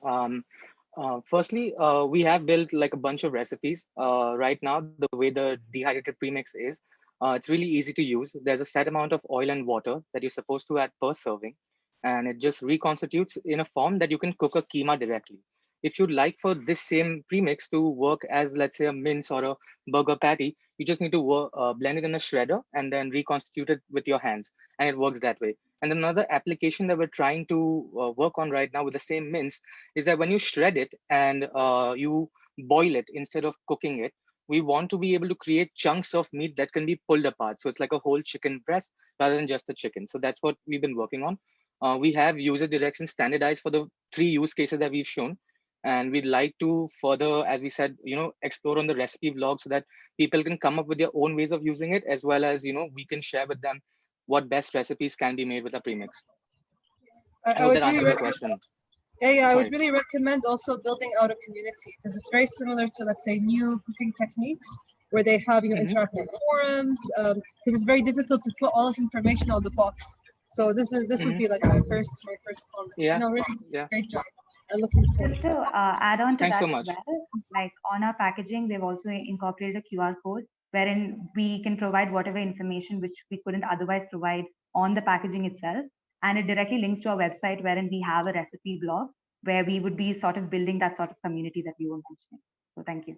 Firstly, we have built like a bunch of recipes. Right now, the way the dehydrated premix is, it's really easy to use. There's a set amount of oil and water that you're supposed to add per serving, and it just reconstitutes in a form that you can cook a keema directly. If you'd like for this same premix to work as, let's say, a mince or a burger patty, you just need to blend it in a shredder and then reconstitute it with your hands, and it works that way. And another application that we're trying to work on right now with the same mince is that when you shred it and you boil it instead of cooking it, we want to be able to create chunks of meat that can be pulled apart. So it's like a whole chicken breast rather than just the chicken. So that's what we've been working on. We have user directions standardized for the 3 use cases that we've shown. And we'd like to further, as we said, explore on the recipe blog so that people can come up with their own ways of using it, as well as, we can share with them what best recipes can be made with a premix. I hope that answers your question. Yeah, I would really recommend also building out a community, because it's very similar to, let's say, new cooking techniques where they have interactive forums, because it's very difficult to put all this information on the box. So this would be like my first comment. Yeah. Really great job. I'm looking forward. Just to add on to Thanks that so as much. well, like on our packaging, they've also incorporated a QR code wherein we can provide whatever information which we couldn't otherwise provide on the packaging itself. And it directly links to our website wherein we have a recipe blog where we would be sort of building that sort of community that you were mentioning. So thank you.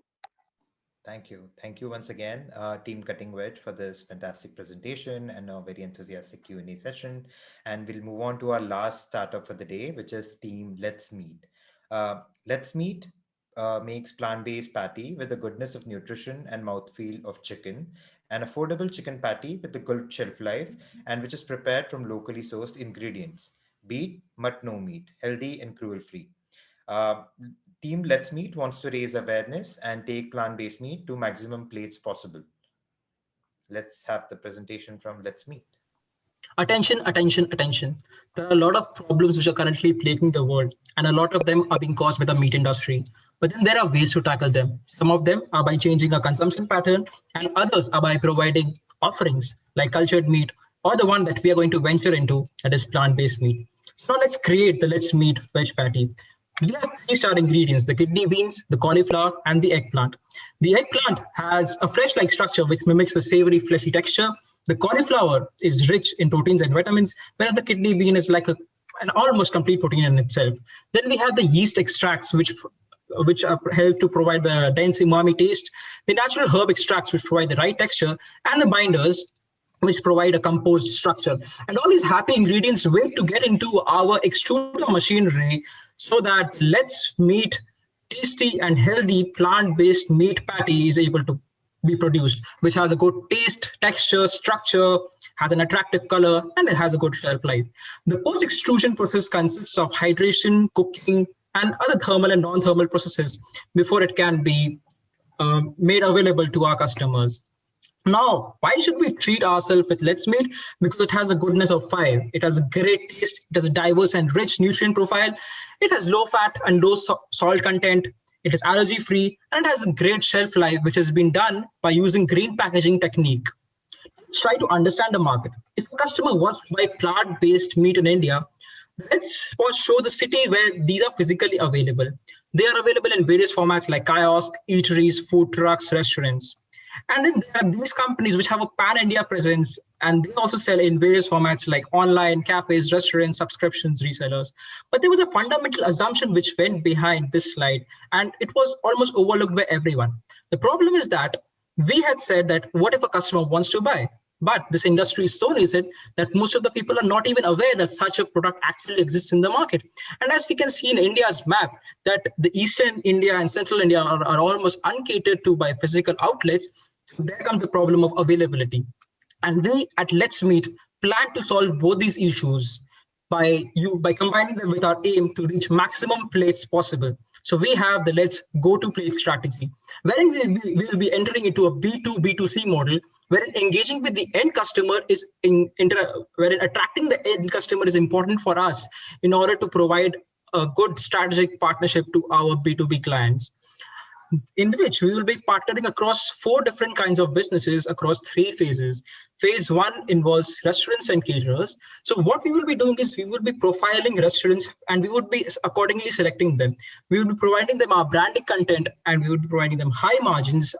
Thank you. Thank you once again, Team Cutting Wedge, for this fantastic presentation and a very enthusiastic Q&A session. And we'll move on to our last startup for the day, which is Team Let's Meet. Let's Meet makes plant-based patty with the goodness of nutrition and mouthfeel of chicken, an affordable chicken patty with a good shelf life, and which is prepared from locally sourced ingredients. Beat, but no meat, healthy and cruel-free. Uh, Team Let's Meat wants to raise awareness and take plant-based meat to maximum plates possible. Let's have the presentation from Let's Meat. Attention, attention, attention. There are a lot of problems which are currently plaguing the world, and a lot of them are being caused by the meat industry. But then there are ways to tackle them. Some of them are by changing our consumption pattern, and others are by providing offerings like cultured meat or the one that we are going to venture into, that is plant-based meat. So now let's create the Let's Meat veg patty. We have three star ingredients: the kidney beans, the cauliflower, and the eggplant. The eggplant has a flesh-like structure which mimics the savory, fleshy texture. The cauliflower is rich in proteins and vitamins, whereas the kidney bean is like an almost complete protein in itself. Then we have the yeast extracts, which help to provide the dense umami taste, the natural herb extracts, which provide the right texture, and the binders, which provide a composed structure. And all these happy ingredients wait to get into our extruder machinery so that Let's Meat tasty and healthy plant-based meat patty is able to be produced, which has a good taste, texture, structure, has an attractive color, and it has a good shelf life. The post-extrusion process consists of hydration, cooking, and other thermal and non-thermal processes before it can be made available to our customers. Now, why should we treat ourselves with Let's Meat? Because it has the goodness of 5. It has a great taste. It has a diverse and rich nutrient profile. It has low fat and low salt content. It is allergy free, and it has a great shelf life, which has been done by using green packaging technique. Let's try to understand the market. If a customer wants to buy plant-based meat in India, let's first show the city where these are physically available. They are available in various formats like kiosk, eateries, food trucks, restaurants. And then there are these companies which have a pan-India presence, and they also sell in various formats like online, cafes, restaurants, subscriptions, resellers. But there was a fundamental assumption which went behind this slide, and it was almost overlooked by everyone. The problem is that we had said that what if a customer wants to buy? But this industry is so nascent that most of the people are not even aware that such a product actually exists in the market. And as we can see in India's map, that the Eastern India and Central India are almost uncatered to by physical outlets. So there comes the problem of availability. And we at Let's Meat plan to solve both these issues by combining them with our aim to reach maximum plates possible. So we have the Let's Go to Plate strategy, wherein we will be entering into a B2, B2C model, wherein engaging with the end customer is wherein attracting the end customer is important for us in order to provide a good strategic partnership to our B2B clients, in which we will be partnering across 4 different kinds of businesses across 3 phases. Phase 1 involves restaurants and caterers. So what we will be doing is we will be profiling restaurants and we would be accordingly selecting them. We will be providing them our branded content and we would be providing them high margins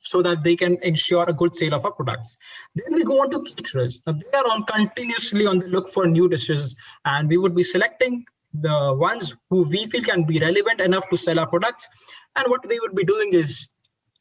so that they can ensure a good sale of our product. Then we go on to caterers. Now they are continuously on the look for new dishes, and we would be selecting the ones who we feel can be relevant enough to sell our products. And what they would be doing is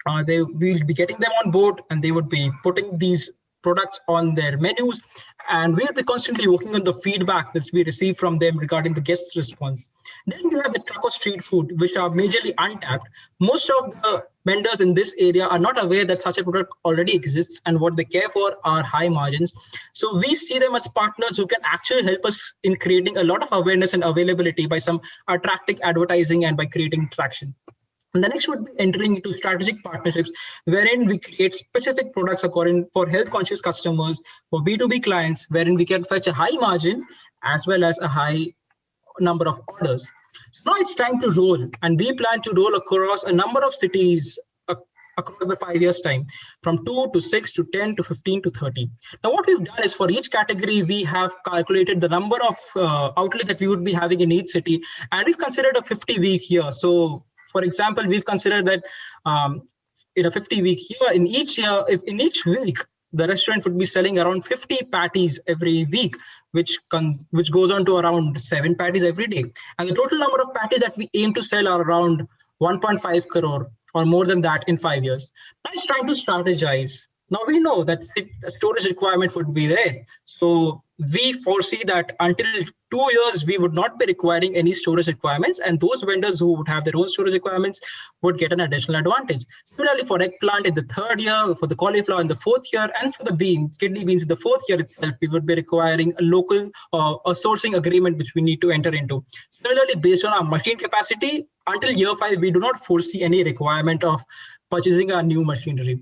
we will be getting them on board, and they would be putting these products on their menus, and we'll be constantly working on the feedback that we receive from them regarding the guests' response. Then you have the truck or street food, which are majorly untapped. Most of the vendors in this area are not aware that such a product already exists, and what they care for are high margins. So we see them as partners who can actually help us in creating a lot of awareness and availability by some attractive advertising and by creating traction. And the next would be entering into strategic partnerships, wherein we create specific products according for health conscious customers, for B2B clients, wherein we can fetch a high margin as well as a high number of orders. So now it's time to roll, and we plan to roll across a number of cities across the 5 years time, from 2 to 6 to 10 to 15 to 30. Now what we've done is for each category, we have calculated the number of outlets that we would be having in each city, and we've considered a 50-week year. So for example, we've considered that in a 50-week year, in each week, the restaurant would be selling around 50 patties every week, which goes on to around 7 patties every day. And the total number of patties that we aim to sell are around 1.5 crore or more than that in 5 years. Now it's trying to strategize. Now we know that storage requirement would be there. So we foresee that until 2 years, we would not be requiring any storage requirements, and those vendors who would have their own storage requirements would get an additional advantage. Similarly, for eggplant in the 3rd year, for the cauliflower in the 4th year, and for the kidney beans in the 4th year itself, we would be requiring a local a sourcing agreement which we need to enter into. Similarly, based on our machine capacity, until year 5, we do not foresee any requirement of purchasing a new machinery.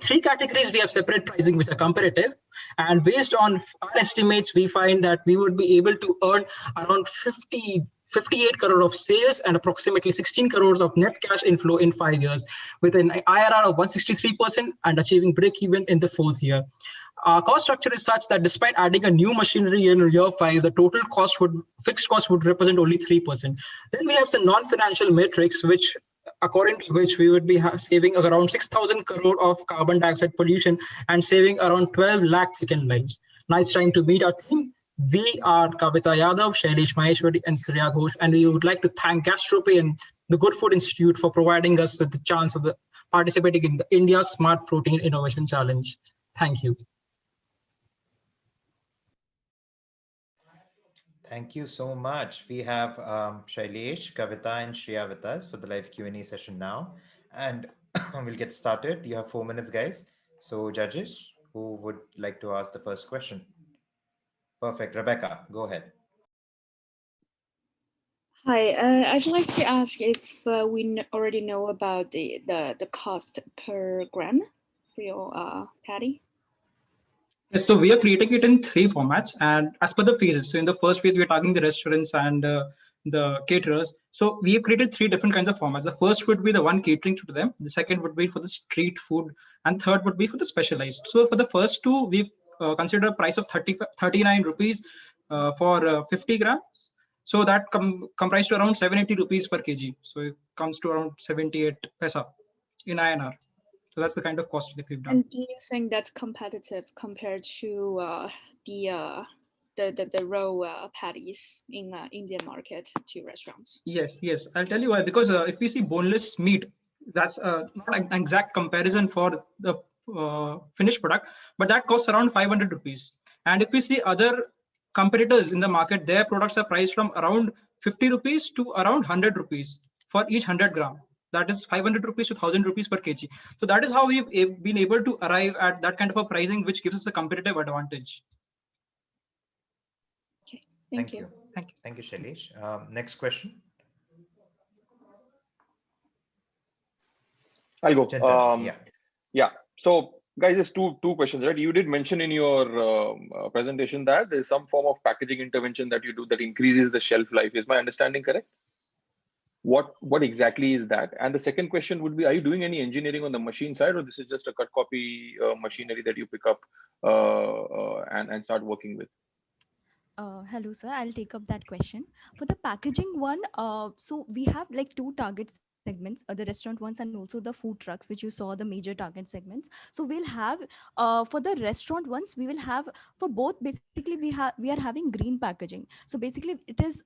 3 categories, we have separate pricing which are comparative, and based on our estimates, we find that we would be able to earn around 58 crore of sales and approximately 16 crores of net cash inflow in 5 years, with an IRR of 163% and achieving break even in the 4th year. Our cost structure is such that despite adding a new machinery in year 5, the total fixed cost would represent only 3%. Then we have some non-financial metrics, according to which we would be saving around 6,000 crore of carbon dioxide pollution and saving around 12 lakh chicken lives. Now it's time to meet our team. We are Kavita Yadav, Shailesh Maheshwari, and Kriya Ghosh, and we would like to thank Gastropay and the Good Food Institute for providing us with the chance of participating in the India Smart Protein Innovation Challenge. Thank you. Thank you so much. We have Shailesh, Kavita, and Shreya with us for the live Q&A session now. And we'll get started. You have 4 minutes, guys. So judges, who would like to ask the first question? Perfect. Rebecca, go ahead. Hi, I'd like to ask if we already know about the cost per gram for your patty. Yes, so we are creating it in 3 formats, and as per the phases. So in the first phase, we're targeting the restaurants and the caterers. So we have created 3 different kinds of formats. The first would be the one catering to them. The second would be for the street food, and third would be for the specialized. So for the first 2, we've considered a price of 39 rupees for 50 grams. So that comprised to around 780 rupees per kg. So it comes to around 78 paisa in INR. So that's the kind of cost that we've done. And do you think that's competitive compared to the raw patties in Indian market to restaurants? Yes, I'll tell you why. Because if we see boneless meat, that's not an exact comparison for the finished product, but that costs around 500 rupees. And if we see other competitors in the market, their products are priced from around 50 rupees to around 100 rupees for each 100 gram. That is 500 rupees to 1000 rupees per kg. So that is how we've been able to arrive at that kind of a pricing, which gives us a competitive advantage. Okay, thank you. Thank you, Shailesh. Next question. I'll go. Yeah. So, guys, there's two questions, right? You did mention in your presentation that there's some form of packaging intervention that you do that increases the shelf life. Is my understanding correct? What exactly is that? And the second question would be, are you doing any engineering on the machine side, or this is just a cut copy machinery that you pick up and start working with? Hello, sir. I'll take up that question. For the packaging one, so we have like 2 target segments, the restaurant ones and also the food trucks, which you saw the major target segments. So we'll have for the restaurant ones, we will have for both. Basically, we are having green packaging. So basically, it is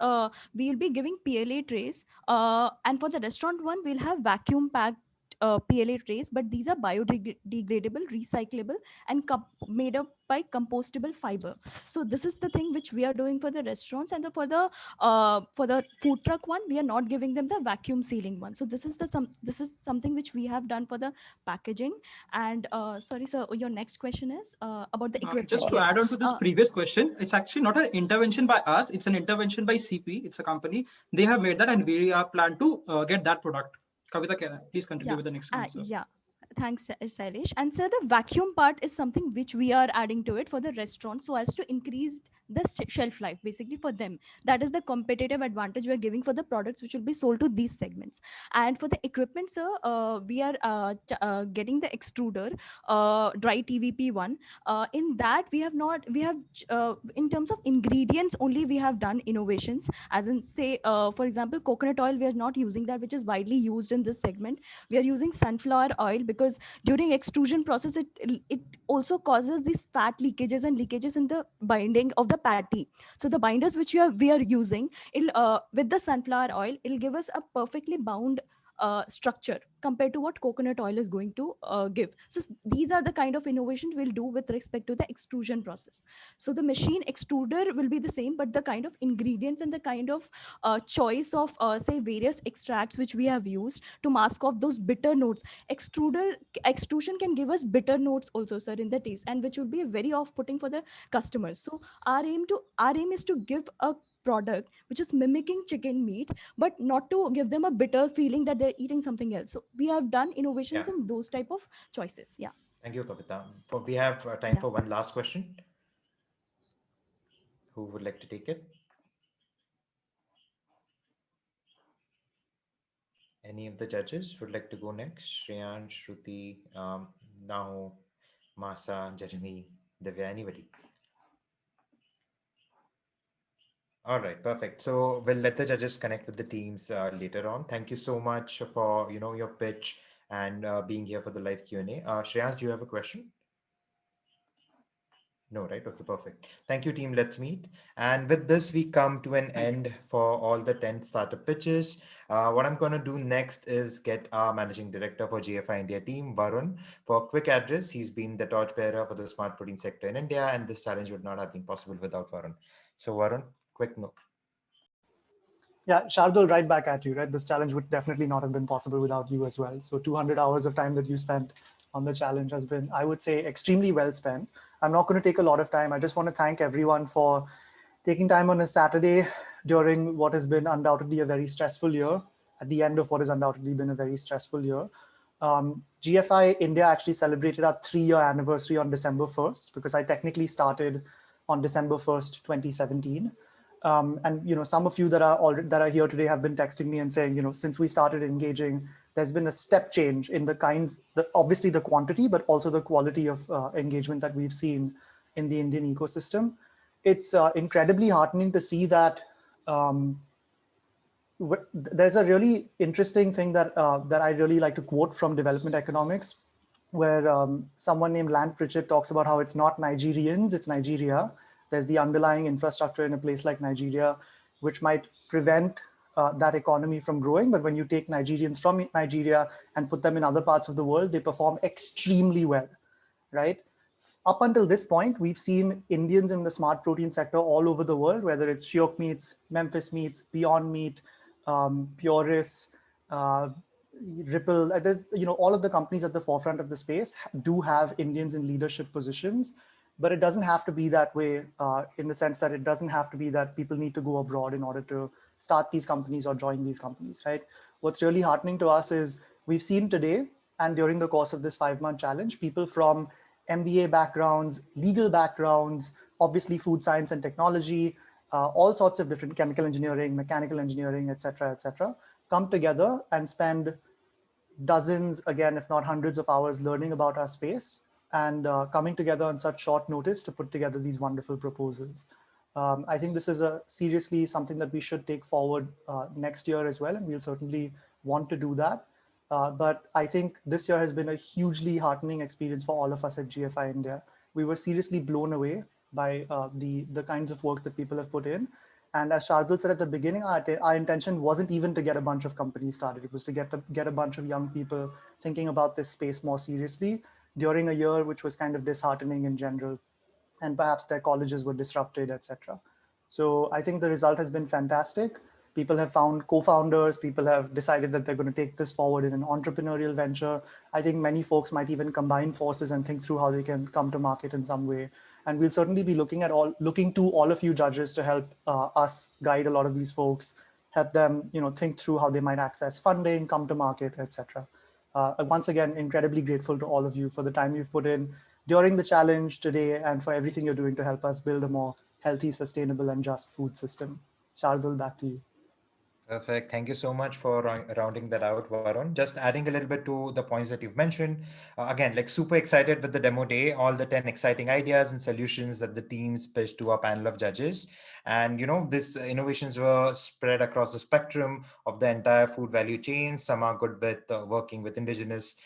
we will be giving PLA trays, and for the restaurant one, we'll have vacuum packed PLA trays, but these are biodegradable, recyclable, and made up by compostable fiber. So this is the thing which we are doing for the restaurants, and for the food truck one, we are not giving them the vacuum sealing one. So this is something which we have done for the packaging. And sorry, sir, your next question is about the equipment. Just to add on to this previous question, it's actually not an intervention by us; it's an intervention by CP. It's a company. They have made that, and we are planned to get that product. Kavita, please continue with the next answer. Yeah. Thanks, Shailesh. And sir, the vacuum part is something which we are adding to it for the restaurant so as to increase the shelf life, basically for them. That is the competitive advantage we are giving for the products which will be sold to these segments. And for the equipment, sir, we are getting the extruder, dry TVP one. In that, we have in terms of ingredients only, we have done innovations. As in, say, for example, coconut oil, we are not using that, which is widely used in this segment. We are using sunflower oil because during extrusion process, it also causes these fat leakages and leakages in the binding of the patty. So the binders which we are using, with the sunflower oil, it'll give us a perfectly bound structure compared to what coconut oil is going to give. So these are the kind of innovations we'll do with respect to the extrusion process. So the machine extruder will be the same, but the kind of ingredients and the kind of choice of say various extracts which we have used to mask off those bitter notes. Extrusion can give us bitter notes also, sir, in the taste, and which would be very off-putting for the customers. So our aim is to give a product which is mimicking chicken meat, but not to give them a bitter feeling that they're eating something else. So we have done innovations Yeah. in those type of choices. Yeah. Thank you, Kavita. We have time for one last question. Who would like to take it? Any of the judges would like to go next? Shreyan, Shruti, Nahu, Masa, Jeremy, Divya, anybody? All right, perfect. So we'll let the judges connect with the teams later on. Thank you so much for your pitch and being here for the live Q&A. Shreyans, do you have a question? No, right? Okay, perfect. Thank you, team. Let's meet. And with this, we come to an end for all the 10 startup pitches. What I'm going to do next is get our managing director for GFI India team, Varun, for a quick address. He's been the torchbearer for the smart protein sector in India, and this challenge would not have been possible without Varun. So, Varun, quick note. Yeah, Shardul, right back at you, right? This challenge would definitely not have been possible without you as well. So 200 hours of time that you spent on the challenge has been, I would say, extremely well spent. I'm not going to take a lot of time. I just want to thank everyone for taking time on a Saturday during what has been undoubtedly a very stressful year, at the end of what has undoubtedly been a very stressful year. GFI India actually celebrated our 3-year anniversary on December 1st, because I technically started on December 1st, 2017. And some of you that are here today have been texting me and saying, since we started engaging, there's been a step change in the obviously the quantity, but also the quality of engagement that we've seen in the Indian ecosystem. It's incredibly heartening to see that there's a really interesting thing that I really like to quote from development economics, where someone named Land Pritchett talks about how it's not Nigerians, it's Nigeria. There's the underlying infrastructure in a place like Nigeria, which might prevent that economy from growing. But when you take Nigerians from Nigeria and put them in other parts of the world, they perform extremely well, right? Up until this point, we've seen Indians in the smart protein sector all over the world, whether it's Shiok Meats, Memphis Meats, Beyond Meat, Puris, Ripple. There's, all of the companies at the forefront of the space do have Indians in leadership positions, but it doesn't have to be that way in the sense that it doesn't have to be that people need to go abroad in order to start these companies or join these companies, right? What's really heartening to us is we've seen today and during the course of this 5-month challenge, people from MBA backgrounds, legal backgrounds, obviously food science and technology, all sorts of different chemical engineering, mechanical engineering, et cetera, come together and spend dozens, again, if not hundreds of hours learning about our space and coming together on such short notice to put together these wonderful proposals. I think this is seriously something that we should take forward next year as well, and we'll certainly want to do that. But I think this year has been a hugely heartening experience for all of us at GFI India. We were seriously blown away by the kinds of work that people have put in. And as Shardul said at the beginning, our intention wasn't even to get a bunch of companies started. It was to get a bunch of young people thinking about this space more seriously during a year which was kind of disheartening in general, and perhaps their colleges were disrupted, etc. So I think the result has been fantastic. People have found co-founders, people have decided that they're going to take this forward in an entrepreneurial venture. I think many folks might even combine forces and think through how they can come to market in some way. And we'll certainly be looking to all of you judges to help us guide a lot of these folks, help them think through how they might access funding, come to market, etc. Once again, incredibly grateful to all of you for the time you've put in during the challenge today and for everything you're doing to help us build a more healthy, sustainable, and just food system. Shardul, back to you. Perfect. Thank you so much for rounding that out, Varun. Just adding a little bit to the points that you've mentioned. Again, like super excited with the demo day, all the 10 exciting ideas and solutions that the teams pitched to our panel of judges. And, these innovations were spread across the spectrum of the entire food value chain. Some are good with working with indigenous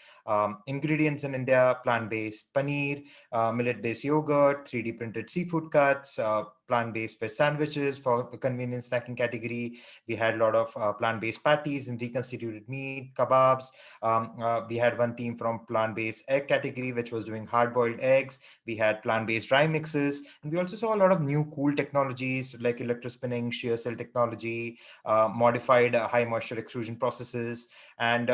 Ingredients in India: plant-based paneer, millet-based yogurt, 3D printed seafood cuts, plant-based veg sandwiches for the convenience snacking category. We had a lot of plant-based patties and reconstituted meat, kebabs. We had one team from plant-based egg category, which was doing hard-boiled eggs. We had plant-based dry mixes. And we also saw a lot of new cool technologies like electrospinning, shear cell technology, modified high moisture extrusion processes, and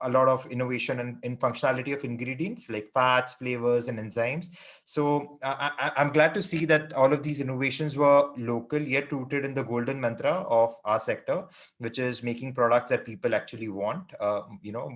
a lot of innovation in functionality of ingredients like fats, flavors, and enzymes. So I'm glad to see that all of these innovations were local yet rooted in the golden mantra of our sector, which is making products that people actually want,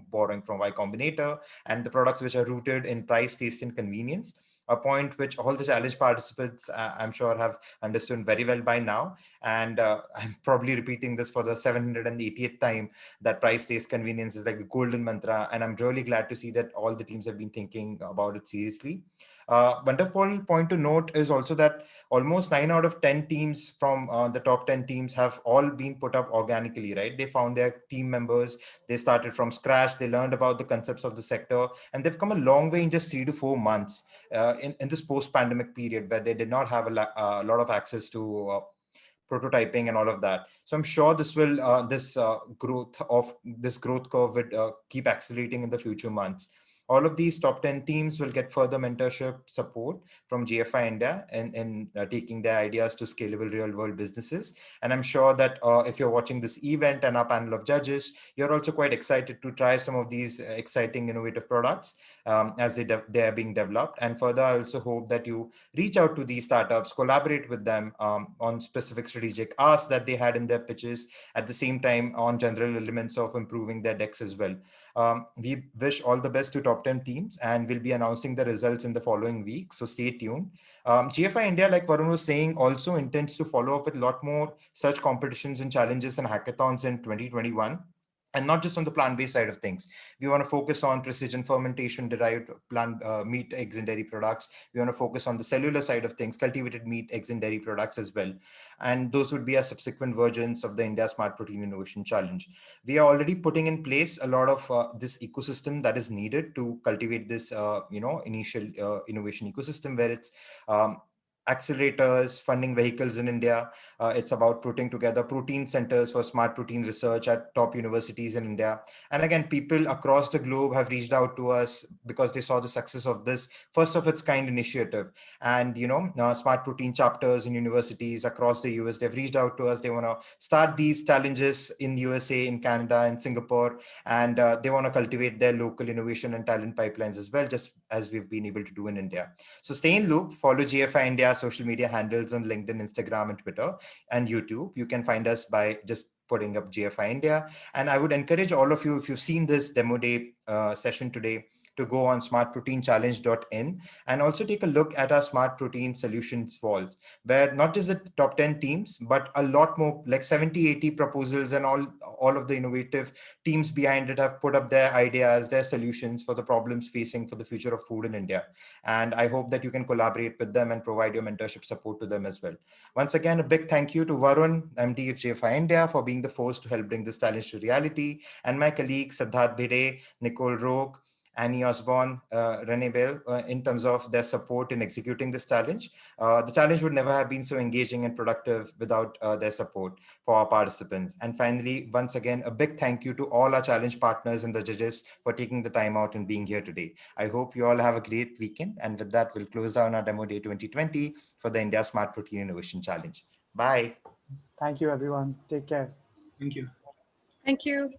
borrowing from Y Combinator, and the products which are rooted in price, taste, and convenience. A point which all the challenge participants, I'm sure, have understood very well by now. And I'm probably repeating this for the 780th time, that price, taste, convenience is like the golden mantra. And I'm really glad to see that all the teams have been thinking about it seriously. Wonderful point to note is also that almost 9 out of 10 teams from the top 10 teams have all been put up organically, right? They found their team members, they started from scratch, they learned about the concepts of the sector, and they've come a long way in just 3 to 4 months in this post-pandemic period where they did not have a lot of access to prototyping and all of that. So I'm sure this will this growth curve would keep accelerating in the future months. All of these top 10 teams will get further mentorship support from GFI India in taking their ideas to scalable real world businesses. And I'm sure that if you're watching this event and our panel of judges, you're also quite excited to try some of these exciting, innovative products as they are being developed. And further, I also hope that you reach out to these startups, collaborate with them on specific strategic asks that they had in their pitches, at the same time on general elements of improving their decks as well. We wish all the best to top 10 teams, and we'll be announcing the results in the following week. So stay tuned. GFI India, like Varun was saying, also intends to follow up with a lot more such competitions and challenges and hackathons in 2021. And not just on the plant-based side of things. We want to focus on precision fermentation derived plant meat, eggs, and dairy products. We want to focus on the cellular side of things, cultivated meat, eggs, and dairy products as well. And those would be our subsequent versions of the India Smart Protein Innovation Challenge. We are already putting in place a lot of this ecosystem that is needed to cultivate this, initial innovation ecosystem, where it's accelerators, funding vehicles in India. It's about putting together protein centers for smart protein research at top universities in India. And again, people across the globe have reached out to us because they saw the success of this first of its kind initiative. And, smart protein chapters in universities across the US, they've reached out to us. They want to start these challenges in USA, in Canada, in Singapore, and they want to cultivate their local innovation and talent pipelines as well, just as we've been able to do in India. So stay in loop, follow GFI India social media handles on LinkedIn, Instagram, and Twitter, and YouTube. You can find us by just putting up GFI India. And I would encourage all of you, if you've seen this demo day session today, to go on smartproteinchallenge.in and also take a look at our Smart Protein Solutions Vault, where not just the top 10 teams, but a lot more, like 70, 80 proposals, and all of the innovative teams behind it have put up their ideas, their solutions for the problems facing for the future of food in India. And I hope that you can collaborate with them and provide your mentorship support to them as well. Once again, a big thank you to Varun, MD of GFI India, for being the force to help bring this challenge to reality, and my colleagues Siddharth Bhede, Nicole Roque, Annie Osborne, Renee Bell, in terms of their support in executing this challenge. The challenge would never have been so engaging and productive without their support for our participants. And finally, once again, a big thank you to all our challenge partners and the judges for taking the time out and being here today. I hope you all have a great weekend. And with that, we'll close down our Demo Day 2020 for the India Smart Protein Innovation Challenge. Bye. Thank you, everyone. Take care. Thank you. Thank you.